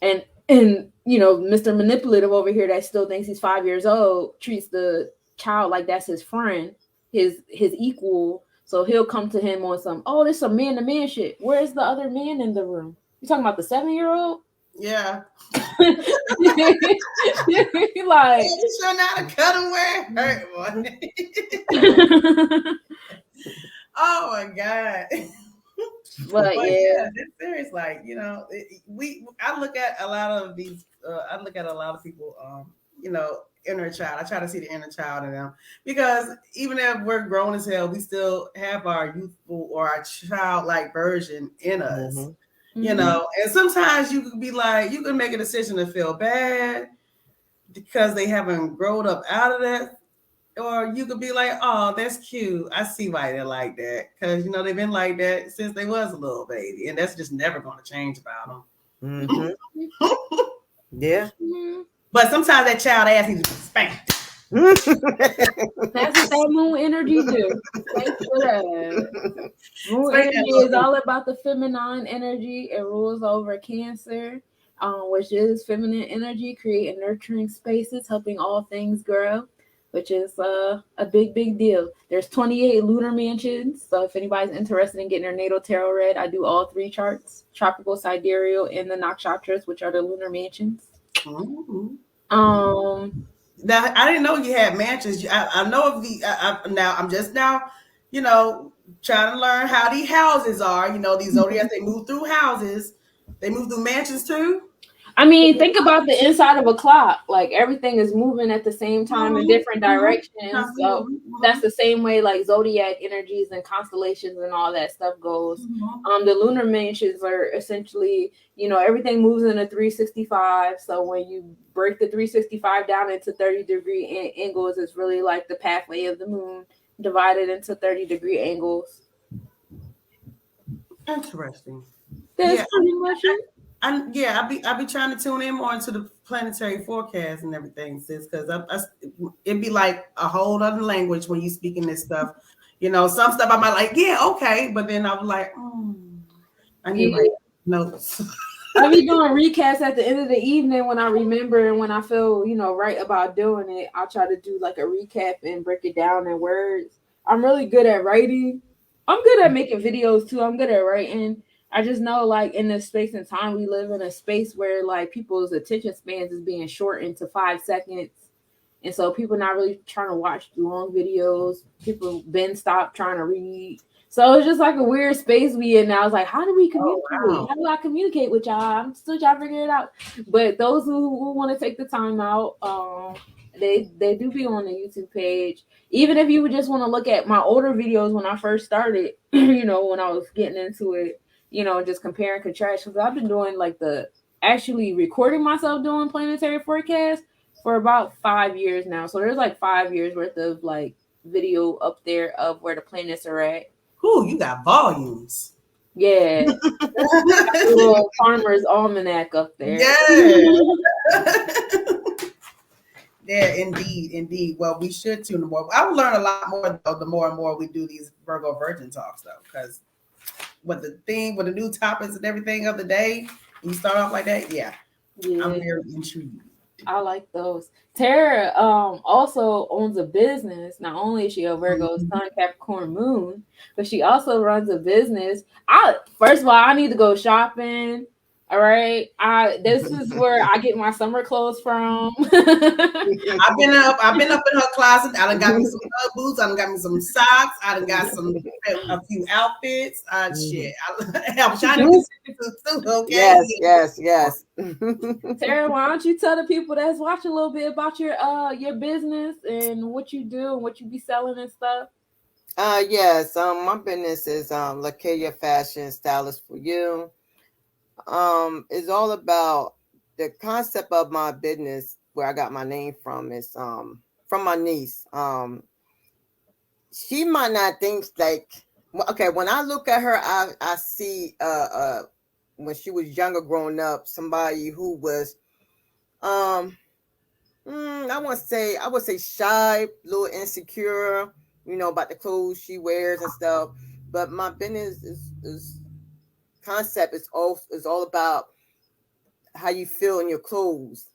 And you know, Mr. Manipulative over here that still thinks he's 5 years old treats the child like that's his friend, his equal. So he'll come to him on some, oh, this some man-to-man shit. Where's the other man in the room? You talking about the 7-year-old? Yeah. Like, you sure not to cut him where it hurt. Oh my God. But yeah, it's serious. Like, you know, I look at a lot of these. I look at a lot of people. You know, inner child. I try to see the inner child in them because even if we're grown as hell, we still have our youthful or our childlike version in us. Mm-hmm. You know, and sometimes you could be like, you can make a decision to feel bad because they haven't grown up out of that. Or you could be like, oh, that's cute. I see why they're like that. Because, you know, they've been like that since they was a little baby. And that's just never going to change about them. Mm-hmm. Yeah. But sometimes that child ass needs to be spanked. That's what that moon energy do. Thanks for that. Moon energy is all about the feminine energy. It rules over Cancer, which is feminine energy, creating nurturing spaces, helping all things grow, which is a big deal. There's 28 lunar mansions. So if anybody's interested in getting their natal tarot read, I do all 3 charts: tropical, sidereal, and the nakshatras, which are the lunar mansions. Mm-hmm. Now I didn't know you had mansions. I know of the. Now I'm just now, you know, trying to learn how these houses are. You know, these zodiacs, they move through houses. They move through mansions too. I mean, think about the inside of a clock. Like everything is moving at the same time in different directions. So that's the same way like zodiac energies and constellations and all that stuff goes. The lunar mansions are essentially, you know, everything moves in a 365. So when you break the 365 down into 30-degree angles, it's really like the pathway of the moon divided into 30-degree angles. Interesting. That's pretty much it. I be trying to tune in more into the planetary forecast and everything, sis, because it'd be like a whole other language when you speaking this stuff. Some stuff I might like, yeah, okay, but then I was like, I need to write notes. I be doing recasts at the end of the evening when I remember and when I feel, right about doing it. I'll try to do like a recap and break it down in words. I'm really good at writing. I'm good at making videos too. I'm good at writing. I just know, like, in the space and time we live in, a space where like people's attention spans is being shortened to 5 seconds. And so people not really trying to watch long videos. People been stopped trying to read. So it's just like a weird space we in now. It's like, how do we communicate? wow. How do I communicate with y'all? I'm still trying to figure it out. But those who want to take the time out, they do be on the YouTube page. Even if you would just want to look at my older videos when I first started, when I was getting into it, just compare and contrast. Because I've been doing like actually recording myself doing planetary forecast for about 5 years now. So there's like 5 years worth of like video up there of where the planets are at. Ooh, you got volumes. Yeah. Little farmer's almanac up there. Yeah. Yeah, indeed. Well, we should tune more. I will learn a lot more though, the more and more we do these Virgo Virgin talks though, because with the new topics and everything of the day, you start off like that. Yeah. I'm very intrigued. I like those. Tara also owns a business. Not only is she a Virgo Sun Capricorn Moon, but she also runs a business. First of all, I need to go shopping. All right. This is where I get my summer clothes from. I've been up in her closet. I done got me some boots. I done got me some socks. I done got a few outfits. Shit. I'm trying to too, okay? Yes. Tara, why don't you tell the people that's watching a little bit about your business and what you do and what you be selling and stuff? Yes. My business is Lakeya Fashion Stylist for You. It's all about the concept of my business. Where I got my name from is from my niece. She might not think like, okay, when I look at her, I see when she was younger growing up, somebody who was I would say shy, a little insecure, about the clothes she wears and stuff. But my business is concept is all about how you feel in your clothes,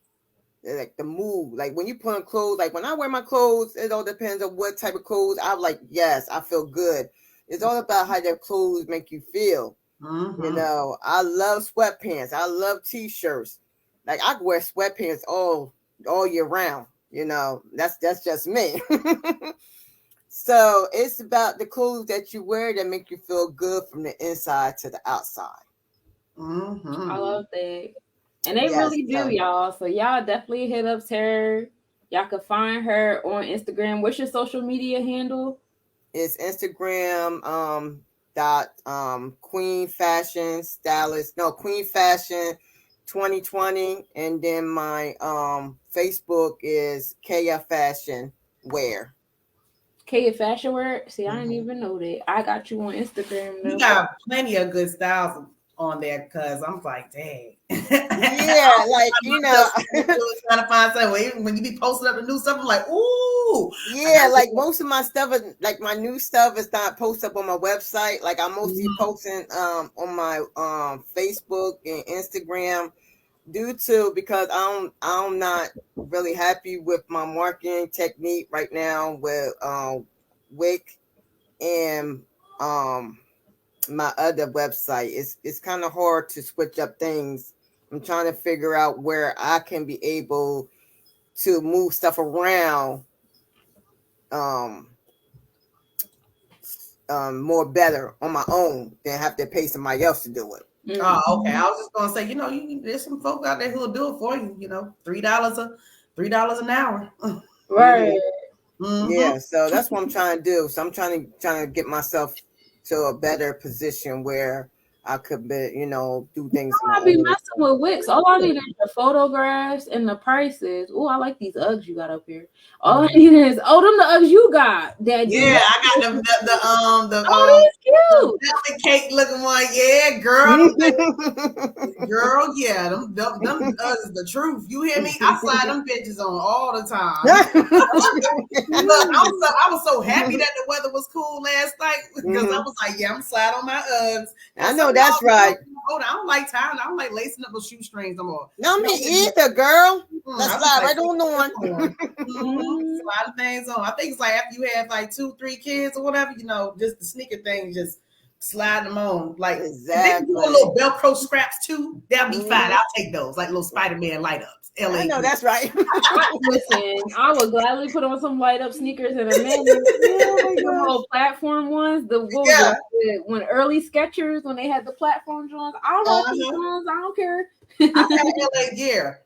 like the mood. Like when you put on clothes, like when I wear my clothes, it all depends on what type of clothes. I'm like, yes, I feel good. It's all about how their clothes make you feel. Mm-hmm. I love sweatpants. I love t-shirts. Like I wear sweatpants all year round. That's just me. So it's about the clothes that you wear that make you feel good from the inside to the outside. Mm-hmm. I love that. And they really do, y'all. So y'all definitely hit up Tara. Y'all can find her on Instagram. What's your social media handle? It's Instagram Queen Fashion Stylist. No, Queen Fashion 2020. And then my Facebook is Kaya Fashion Wear. Kaya Fashion Wear? See, I didn't even know that. I got you on Instagram now. You got plenty of good styles on there because I'm like, dang. Yeah, like trying to find something. When you be posting up the new stuff, I'm like, ooh. Yeah, like most of my stuff is like my new stuff is not posted up on my website. Like I'm mostly posting on my Facebook and Instagram because I'm not really happy with my marketing technique right now with Wix and my other website. It's kind of hard to switch up things. I'm trying to figure out where I can be able to move stuff around more better on my own than have to pay somebody else to do it. Oh, okay. I was just gonna say, there's some folks out there who'll do it for you. $3 an hour. Right. Mm-hmm. Yeah. So that's what I'm trying to do. So I'm trying to get myself to a better position where I could be, do things I'll my be own way. messing with Wix. All I need is the photographs and the prices. Oh, I like these Uggs you got up here. All I need is them the Uggs you got. That Yeah, I got the that's cute. velvet cake looking one. Yeah, girl. Girl, yeah, them is the truth. You hear me? I slide them bitches on all the time. Look, I was so happy that the weather was cool last night because I was like, yeah, I'm sliding on my Uggs. I know that's right. Hold on, I don't like tying. I don't like lacing up those shoestrings no more. No, me either, girl. Let's I was slide like, right on. slide things on. I think it's like after you have like 2-3 kids or whatever, just the sneaker thing, just slide them on. Like Exactly. do a little Velcro scraps too. That'll be fine. I'll take those, like little Spider-Man light ups. LA. I know that's right. Listen, I would gladly put on some light up sneakers in a minute. The little platform ones, when early Skechers, when they had the platform joints. I don't know these ones. I don't care. I had LA Gear.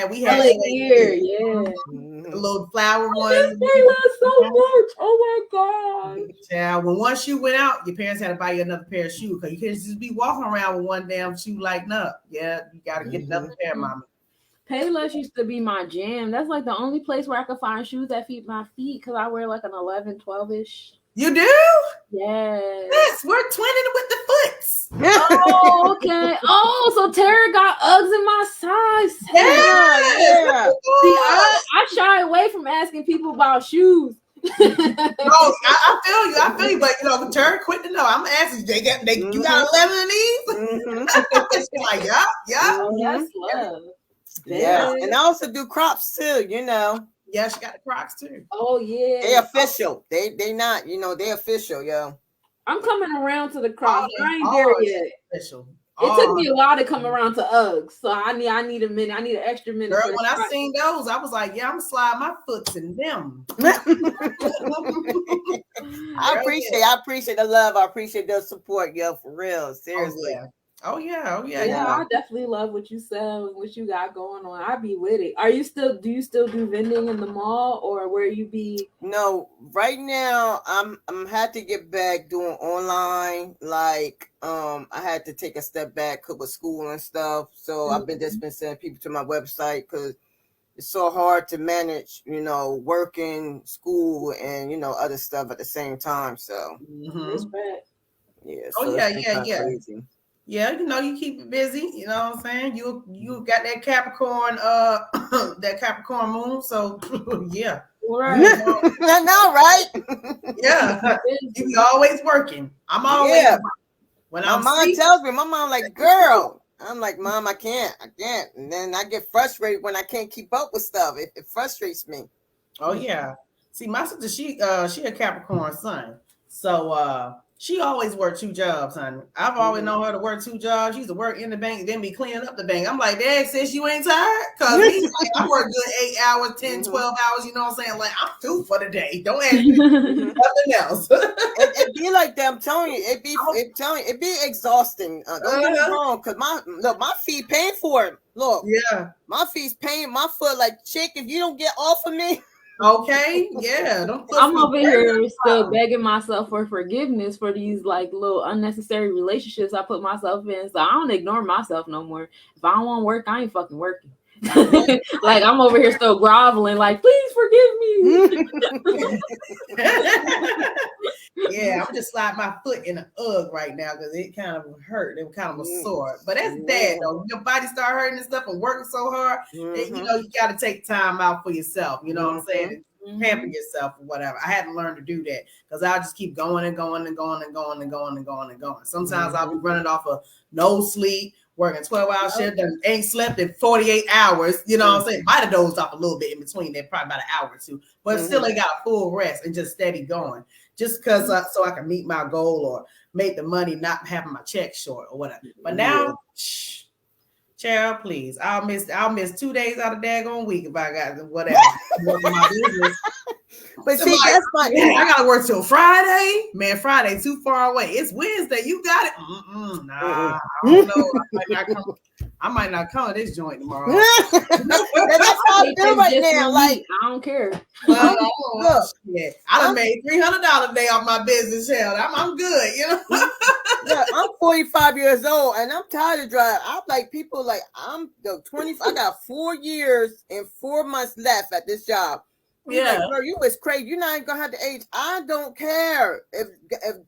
We had LA Gear, yeah. The little flower They ones. last so much. Oh my god. Yeah, when one shoe went out, your parents had to buy you another pair of shoes because you can't just be walking around with one damn shoe lighting up. Yeah, you got to get another pair, mama. Payless used to be my jam. That's like the only place where I could find shoes that fit my feet because I wear like an 11, 12-ish. You do? Yes. Yes, we're twinning with the foots. Oh, okay. Oh, so Tara got Uggs in my size. Yeah. See, I shy away from asking people about shoes. Oh, I feel you, but Tara quick to know. I'm asking, you got 11 of these? She's like, yeah. Oh, that's love. Yeah, and I also do crops too. Yeah, she got the Crocs too. Oh yeah, they official. They not. They official, yo. I'm coming around to the Crocs. I ain't there yet. Official. It took me a while to come around to Uggs, so I need a minute. I need an extra minute. Girl, when I seen those, I was like, yeah, I'm gonna slide my foots in them. I appreciate the love. I appreciate the support, yo, for real. Seriously. Oh yeah. Yeah, I definitely love what you sell and what you got going on. I be with it. Do you still do vending in the mall or where you be? No, right now I'm had to get back doing online. Like I had to take a step back with school and stuff. So I've been sending people to my website because it's so hard to manage, working, school, and other stuff at the same time. So Respect. yeah. Oh so yeah. Crazy. Yeah, you keep it busy. You know what I'm saying? You got that Capricorn, that Capricorn moon. So yeah, Right. I know, right? Yeah, you be always working. I'm always working. When my mom tells me, my mom like, girl. I'm like, Mom, I can't. And then I get frustrated when I can't keep up with stuff. It frustrates me. Oh yeah. See, my sister, she a Capricorn sun, so she always worked 2 jobs, honey. I've always known her to work 2 jobs. She used to work in the bank, then be cleaning up the bank. I'm like, Dad, sis, you ain't tired? Because I work good 8 hours, 10, 12 hours, you know what I'm saying? Like, I'm through for the day. Don't ask me nothing else. it be like that. I'm telling you, it be exhausting. Don't get me wrong, because my feet paying for it. Look, yeah, my feet's paying my foot like, chick, if you don't get off of me. Okay, yeah. I'm over here still begging myself for forgiveness for these like little unnecessary relationships I put myself in. So I don't ignore myself no more. If I don't want to work, I ain't fucking working. Like I'm over here still groveling, like, please forgive me. Yeah, I'm just sliding my foot in an Ugg right now because it kind of hurt. It kind of was sore. But that's bad though. Your body start hurting and stuff and working so hard. And, you got to take time out for yourself. You know what I'm saying? Pamper yourself or whatever. I had to learn to do that because I'll just keep going and going and going and going and going and going and going. Sometimes I'll be running off of no sleep, working 12-hour shift, and ain't slept in 48 hours. You know what I'm saying? Might have dozed off a little bit in between there, probably about an hour or two, but still ain't got full rest and just steady going. Just because so I can meet my goal or make the money, not having my check short or whatever. But now, child, please, I'll miss 2 days out of daggone week if I got whatever. My business. But see, that's fine. I gotta work till Friday. Man, Friday too far away. It's Wednesday. You got it. Nah, I don't know. I might not come to this joint tomorrow. That's how I feel right now. Like, I don't care. Well, look, shit. I done made $300 a day off my business hell. I'm good, you know. look, I'm 45 years old and I'm tired of driving. I'm like people like I'm the 20. I got 4 years and 4 months left at this job. Yeah, like, bro, you was crazy. You're not gonna have the age. I don't care if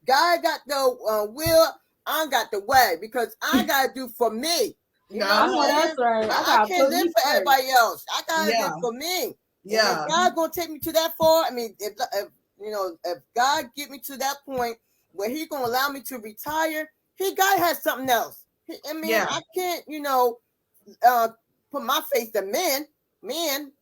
guy got the wheel. I got the way because I gotta do for me. You know I know what I'm that's right. I can't live for everybody else. I gotta Yeah. live for me. yeah. And if God gonna take me to that far, I mean, if you know, if God get me to that point where He gonna allow me to retire, He gotta have something else. I mean, Yeah. I can't, you know, put my faith in men.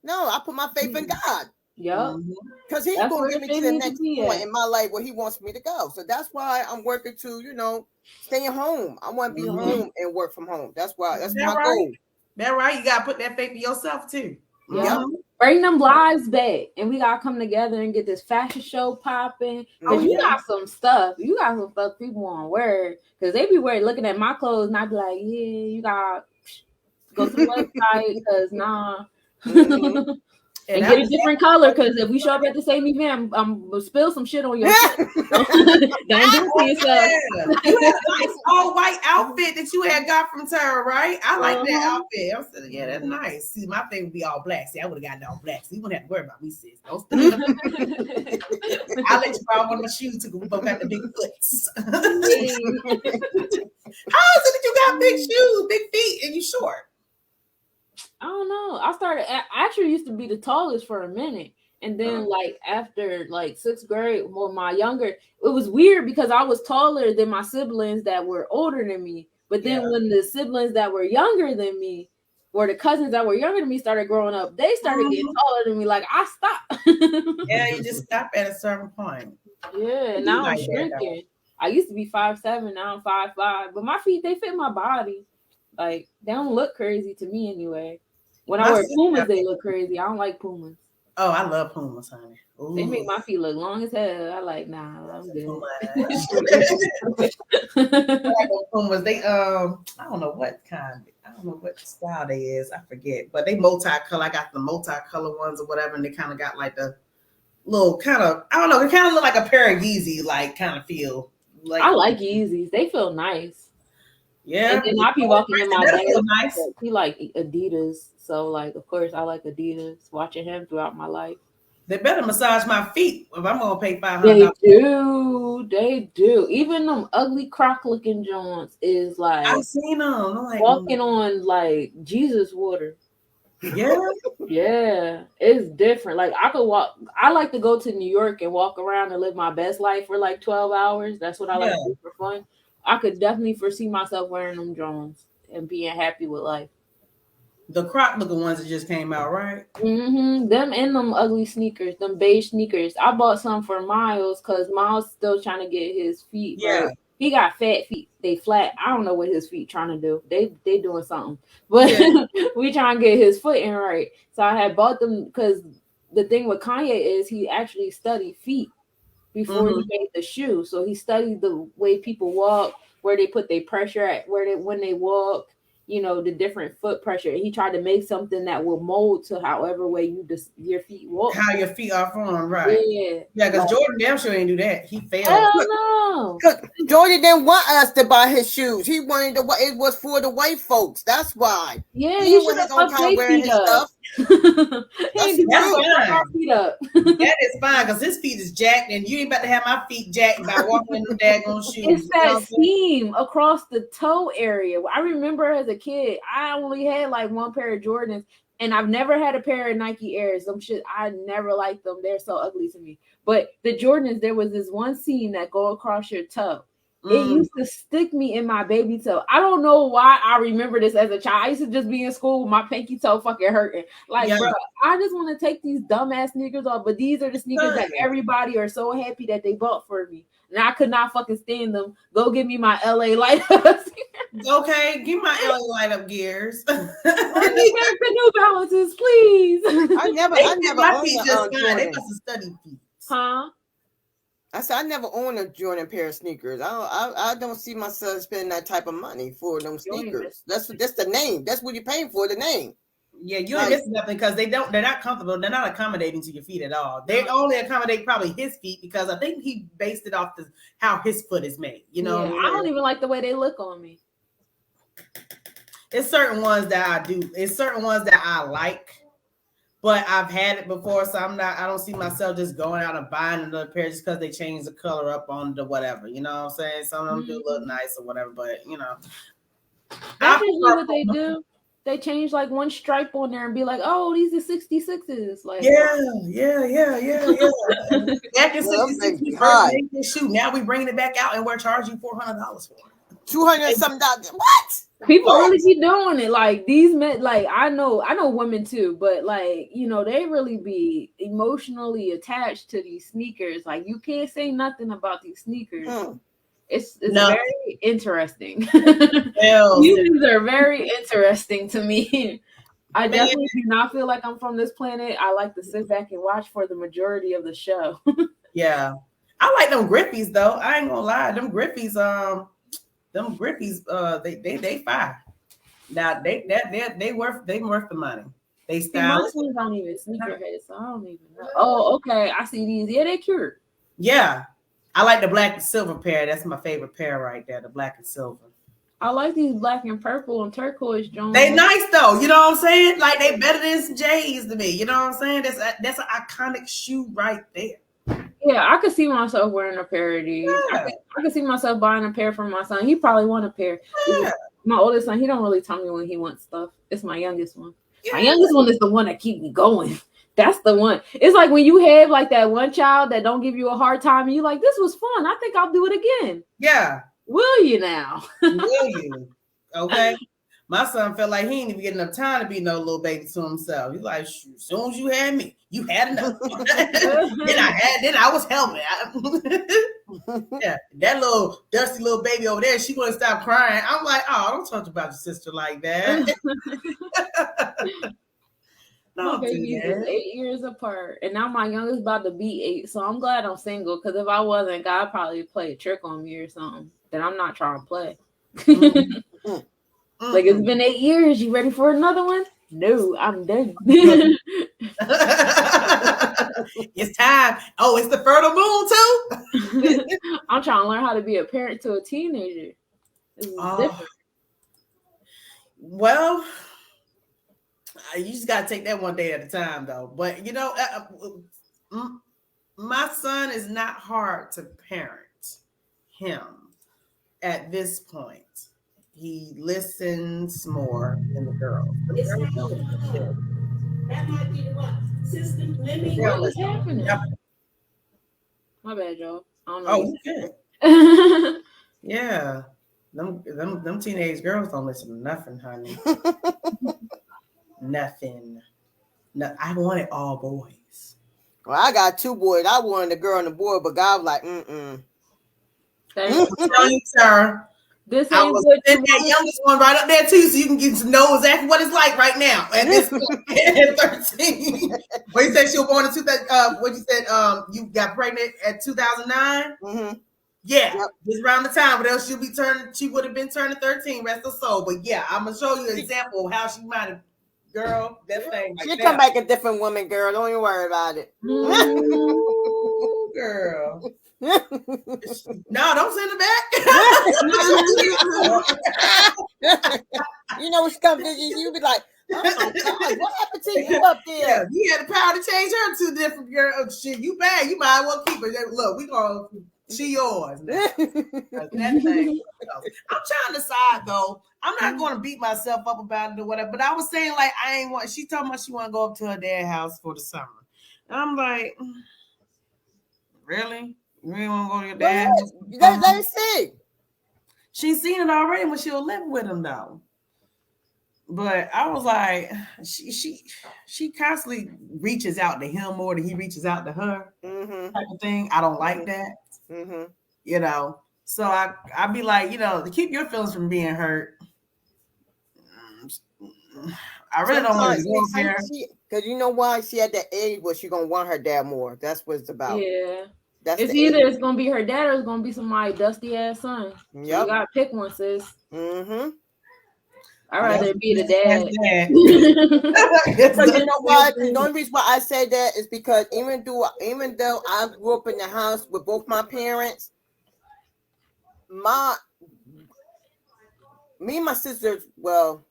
No, I put my faith in God. Yep. Mhm. Because He's That's gonna where get me they to the need to next be point at. in my life where He wants me to go. So that's why I'm working to, you know, staying home. I want to be Mhm. home and work from home. That's why. That's That my right? goal. That right. You gotta put that faith in yourself too. Yeah. Mhm. Bring them lives back, and we gotta come together and get this fashion show popping. Oh, Cause you yeah. got some stuff. You got some stuff people want to wear. Cause they be wearing, looking at my clothes, and I be like, yeah, you got go to the website. Cause nah. Mhm. And get a different color, because if we show up at the same event, I'm gonna spill some shit on your shit. Don't do it to yourself. Yeah. You had a nice all white outfit that you had got from Tara, right? I like that Uh-huh. outfit. I said, yeah, that's nice. See, my thing would be all black. See, I would have gotten all black. So you wouldn't have to worry about me, sis. Don't steal them. I'll let you borrow one of my shoes to go got the big foots. How is it that you got big shoes, big feet, and you short? I don't know. I actually used to be the tallest for a minute. And then like after like 6th grade, well, my younger, it was weird because I was taller than my siblings that were older than me. But then when the siblings that were younger than me, or the cousins that were younger than me started growing up, they started getting taller than me. Like I stopped. Yeah, you just stop at a certain point. Yeah, You now I'm like that, shrinking. I used to be 5'7", now I'm 5'5", but my feet, they fit my body. Like they don't look crazy to me anyway. When I My wear sister- Pumas, they look crazy. I don't like Pumas. Oh, I love Pumas, honey. Ooh. They make my feet look long as hell. I like, nah, I'm good. Pumas, they I don't know what kind, I don't know what style they is, I forget, but they multicolor. I got the multicolor ones or whatever, and they kind of got like the little kind of, I don't know, they kind of look like a pair of Yeezy, like kind of feel like. I like Yeezys. They feel nice. Yeah, And then I be walking in my They dad. feel nice. He like Adidas, so like of course I like Adidas. Watching him throughout my life. They better massage my feet if I'm gonna pay They $500. do. They do. Even them ugly croc looking joints is like I've seen them. I'm like, walking on like Jesus water. yeah, Yeah, it's different. Like I could walk. I like to go to New York and walk around and live my best life for like 12 hours. That's what I like to do for fun. I could definitely foresee myself wearing them joints and being happy with life. the croc looking ones that just came out, right? Mm-hmm. Them and them ugly sneakers, them beige sneakers. I bought some for Miles because Miles still trying to get his feet. Yeah. Right. He got fat feet. They flat. I don't know what his feet trying to do. They doing something. But we trying to get his foot in right. So I had bought them because the thing with Kanye is he actually studied feet before he made the shoe. So he studied the way people walk, where they put their pressure at, when they walk, you know, the different foot pressure. And he tried to make something that will mold to however way your feet walk. How your feet are formed, right? Yeah. Yeah, because Jordan damn sure ain't do that. He failed. Hell no. Jordan didn't want us to buy his shoes. He wanted to. It was for the white folks. That's why. Yeah, He you was should have gonna fucked come their wearing feet his up. stuff. He That's fuck fine. our feet up. That is fine because his feet is jacked, and you ain't about to have my feet jacked by walking in the daggone shoes. It's that seam across the toe area. I remember as a kid, I only had like one pair of Jordans, and I've never had a pair of Nike Airs. Some shit, I never liked them. They're so ugly to me. But the Jordans, there was this one seam that go across your toe. It used to stick me in my baby toe. I don't know why I remember this as a child. I used to just be in school with my pinky toe fucking hurting. Like, bro, I just want to take these dumbass sneakers off, but these are the sneakers that everybody are so happy that they bought for me. And I could not fucking stand them. Go give me my LA light ups. Okay, give my LA light up gears. I need back the New Balances, please. I never my owned feet a just fine. They Jordan. must have studied feet. Huh? I said I never owned a Jordan pair of sneakers. I don't see myself spending that type of money for them sneakers. That's the name. That's what you're paying for, the name. Yeah, you ain't missing nothing because they're not comfortable. They're not accommodating to your feet at all. They only accommodate probably his feet because I think he based it off how his foot is made. You know, I don't even like the way they look on me. It's certain ones that I do. It's certain ones that I like, but I've had it before, so I don't see myself just going out and buying another pair just because they change the color up on the whatever. You know what I'm saying? Some of them do look nice or whatever, but you know. That's usually what they do. They change like one stripe on there and be like, "Oh, these are 66s." Like, yeah. Back in '66, we first made this shoe. Now we bringing it back out and we're charging $400 for it. $200 something. What? People really keep doing it. Like these men, like I know women too, but like they really be emotionally attached to these sneakers. Like you can't say nothing about these sneakers. It's very interesting. These are very interesting to me. I definitely do not feel like I'm from this planet. I like to sit back and watch for the majority of the show. Yeah, I like them Griffies though. I ain't gonna lie, them Griffies, they fire. Now they worth the money. They style. Most ones don't even sneakerhead, so I don't even know. Oh, okay, I see these. Yeah, they're cute. Yeah, I like the black and silver pair. That's my favorite pair right there. The black and silver. I like these black and purple and turquoise Jones. They nice though. You know what I'm saying? Like they better than some J's to me. You know what I'm saying? That's an iconic shoe right there. Yeah, I could see myself wearing a pair of these. Yeah. I could see myself buying a pair for my son. He probably want a pair. Yeah. My oldest son, he don't really tell me when he wants stuff. It's my youngest one. Yeah. My youngest one is the one that keep me going. That's the one. It's like when you have like that one child that don't give you a hard time and you like, this was fun. I think I'll do it again. Yeah. Will you now? Will you? Okay. My son felt like he ain't even getting enough time to be no little baby to himself. He's like, as soon as you had me, you had enough. then I was helping. Yeah, that little dusty little baby over there, she wouldn't stop crying. I'm like, oh, don't talk about your sister like that. My babies is 8 years apart, and now my youngest about to be 8. So I'm glad I'm single, because if I wasn't, God probably play a trick on me or something that I'm not trying to play. Like it's been 8 years. You ready for another one? No, I'm done. It's time. Oh, it's the fertile moon too. I'm trying to learn how to be a parent to a teenager. It's different. Well, you just gotta take that one day at a time, though. But my son is not hard to parent him at this point. He listens more than the girl. That might be the one. System limit. What is happening? Yep. My bad, y'all. I don't know. Oh, okay. Yeah. Them teenage girls don't listen to nothing, honey. Nothing. No, I wanted all boys. Well, I got 2 boys. I wanted a girl and a boy, but God was like, Sir. This I was that youngest one right up there too, so you can get to know exactly what it's like right now. At this at 13, well, you said she was born in 2000. What you said? You got pregnant at 2009. Mm-hmm. Yeah, just around the time, but else she would have been turning 13, rest of soul. But yeah, I'm gonna show you an example of how she might have. Girl, that thing. She'll come back a different woman, girl. Don't even worry about it. Ooh, girl. No, don't send her back. You know when she comes visit you, be like, oh my God, what happened to you up there? Yeah, you had the power to change her to a different girl. Shit, you bad. You might as well keep her. Look, we gonna she yours. That thing. I'm trying to decide though. I'm not going to beat myself up about it or whatever. But I was saying like I ain't want. She told me she want to go up to her dad's house for the summer, and I'm like, really? You really want to go to your dad's house? Let her see. She's seen it already when she was living with him though. But I was like, she constantly reaches out to him more than he reaches out to her, type of thing. I don't like that. You know, so I'd be like, to keep your feelings from being hurt. I really don't want to go there. Because you know why? She at that age where she gonna want her dad more. That's what it's about. Yeah. That's It's the either age. it's gonna be her dad or it's gonna be somebody dusty ass son. So you Yep. gotta pick one, sis. Mm-hmm. I'd rather it be the dad. But you know what? The only reason why I say that is because even though I grew up in the house with both my parents, me and my sisters, well,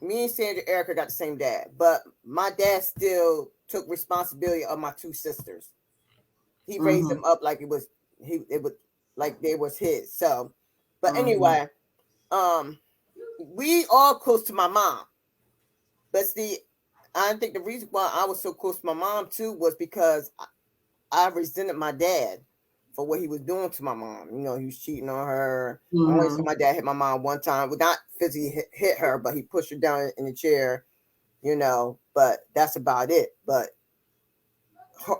me and Sandra Erica got the same dad, but my dad still took responsibility of my two sisters. He raised them up like it was like they was his. So, but anyway, we all close to my mom. But see, I think the reason why I was so close to my mom too was because I resented my dad for what he was doing to my mom. You know, he was cheating on her. I only saw my dad hit my mom one time. Well, not physically hit her, but he pushed her down in the chair. You know, but that's about it. But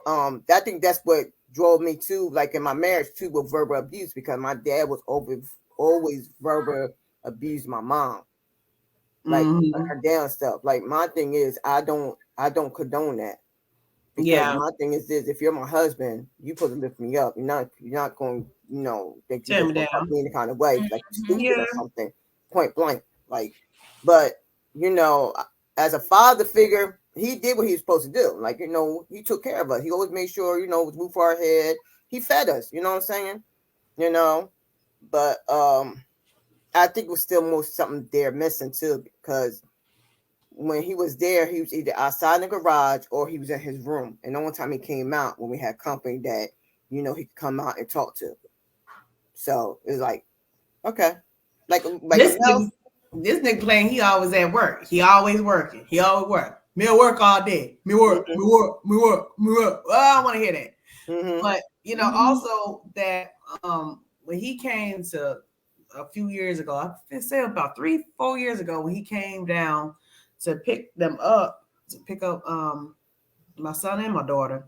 I think that's what drove me to, like in my marriage too, with verbal abuse, because my dad was always verbal abused my mom, like put her down stuff. Like my thing is, I don't condone that, because my thing is this: if you're my husband, you supposed to lift me up. You're not going, you know, think you're going to fuck me in the kind of way, like you're stupid or something, point blank. Like, but you know, as a father figure, he did what he was supposed to do. Like, you know, he took care of us. He always made sure, you know, it was roof over our head. He fed us, you know what I'm saying? You know, but I think it was still more something there missing too, because when he was there, he was either outside in the garage or he was in his room. And the only time he came out when we had company that, you know, he could come out and talk to. So it was like, okay. Like this nigga playing, he always at work. He always working. He always work. Me work all day. Me work. Well, I don't want to hear that. But you know, also that when he came to a few years ago, I say about 3-4 years ago, when he came down to pick up my son and my daughter,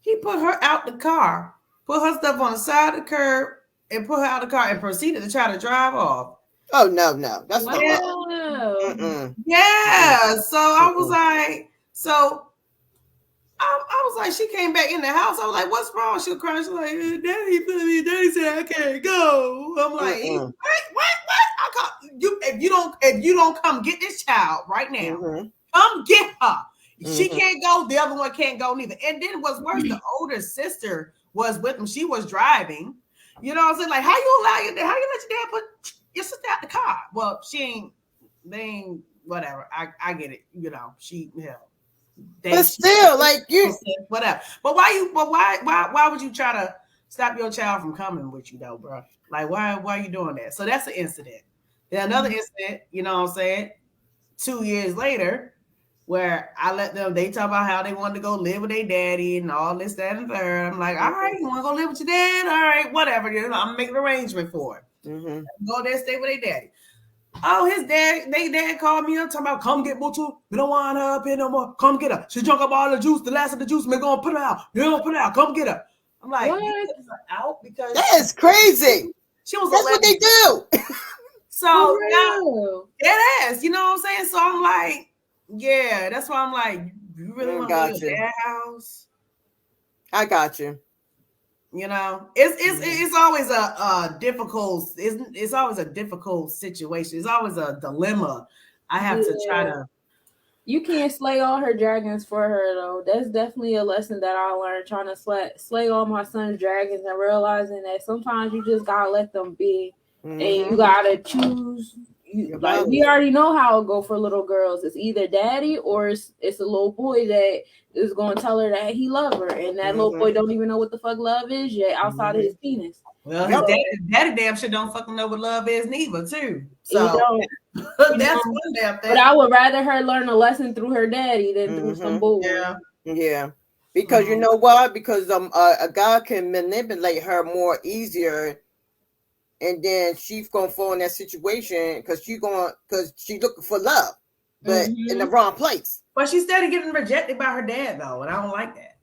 he put her out the car, put her stuff on the side of the curb, and put her out of the car and proceeded to try to drive off. Oh no, that's not yeah. So I was like, I was like, she came back in the house. I was like, what's wrong? She was crying. She was like, Daddy said I can't go. I'm like, what? I call you if you don't come get this child right now, come get her. She can't go. The other one can't go neither. And then what's worse, the older sister was with him. She was driving. You know what I'm saying? Like, how you let your dad put your sister out the car? Well, they ain't whatever. I get it. You know, but still, like you whatever. But why would you try to stop your child from coming with you though, bro? Like, why are you doing that? So that's an incident. Then another incident, you know what I'm saying, 2 years later, where I let them, they talk about how they wanted to go live with their daddy and all this, that, and third. I'm like, all right, you want to go live with your dad? All right, whatever. You know, I'm making an arrangement for it. Go there, stay with their daddy. Oh, they dad called me up talking about, come get Mutu. We don't want her up here no more. Come get her. She drunk up all the juice, the last of the juice. We're going to put her out. You're going to put her out. Come get her. I'm like, you put her out because that is crazy. She was That's what they do. So now, it is, you know what I'm saying? So I'm like, yeah, that's why I'm like, you really want to go to that house? I got you. You know, it's always a difficult. It's always a difficult situation. It's always a dilemma. I have to try to. You can't slay all her dragons for her though. That's definitely a lesson that I learned, trying to slay all my son's dragons and realizing that sometimes you just gotta let them be, and you gotta choose. Like, we already know how it go for little girls. It's either daddy or it's a little boy that is going to tell her that he love her, and that little boy don't even know what the fuck love is yet outside of his penis. Well, his daddy damn sure don't fucking know what love is neither too. So that's one damn thing. But I would rather her learn a lesson through her daddy than through some boy. Yeah. Because you know why? Because a guy can manipulate her more easier. And then she's gonna fall in that situation because she's looking for love, but in the wrong place. But she's steady getting rejected by her dad though, and I don't like that.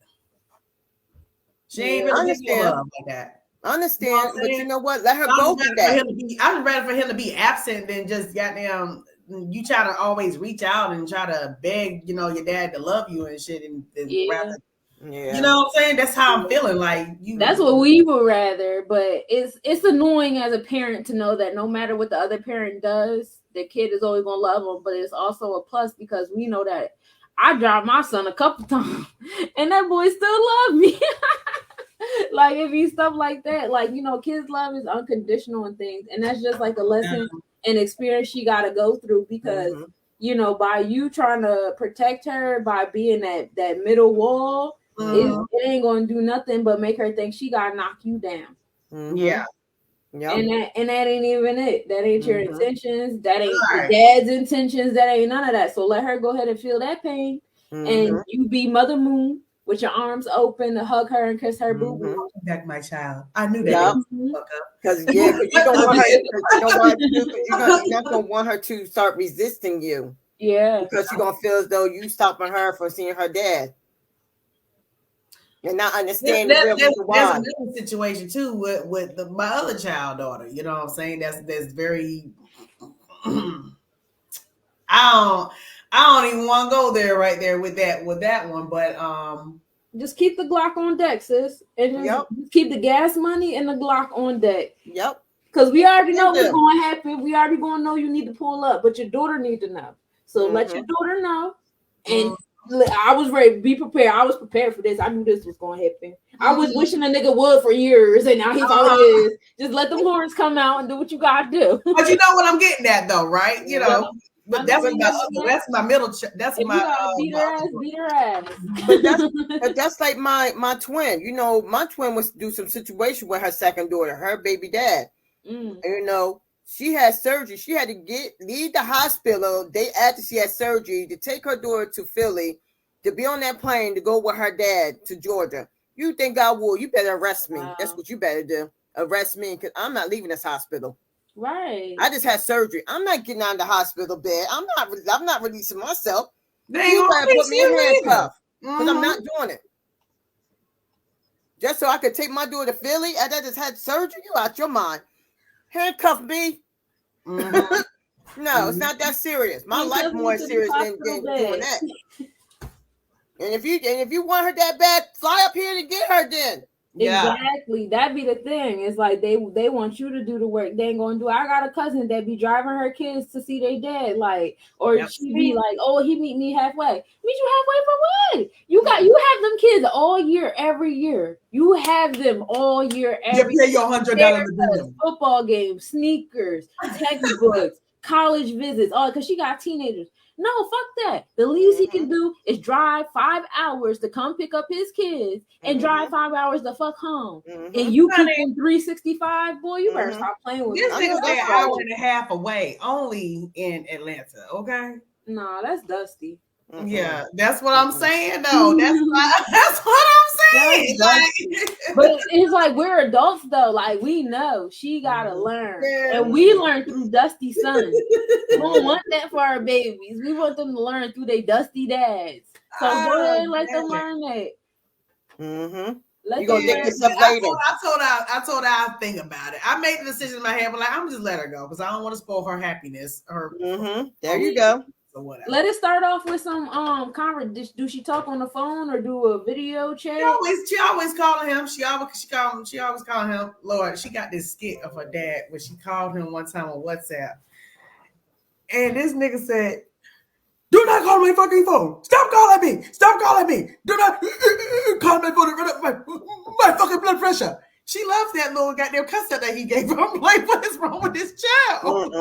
She ain't really getting love like that. I understand, but you know what? Let her go through that. I'd rather for him to be absent than just goddamn. You try to always reach out and try to beg, you know, your dad to love you and shit, and rather Yeah. You know what I'm saying? That's how I'm feeling. Like you. That's what we would rather, but it's annoying as a parent to know that no matter what the other parent does, the kid is always gonna love them. But it's also a plus because we know that I dropped my son a couple times, and that boy still love me. Like it be stuff like that. Like kids' love is unconditional and things, and that's just like a lesson and experience she got to go through because by you trying to protect her by being that middle wall. It ain't gonna do nothing but make her think she gotta knock you down. Yeah. Yep. And that ain't even it. That ain't your intentions. That ain't your dad's intentions. That ain't none of that. So let her go ahead and feel that pain. And you be Mother Moon with your arms open to hug her and kiss her boo boo. Back my child. I knew that. Because you don't want her. You're not gonna want her to start resisting you. Yeah. Because you're gonna feel as though you stopping her from seeing her dad. And not understanding there's another situation too with my other child daughter. You know what I'm saying? That's very. I don't even want to go there right there with that one, but just keep the Glock on deck, sis, and just keep the gas money and the Glock on deck. Yep. Because we already know what's going to happen. We already going to know you need to pull up, but your daughter need to know. So let your daughter know, and. I was ready. Be prepared. I was prepared for this. I knew this was going to happen. I was wishing a nigga would for years, and now he finally is. Just let the horns come out and do what you gotta do. But you know what I'm getting at, though, right? But that's my middle. That's if my beat her ass. But that's like my twin. My twin was do some situation with her second daughter, her baby dad. And, she had surgery. She had to leave the hospital day after she had surgery to take her daughter to Philly to be on that plane to go with her dad to Georgia. You think God will? You better arrest me. Wow. That's what you better do. Arrest me because I'm not leaving this hospital. Right. I just had surgery. I'm not getting out of the hospital bed. I'm not releasing myself. You better put me in handcuffs because I'm not doing it. Just so I could take my daughter to Philly and I just had surgery. You out your mind. Handcuff me. No, it's not that serious. My life more serious than doing that. And if you want her that bad, fly up here to get her then. Exactly. That'd be the thing. It's like they want you to do the work. They ain't gonna do it. I got a cousin that be driving her kids to see their dad, she be like, oh, he meet me halfway. Meet you halfway for what? You have them kids all year, every year. You have them all year, every year. You pay your $100 football games, sneakers, textbooks, college visits, all because she got teenagers. No, fuck that. The least he can do is drive 5 hours to come pick up his kids and drive 5 hours to fuck home. And you keep him 365, boy, you better stop playing with me. This nigga's an hour and a half away, only in Atlanta, okay? No, that's dusty. Yeah, that's what I'm saying, though. That's what I'm saying. But it's like we're adults, though. Like, we know she gotta learn. And we learn through dusty sons. We don't want that for our babies. We want them to learn through their dusty dads. So go ahead and let them learn that. You gonna think yourself later. I told her I'll think about it. I made the decision in my head, but I'm just let her go because I don't want to spoil her happiness. There you go. So whatever. Let it start off with some do she talk on the phone or do a video chat? She always calling him. She always calling him. Lord, she got this skit of her dad where she called him one time on WhatsApp. And this nigga said, do not call my fucking phone. Stop calling me. Stop calling me. Do not call my phone. My fucking blood pressure. She loves that little goddamn cuss that he gave her. I'm like, what is wrong with this child?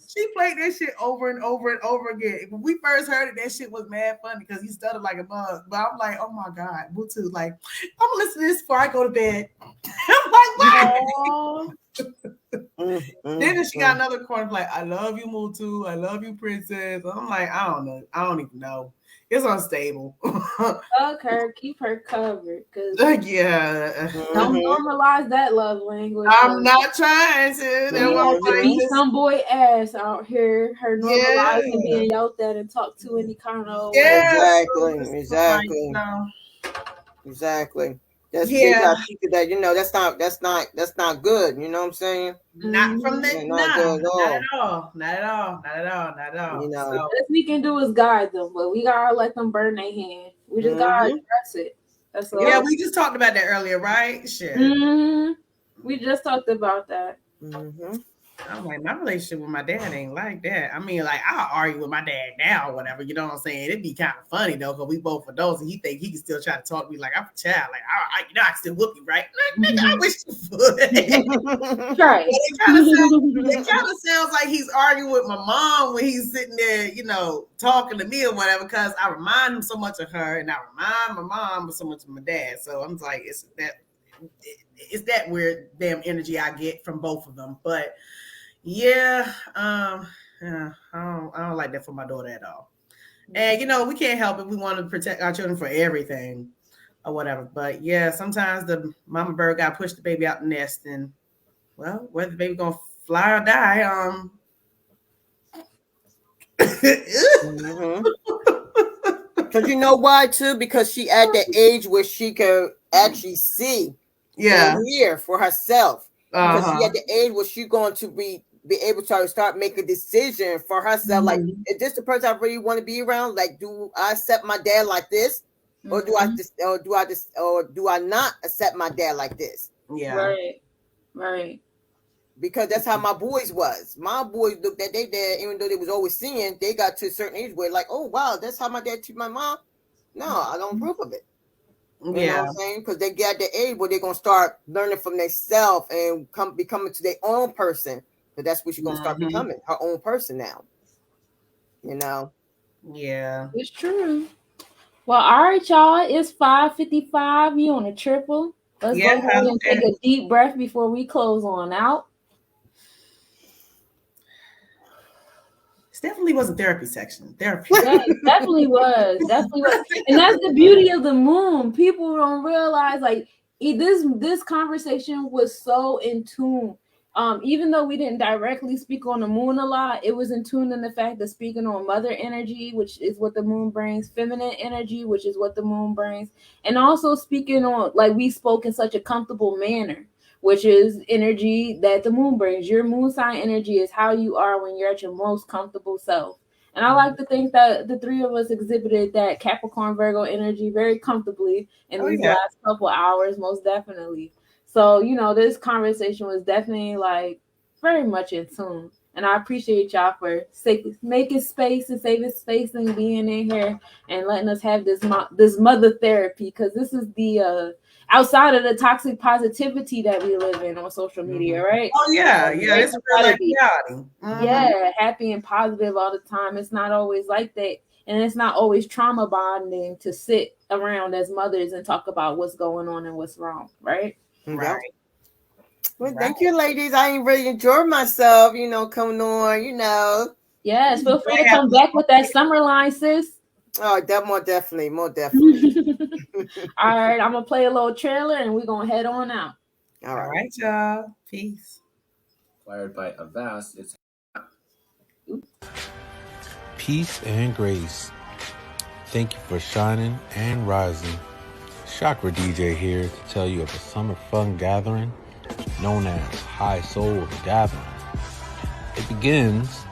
She played that shit over and over and over again. When we first heard it, that shit was mad funny because he stuttered like a bug. But I'm like, oh my God, Bluetooth. Like, I'm gonna listen to this before I go to bed. I'm like, what? Then she got another corner like, I love you, Mutu. I love you, princess. I'm like, I don't know. I don't even know. It's unstable. Fuck her. Keep her covered. Cause don't normalize that love language. I'm not trying to. Some boy ass out here. Her normalizing being yelled at and talked to any kind of Exactly. That's that. That's not good. You know what I'm saying? Not from that. Not at all. Best we can do is guide them, but we gotta let them burn their hand. We just gotta address it. That's all. Yeah, we just talked about that earlier, right? Shit. We just talked about that. I'm like, my relationship with my dad ain't like that. I mean, like, I'll argue with my dad now or whatever, you know what I'm saying? It'd be kind of funny though, because we both adults and he think he can still try to talk to me like I'm a child. Like, I you know, I can still whoop you, right? Like, nigga, I wish you would. Right. It kind of sounds like he's arguing with my mom when he's sitting there, you know, talking to me or whatever, because I remind him so much of her and I remind my mom so much of my dad. So I'm like, it's that weird damn energy I get from both of them. But yeah, I don't like that for my daughter at all. And you know, we can't help it. We want to protect our children for everything or whatever. But yeah, sometimes the mama bird got to push the baby out the nest, and well, whether the baby gonna fly or die, Because you know why too? Because she at the age where she can actually see, and hear for herself. Because she at the age where she's going to be able to start making a decision for herself. Like, is this the person I really want to be around? Like, do I accept my dad like this, or do I not accept my dad like this? Yeah, right. Because that's how my boys was. My boys looked at their dad, even though they was always seeing, they got to a certain age where like, oh wow, that's how my dad treated my mom. No, I don't approve of it. You know what I'm saying? Because they get the age where they're gonna start learning from themselves and becoming to their own person. So that's what she's gonna start becoming, her own person now. You know? Yeah. It's true. Well, all right, y'all. It's 5:55. You on a triple. Let's go ahead and take a deep breath before we close on out. Definitely was a therapy section. Therapy. Yeah, definitely was. And that's the beauty of the moon. People don't realize like this conversation was so in tune. Even though we didn't directly speak on the moon a lot, it was in tune in the fact that speaking on mother energy, which is what the moon brings, feminine energy, which is what the moon brings, and also speaking on, like, we spoke in such a comfortable manner, which is energy that the moon brings. Your moon sign energy is how you are when you're at your most comfortable self. And I like to think that the three of us exhibited that Capricorn Virgo energy very comfortably in these last couple hours, most definitely. So, you know, this conversation was definitely like very much in tune. And I appreciate y'all for making space and saving space and being in here and letting us have this mother therapy, because this is the outside of the toxic positivity that we live in on social media, right? Oh yeah, it's reality. Yeah, happy and positive all the time. It's not always like that, and it's not always trauma bonding to sit around as mothers and talk about what's going on and what's wrong, right? Right. Well, thank you, ladies. I really enjoyed myself, you know, coming on, you know. Yes, feel free to come back with that summer line, sis. Oh, more definitely. All right, I'm gonna play a little trailer and we're gonna head on out. All right, y'all. Peace. Inspired by Avast, it's peace and grace. Thank you for shining and rising. Chakra DJ here to tell you of a summer fun gathering known as High Soul Gathering. It begins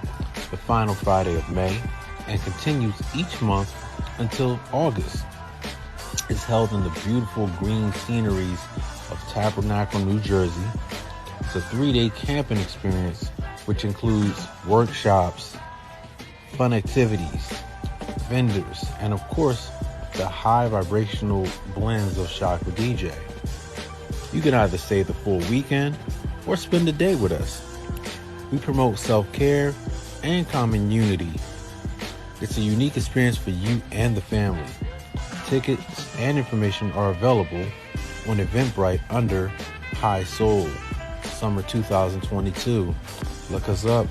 the final Friday of May and continues each month until August. It's held in the beautiful green sceneries of Tabernacle, New Jersey. It's a 3-day camping experience which includes workshops, fun activities, vendors, and of course, the high vibrational blends of Chakra DJ. You can either stay the full weekend or spend the day with us. We promote self-care and common unity. It's a unique experience for you and the family. Tickets and information are available on Eventbrite under High Soul Summer 2022. Look us up.